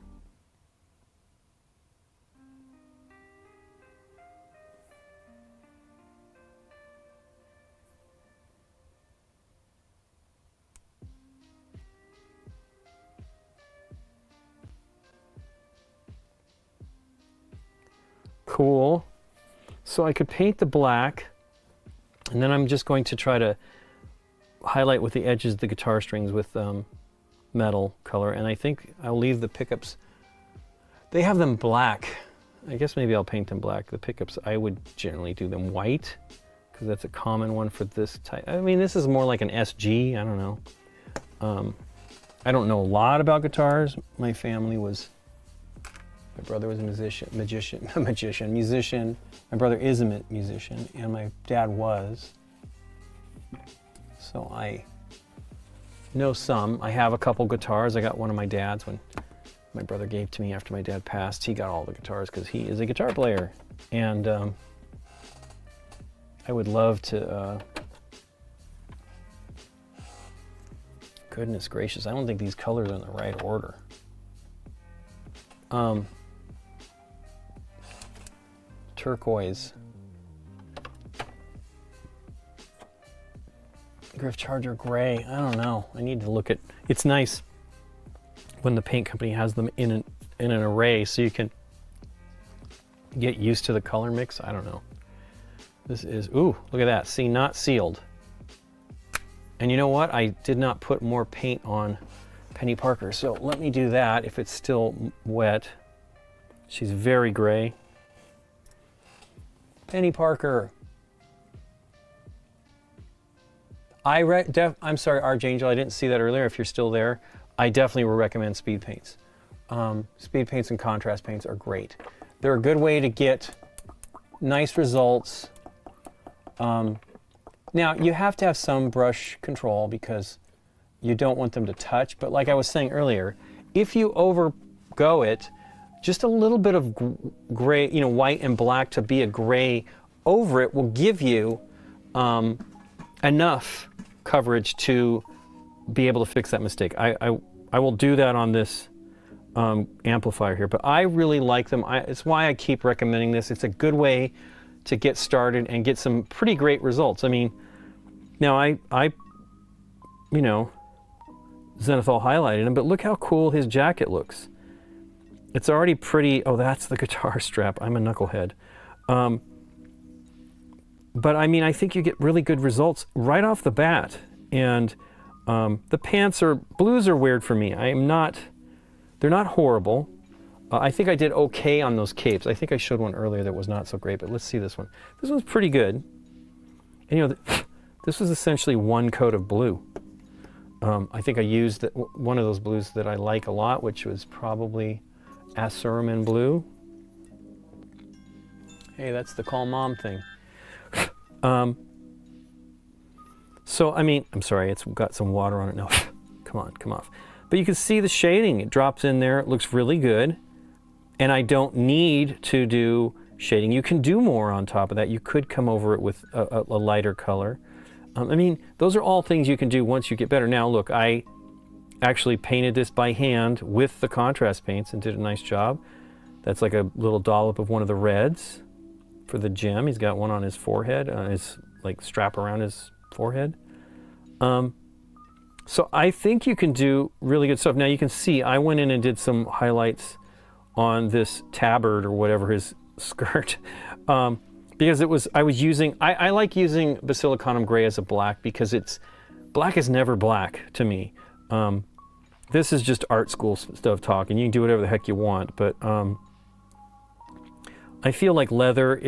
Cool. So I could paint the black, and then I'm just going to try to highlight with the edges of the guitar strings with metal color, and I think I'll leave the pickups. They have them black. I guess maybe I'll paint them black. The pickups, I would generally do them white, because that's a common one for this type. I mean, this is more like an SG, I don't know. I don't know a lot about guitars. My family was, my brother was a musician. My brother is a musician, and my dad was. So I know some. I have a couple guitars. I got one of my dad's when my brother gave to me after my dad passed. He got all the guitars because he is a guitar player. And I would love to, goodness gracious, I don't think these colors are in the right order. Turquoise. Griff Charger gray. I don't know. I need to look at. It's nice when the paint company has them in an array, so you can get used to the color mix. I don't know. This is, ooh, look at that. See, not sealed. And you know what? I did not put more paint on Penny Parker, so let me do that if it's still wet. She's very gray. Penny Parker. I'm sorry, Archangel, I didn't see that earlier. If you're still there, I definitely would recommend speed paints. Speed paints and contrast paints are great. They're a good way to get nice results. Now, you have to have some brush control because you don't want them to touch. But like I was saying earlier, if you overgo it, just a little bit of gray, you know, white and black to be a gray over it will give you enough coverage to be able to fix that mistake. I will do that on this amplifier here, but I really like them. It's why I keep recommending this. It's a good way to get started and get some pretty great results. I mean, now I you know, Zenithal highlighted him, but look how cool his jacket looks. It's already pretty. Oh, that's the guitar strap. I'm a knucklehead. But I mean, I think you get really good results right off the bat. And the pants blues are weird for me. They're not horrible. I think I did okay on those capes. I think I showed one earlier that was not so great, but let's see this one. This one's pretty good. And you know, this was essentially one coat of blue. I think I used one of those blues that I like a lot, which was probably Asuraman blue. Hey, that's the call mom thing. So, I mean, I'm sorry, it's got some water on it now. Come on, come off. But you can see the shading. It drops in there. It looks really good. And I don't need to do shading. You can do more on top of that. You could come over it with a lighter color. I mean, those are all things you can do once you get better. Now, look, I actually painted this by hand with the contrast paints and did a nice job. That's like a little dollop of one of the reds for the gem. He's got one on his forehead, on his like strap around his forehead. So I think you can do really good stuff. Now you can see I went in and did some highlights on this tabard or whatever his skirt, because I like using Basilicanum gray as a black because black is never black to me. This is just art school stuff talk, and you can do whatever the heck you want, but I feel like leather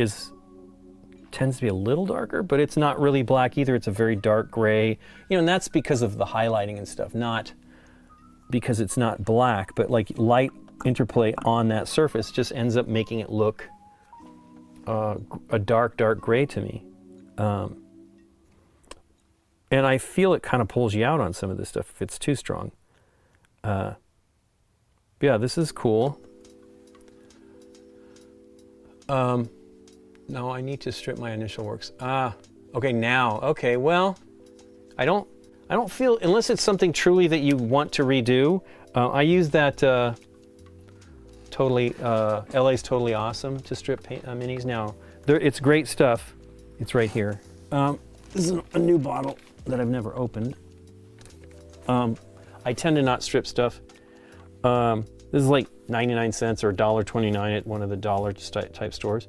tends to be a little darker, but it's not really black either. It's a very dark gray, and that's because of the highlighting and stuff, not because it's not black, but like light interplay on that surface just ends up making it look a dark gray to me. And I feel it kind of pulls you out on some of this stuff if it's too strong. Yeah, this is cool. No, I need to strip my initial works. Okay, now. Okay, well, I don't feel, unless it's something truly that you want to redo. I use that LA's Totally Awesome to strip minis. Now, it's great stuff. It's right here. This is a new bottle that I've never opened. I tend to not strip stuff. This is like 99 cents or $1.29 at one of the dollar type stores.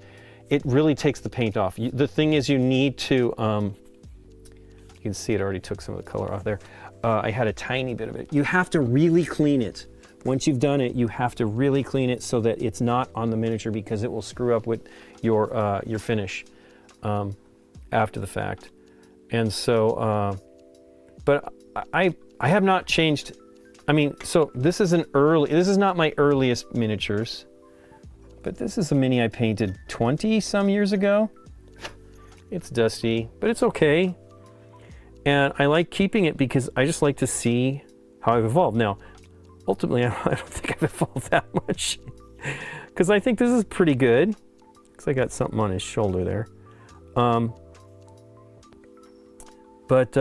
It really takes the paint off. The thing is, you need to, you can see it already took some of the color off there. I had a tiny bit of it. You have to really clean it. Once you've done it, you have to really clean it so that it's not on the miniature, because it will screw up with your finish after the fact. And so, but I have not changed. I mean, so this is not my earliest miniatures, but this is a mini I painted 20 some years ago. It's dusty, but it's okay. And I like keeping it because I just like to see how I've evolved. Now, ultimately, I don't think I've evolved that much, because I think this is pretty good. Looks like I got something on his shoulder there. But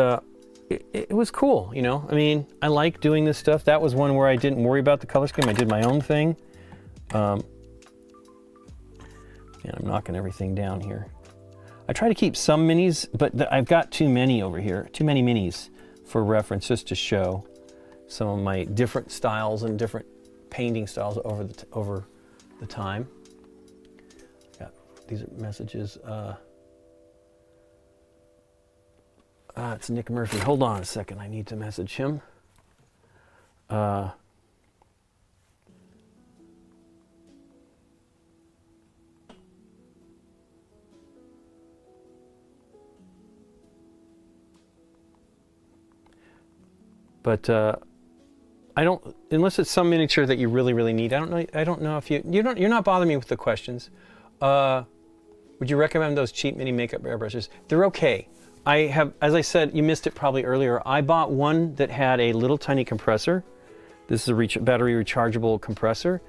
it was cool, I mean, I like doing this stuff. That was one where I didn't worry about the color scheme. I did my own thing. And I'm knocking everything down here. I try to keep some minis, but I've got too many over here. Too many minis for reference, just to show some of my different styles and different painting styles over the time. These are messages. It's Nick Murphy. Hold on a second. I need to message him. But I don't, unless it's some miniature that you really need. I don't know if you're not bothering me with the questions. Would you recommend those cheap mini makeup airbrushes? They're okay. I have, as I said, you missed it probably earlier. I bought one that had a little tiny compressor. This is a battery rechargeable compressor.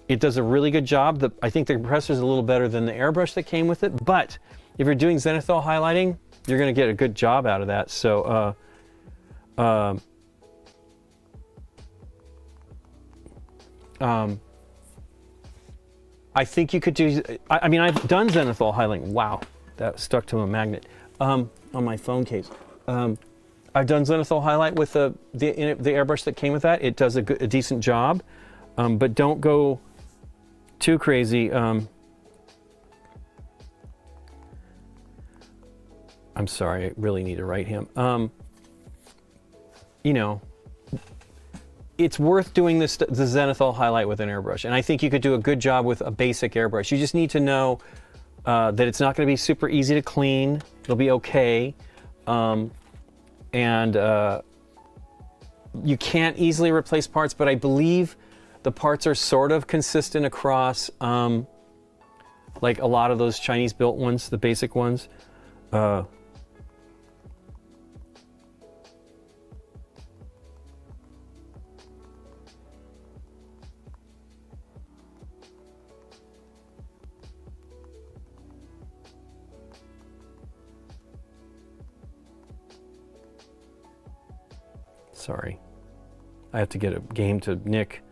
It does a really good job. I think the compressor is a little better than the airbrush that came with it. But if you're doing zenithal highlighting, you're going to get a good job out of that. So, I think you could do, I mean, I've done zenithal highlighting. Wow, that stuck to a magnet on my phone case. I've done zenithal highlight with the airbrush that came with that. It does a decent job, but don't go too crazy. I'm sorry, I really need to write him. It's worth doing the zenithal highlight with an airbrush, and I think you could do a good job with a basic airbrush. You just need to know that it's not going to be super easy to clean. It'll be okay, and you can't easily replace parts, but I believe the parts are sort of consistent across like a lot of those Chinese built ones, the basic ones. Sorry, I have to get a game to Nick.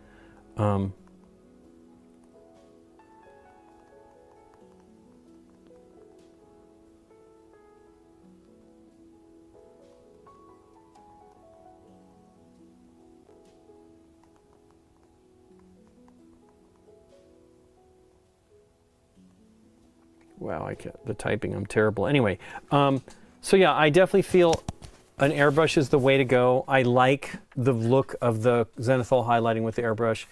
wow, I can't, the typing, I'm terrible. Anyway, so yeah, I definitely feel an airbrush is the way to go. I like the look of the zenithal highlighting with the airbrush.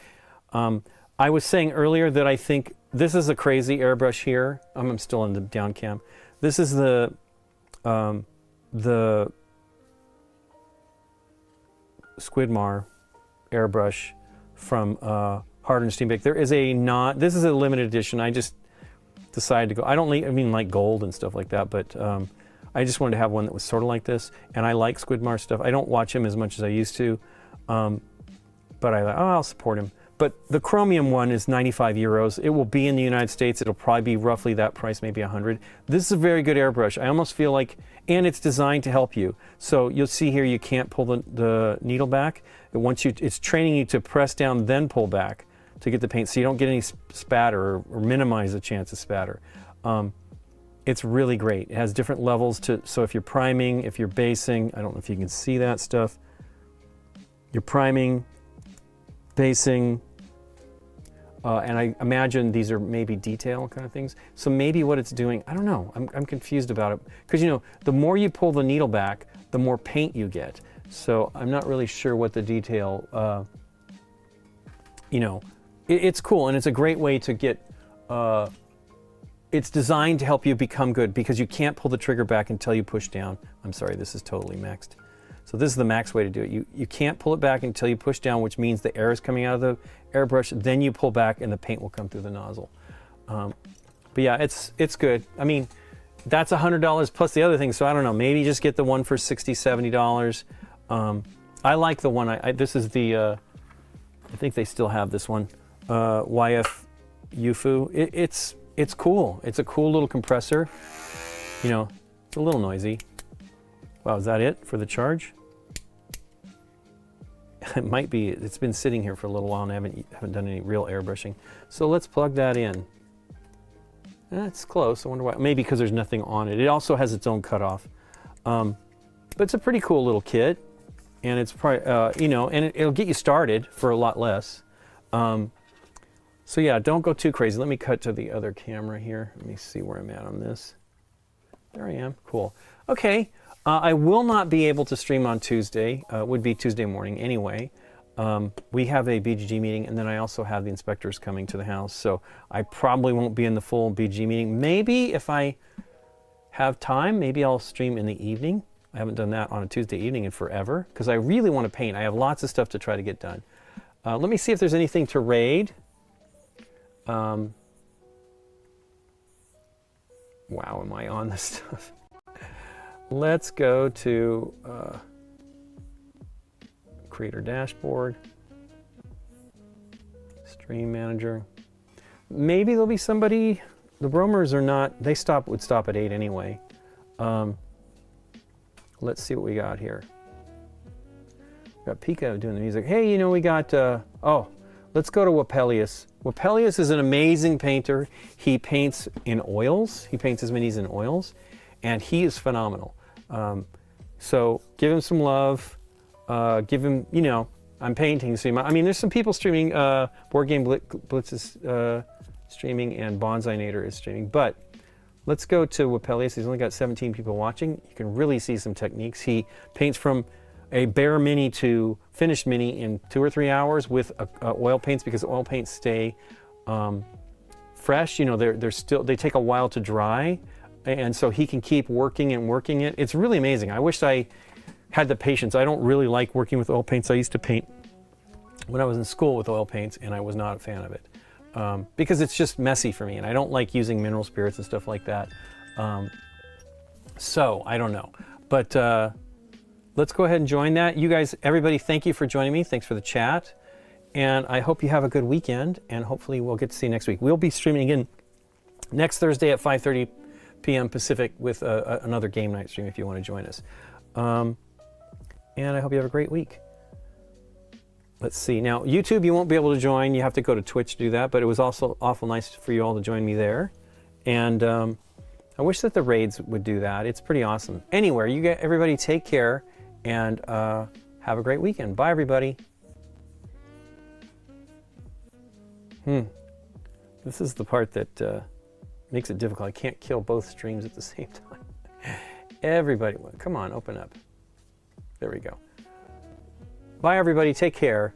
I was saying earlier that I think this is a crazy airbrush here. I'm still in the down cam. This is the Squidmar airbrush from Harder Steam Bake. There is a this is a limited edition. I just decided to go. I don't like gold and stuff like that, but I just wanted to have one that was sort of like this. And I like Squidmar stuff. I don't watch him as much as I used to, but I'll support him. But the chromium one is 95 euros. It will be in the United States. It'll probably be roughly that price, maybe 100. This is a very good airbrush. I almost feel like, and it's designed to help you. So you'll see here you can't pull the needle back. It's training you to press down, then pull back to get the paint, so you don't get any spatter or minimize the chance of spatter. It's really great. It has different levels so if you're priming, if you're basing, I don't know if you can see that stuff. You're priming, basing, and I imagine these are maybe detail kind of things. So maybe what it's doing, I don't know, I'm confused about it. Because the more you pull the needle back, the more paint you get. So I'm not really sure what the detail, it's cool, and it's a great way to get, it's designed to help you become good, because you can't pull the trigger back until you push down. I'm sorry, this is totally maxed. So this is the max way to do it. You can't pull it back until you push down, which means the air is coming out of the airbrush, then you pull back and the paint will come through the nozzle. But yeah, it's good. I mean, that's $100 plus the other thing, so I don't know, maybe just get the one for $60, $70. I like the one, this is the, I think they still have this one, YF Yufu. It's cool. It's a cool little compressor. It's a little noisy. Wow, is that it for the charge? It might be. It's been sitting here for a little while and I haven't done any real airbrushing. So let's plug that in. That's close. I wonder why. Maybe because there's nothing on it. It also has its own cutoff. But it's a pretty cool little kit. And it's probably, and it'll get you started for a lot less. So yeah, don't go too crazy. Let me cut to the other camera here. Let me see where I'm at on this. There I am. Cool. Okay. I will not be able to stream on Tuesday. It would be Tuesday morning anyway. We have a BGG meeting, and then I also have the inspectors coming to the house. So I probably won't be in the full BGG meeting. Maybe if I have time, maybe I'll stream in the evening. I haven't done that on a Tuesday evening in forever, because I really want to paint. I have lots of stuff to try to get done. Let me see if there's anything to raid. Wow, am I on this stuff? Let's go to Creator Dashboard, Stream Manager. Maybe there'll be somebody. The Bromers are not. They would stop at 8 anyway. Let's see what we got here. We got Pika doing the music. Hey, we got. Let's go to Wapelius. Wapelius is an amazing painter. He paints in oils. He paints his minis in oils, and he is phenomenal. So give him some love. Give him, I'm painting. So there's some people streaming. Board Game Blitz is streaming, and Bonsai-Nator is streaming. But let's go to Wapelius. He's only got 17 people watching. You can really see some techniques. He paints from a bare mini to finished mini in 2 or 3 hours with oil paints, because oil paints stay fresh. They take a while to dry, and so he can keep working it. It's really amazing. I wish I had the patience. I don't really like working with oil paints. I used to paint when I was in school with oil paints, and I was not a fan of it because it's just messy for me, and I don't like using mineral spirits and stuff like that. So I don't know, but let's go ahead and join that. You guys, everybody, thank you for joining me. Thanks for the chat. And I hope you have a good weekend, and hopefully we'll get to see you next week. We'll be streaming again next Thursday at 5:30 p.m. Pacific with another game night stream if you want to join us. And I hope you have a great week. Let's see. Now, YouTube, you won't be able to join. You have to go to Twitch to do that, but it was also awful nice for you all to join me there. And I wish that the raids would do that. It's pretty awesome. Anyway, everybody take care, and have a great weekend. Bye, everybody. This is the part that makes it difficult. I can't kill both streams at the same time. Everybody, come on, open up. There we go. Bye, everybody. Take care.